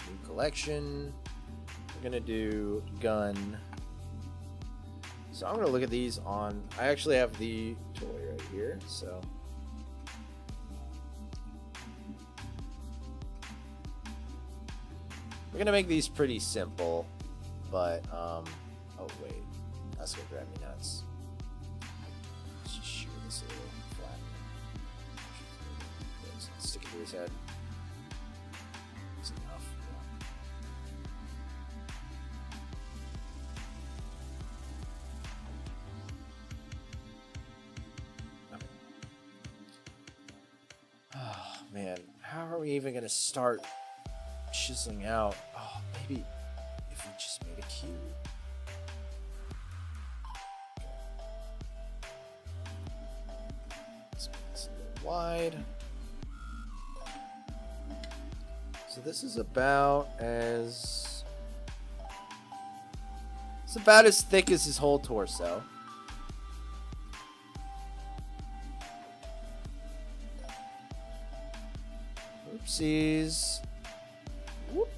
New collection. We're gonna do gun. So I'm gonna look at these on. I actually have the toy right here, so. We're gonna make these pretty simple, but oh wait, that's gonna drive me nuts. Let's just shear this a little flat. Stick it to his head. That's enough. Yeah. Okay. Oh man, how are we even gonna start chiseling out? Oh, maybe if we just made a cube. Let's make this a little wide. So this is about as thick as his whole torso. Oopsies. Whoop.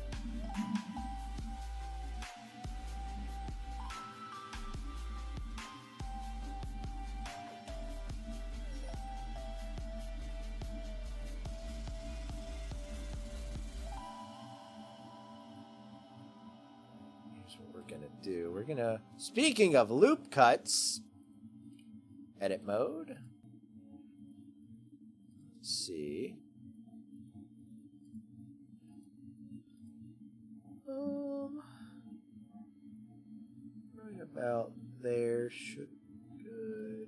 Here's what we're gonna do. We're gonna, speaking of loop cuts, edit mode. Let's see. Right about there should be good.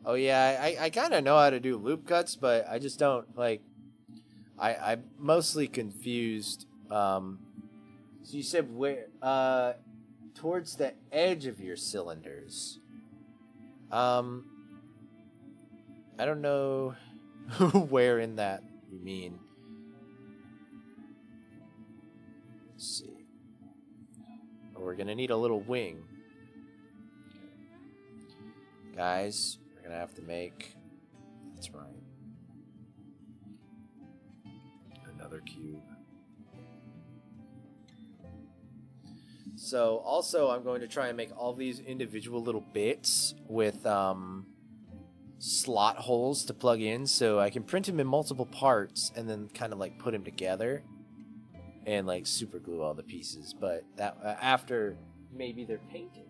Oh yeah, I kind of know how to do loop cuts, but I just don't like. I'm mostly confused. So you said where towards the edge of your cylinders. I don't know where in that you mean. Let's see. Oh, we're gonna need a little wing, guys. We're gonna have to make. That's right. Another cube. So also I'm going to try and make all these individual little bits with slot holes to plug in, so I can print them in multiple parts and then kind of like put them together and like super glue all the pieces. But that after maybe they're painted.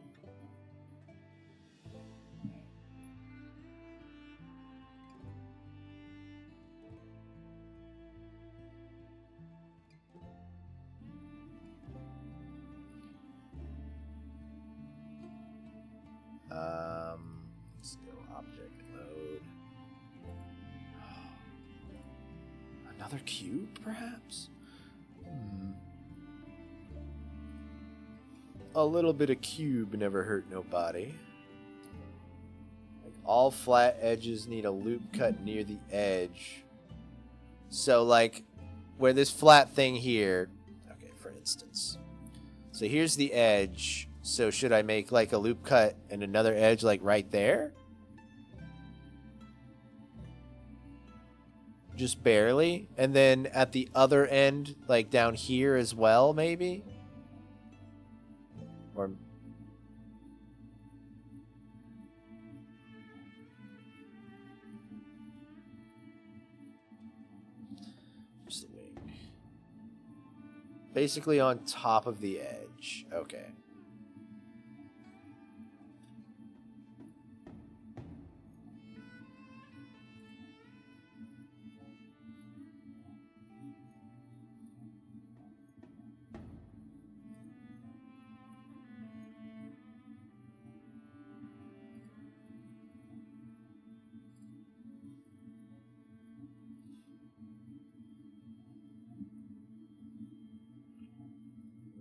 Let's go object mode. Another cube, perhaps? A little bit of cube never hurt nobody. Like all flat edges need a loop cut near the edge. So like where this flat thing here, okay, for instance. So here's the edge. So should I make like a loop cut and another edge like right there? Just barely. And then at the other end, like down here as well, maybe? Or... just the wing. Basically on top of the edge. Okay.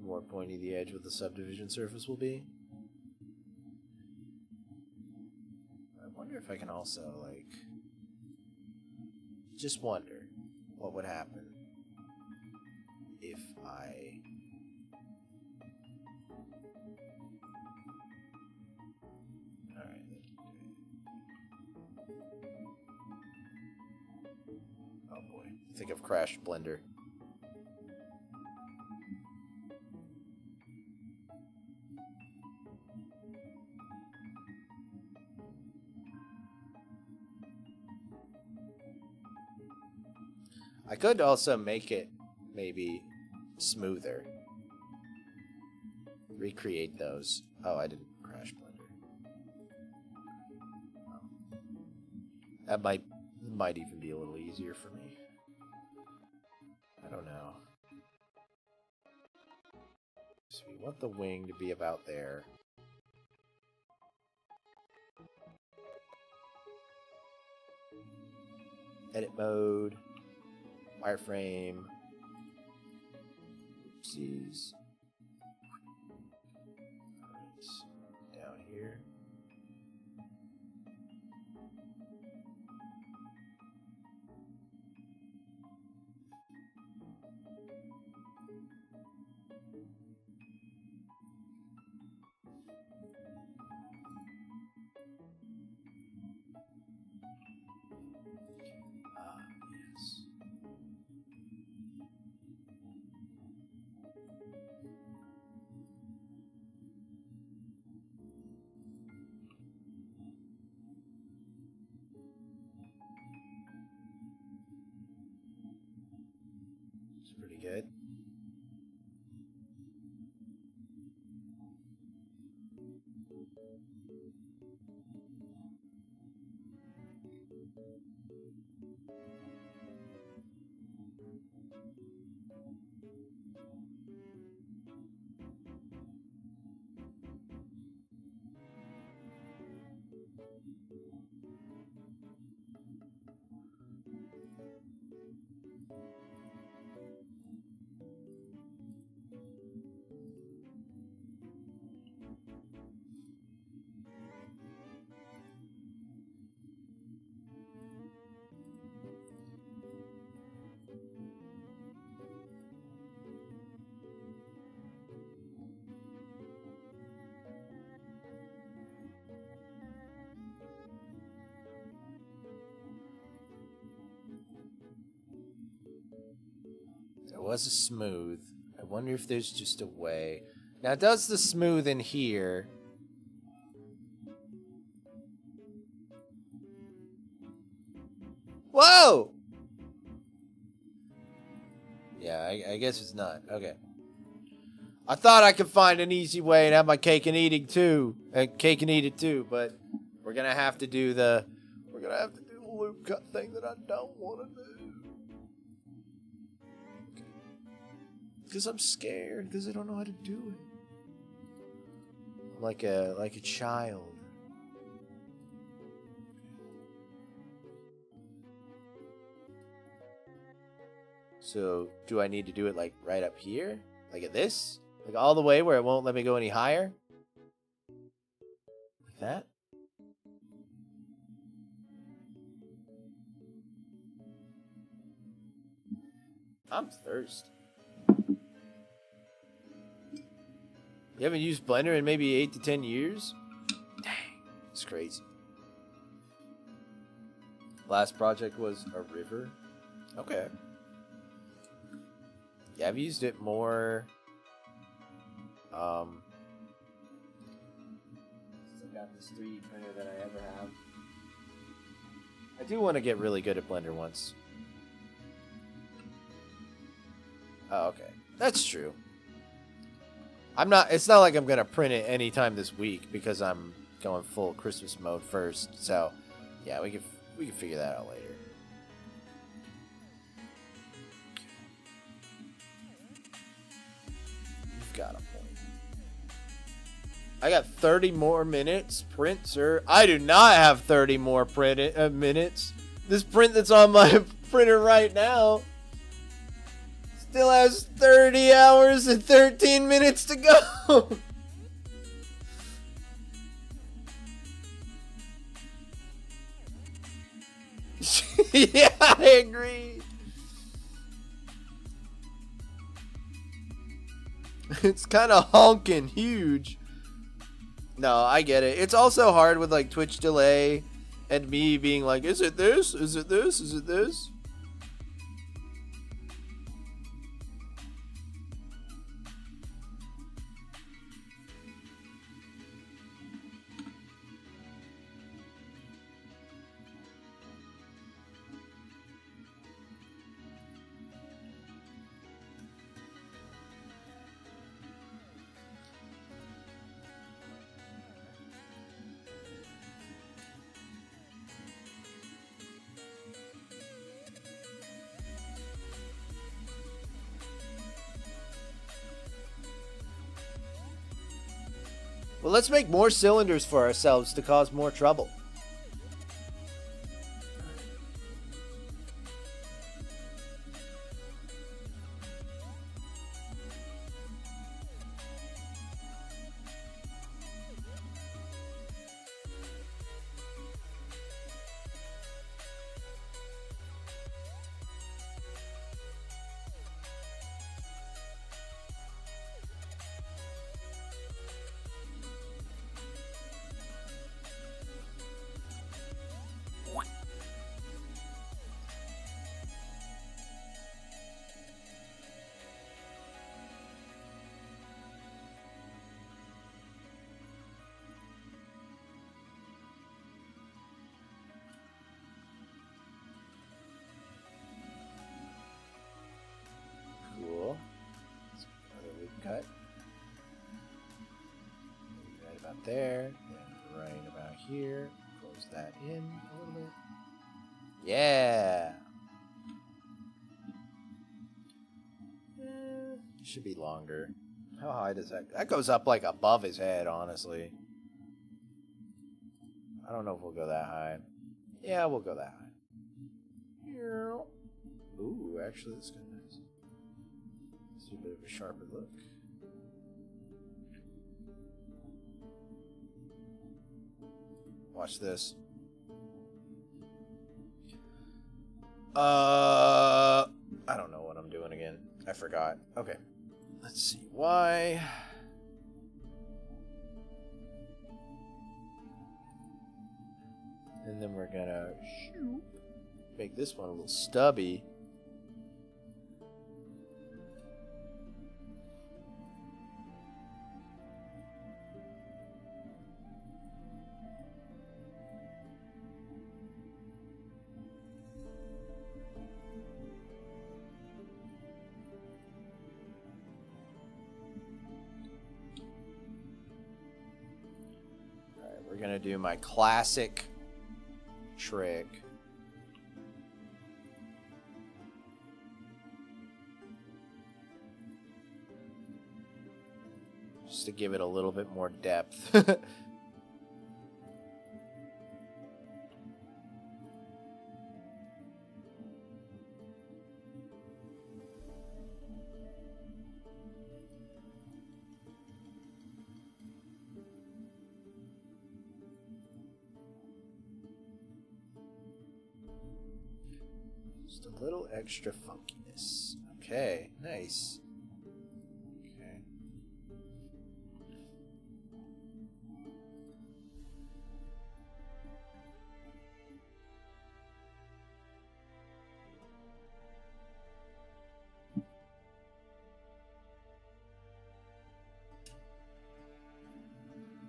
More pointy the edge with the subdivision surface will be. if I can also, like, just wonder what would happen if I... Alright. Oh boy. I think I've crashed Blender. I could also make it maybe smoother. Recreate those. Oh, I didn't crash Blender. That might even be a little easier for me. I don't know. So we want the wing to be about there. Edit mode. Wireframe. Oopsies. Right. Down here. Yes. It's pretty good. There was a smooth. I wonder if there's just a way. Now, does the smooth in here... Whoa! Yeah, I guess it's not. Okay. I thought I could find an easy way and have my cake and eating too. Cake and eat it too, but we're gonna have to do the... We're gonna have to do the loop cut thing that I don't want to do. Because I'm scared, because I don't know how to do it. I'm like a child. So, do I need to do it like right up here? Like at this? Like all the way where it won't let me go any higher? Like that? I'm thirsty. You haven't used Blender in maybe 8 to 10 years? Dang, it's crazy. Last project was a river. Okay. Yeah, I've used it more. Since I got this 3D printer that I ever have. I do want to get really good at Blender once. Oh, okay. That's true. It's not like I'm going to print it anytime this week because I'm going full Christmas mode first. So, yeah, we can figure that out later. You've got a point. I got 30 more minutes, print, sir. I do not have 30 more minutes. This print that's on my printer right now still has 30 hours and 13 minutes to go. Yeah, I agree. It's kind of honking huge. No, I get it. It's also hard with like Twitch delay and me being like, is it this? Is it this? Is it this? Well, let's make more cylinders for ourselves to cause more trouble. Cool. Another loop cut. Right about there. Then right about here. Close that in a little bit. Yeah. Should be longer. How high does that? That goes up like above his head, honestly. I don't know if we'll go that high. Yeah, we'll go that high. Ooh, actually, that's kind of nice. Let's do a bit of a sharper look. Watch this. I don't know what I'm doing again. I forgot. Okay. Let's see. Why? And then we're gonna make this one a little stubby. Alright, we're gonna do my classic trick. Just to give it a little bit more depth. Just a little extra funkiness. Okay, nice. Okay.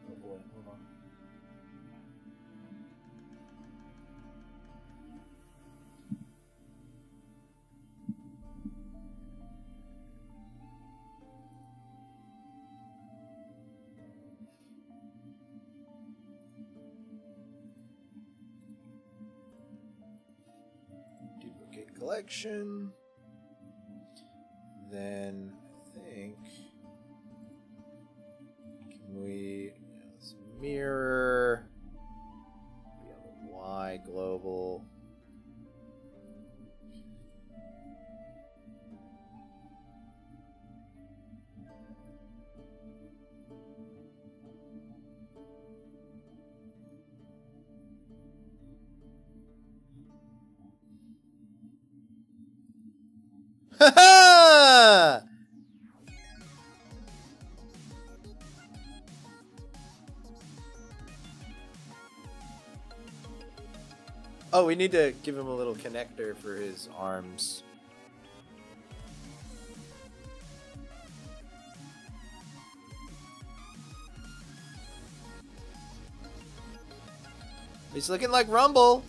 Oh boy, hold on. Duplicate collection. Then I think can we let's mirror be on the Y global. Ha ha! Oh, we need to give him a little connector for his arms. He's looking like Rumble.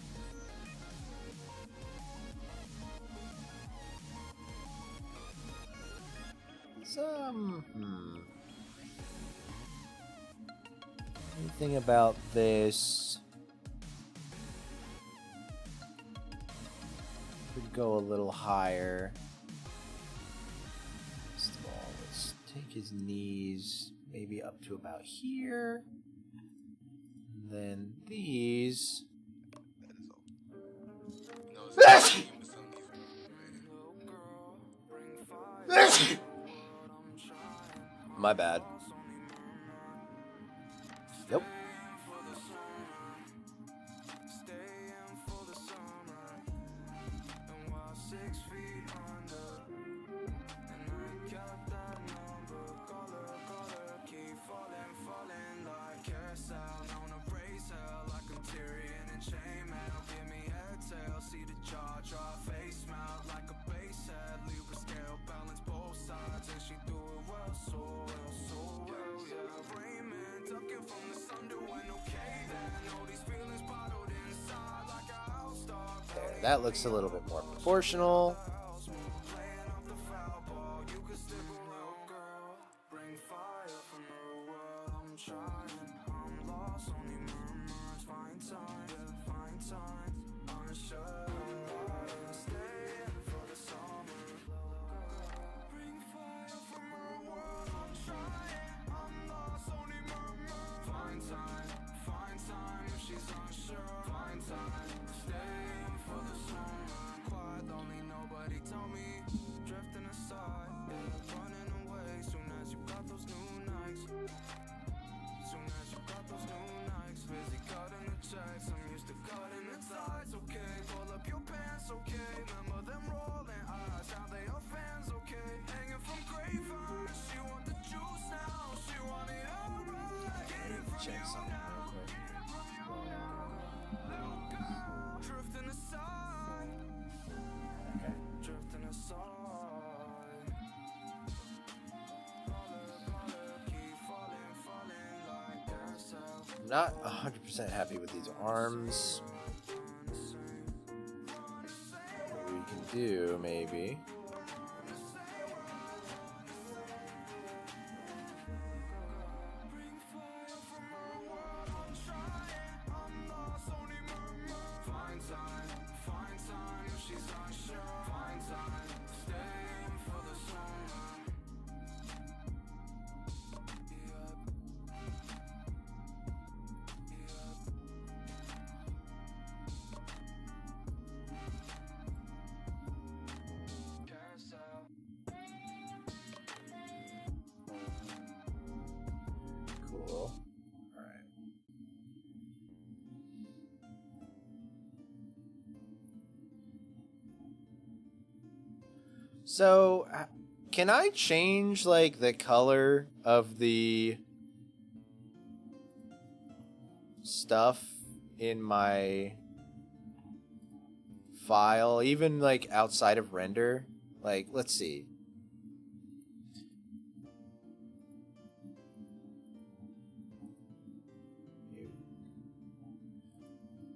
Anything about this? Could go a little higher. First of all, let's take his knees maybe up to about here. And then these. My bad. Yep. There, that looks a little bit more proportional. Check something real quick. I'm not 100% happy with these arms. What we can do, maybe. Cool. All right. So, can I change like the color of the stuff in my file, even like outside of render? Like, let's see.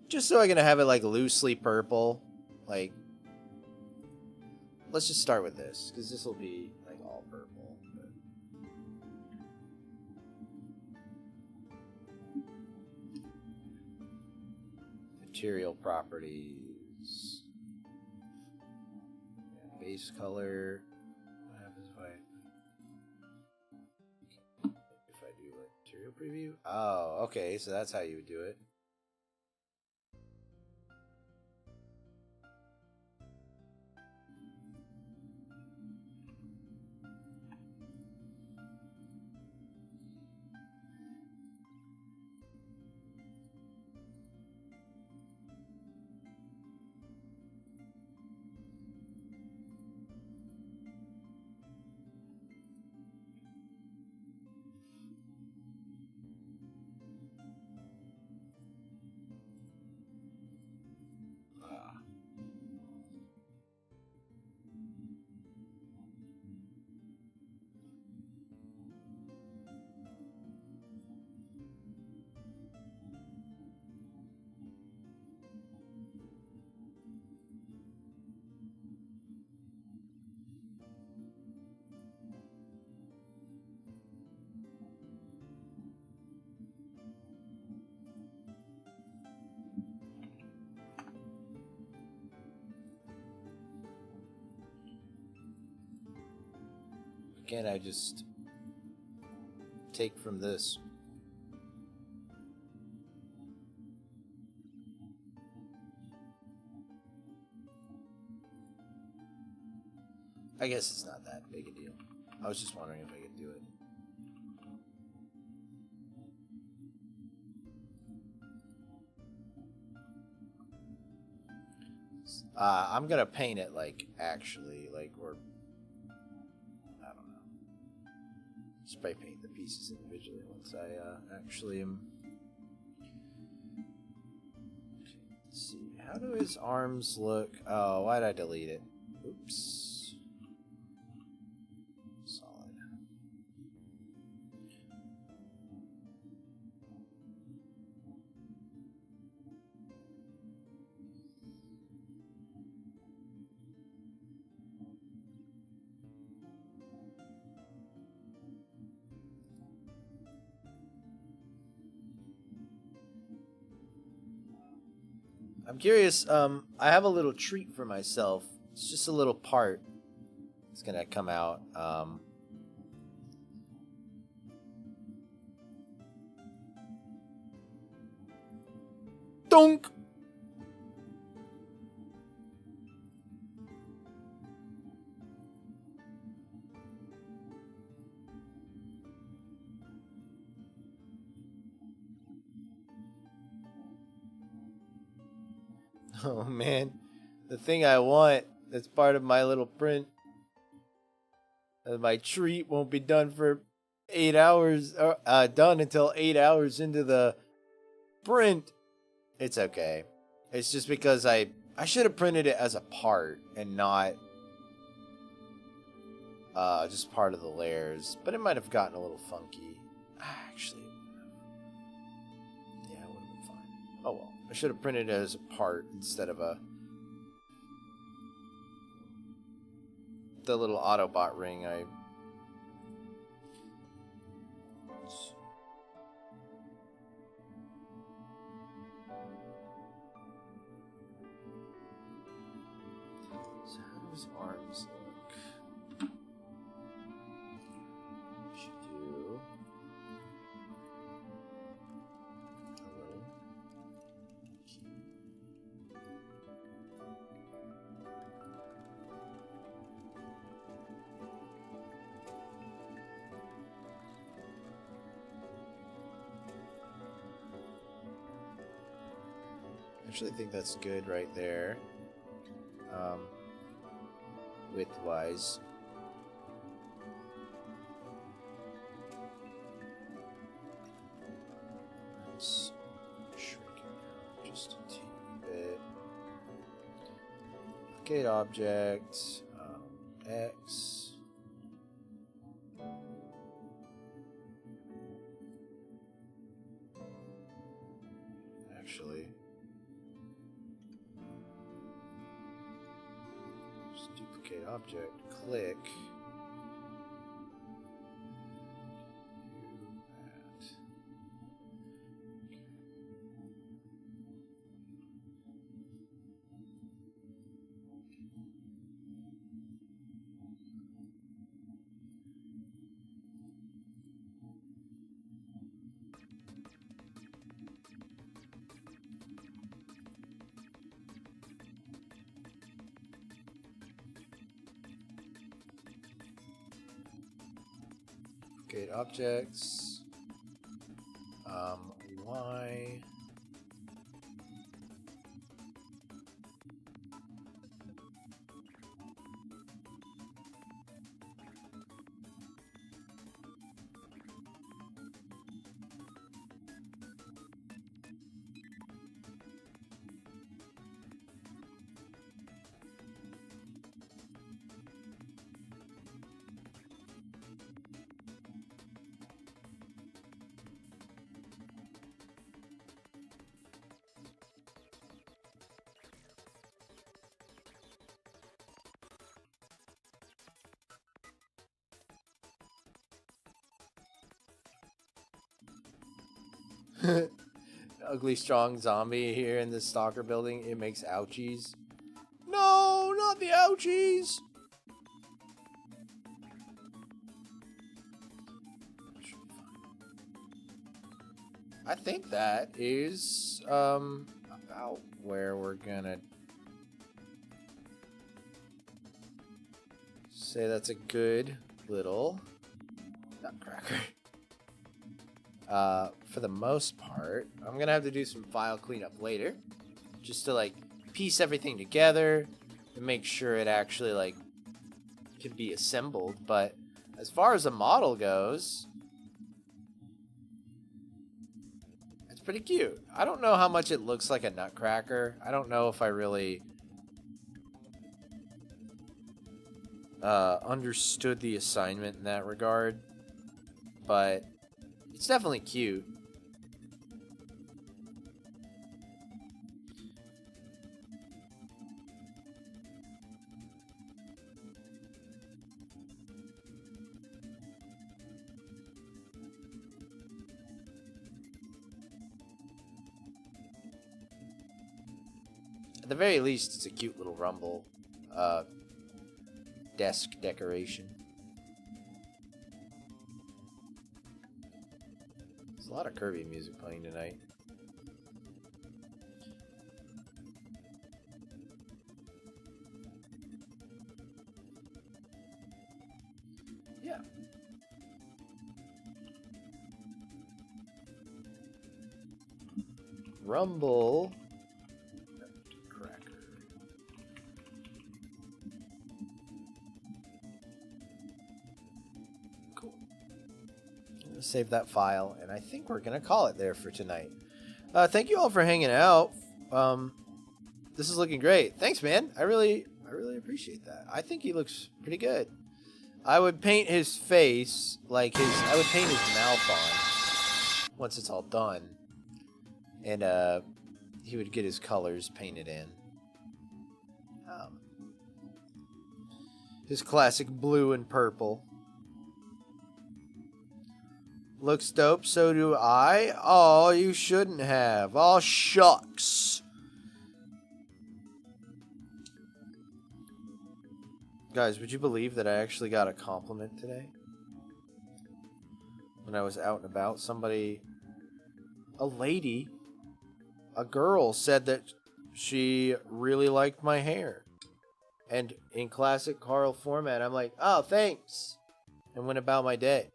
Just so I can have it like loosely purple. Like, let's just start with this, because this will be like all purple. But... material properties. Yeah, base color. What happens if I do like material preview? Oh, okay, so that's how you would do it. can't I just take from this? I guess it's not that big a deal. I was just wondering if I could do it. I'm gonna paint it like actually, like, or I don't know. Spray paint the pieces individually once I actually am. Let's see, how do his arms look? Oh, why'd I delete it? Oops. Solid. I'm curious, I have a little treat for myself. It's just a little part. It's gonna come out. Donk! Oh man, the thing I want that's part of my little print. My treat won't be done for 8 hours, done until 8 hours into the print. It's okay. It's just because I should have printed it as a part and not just part of the layers. But it might have gotten a little funky. Actually, yeah, it would have been fine. Oh well. I should have printed it as a part instead of the little Autobot ring. So how do his arms look? Should do a little. I actually think that's good right there. Width-wise. Let's shrink it down just a teeny bit. Duplicate object. X. Actually, just duplicate object, click. Do that. Duplicate objects. Y. Ugly strong zombie here in this stalker building. It makes ouchies. No, not the ouchies. I think that is about where we're gonna say that's a good little Nutcracker. For the most part, I'm gonna have to do some file cleanup later, just to like piece everything together and make sure it actually like can be assembled. But as far as the model goes, it's pretty cute. I don't know how much it looks like a Nutcracker. I don't know if I really understood the assignment in that regard, but it's definitely cute. At the very least, it's a cute little Rumble desk decoration. There's a lot of Kirby music playing tonight. Yeah. Rumble. Save that file, and I think we're gonna call it there for tonight. Thank you all for hanging out. This is looking great. Thanks, man. I really appreciate that. I think he looks pretty good. I would paint his face like I would paint his mouth on once it's all done, and he would get his colors painted in. His classic blue and purple. Looks dope, so do I. Oh, you shouldn't have. Oh, shucks. Guys, would you believe that I actually got a compliment today? When I was out and about, a lady, a girl said that she really liked my hair. And in classic Carl format, I'm like, oh, thanks. And went about my day.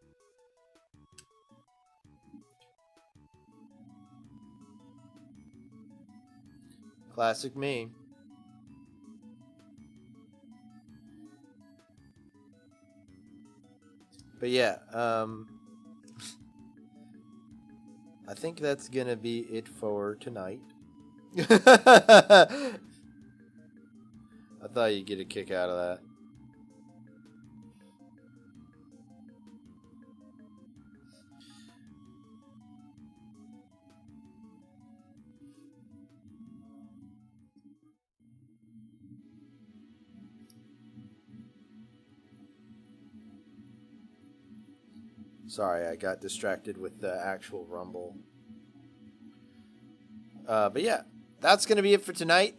Classic me. But yeah, I think that's gonna be it for tonight. I thought you'd get a kick out of that. Sorry, I got distracted with the actual Rumble. But yeah, that's going to be it for tonight.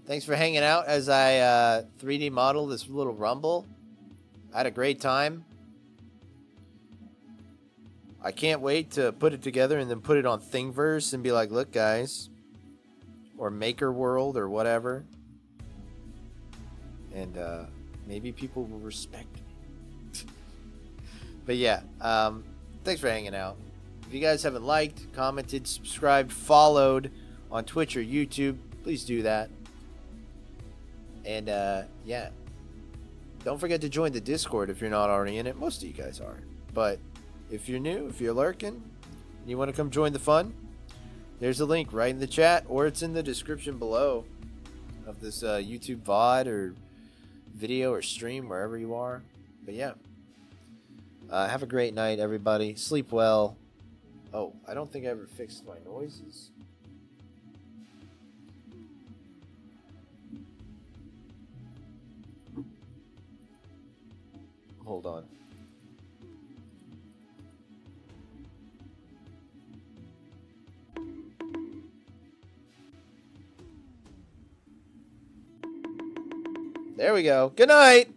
Thanks for hanging out as I 3D model this little Rumble. I had a great time. I can't wait to put it together and then put it on Thingiverse and be like, look, guys. Or Maker World or whatever. And maybe people will respect me. But yeah, thanks for hanging out. If you guys haven't liked, commented, subscribed, followed on Twitch or YouTube, please do that. And yeah, don't forget to join the Discord if you're not already in it. Most of you guys are. But if you're new, if you're lurking, and you want to come join the fun, there's a link right in the chat, or it's in the description below of this YouTube VOD or video or stream, wherever you are. But yeah. Have a great night, everybody. Sleep well. Oh, I don't think I ever fixed my noises. Hold on. There we go. Good night.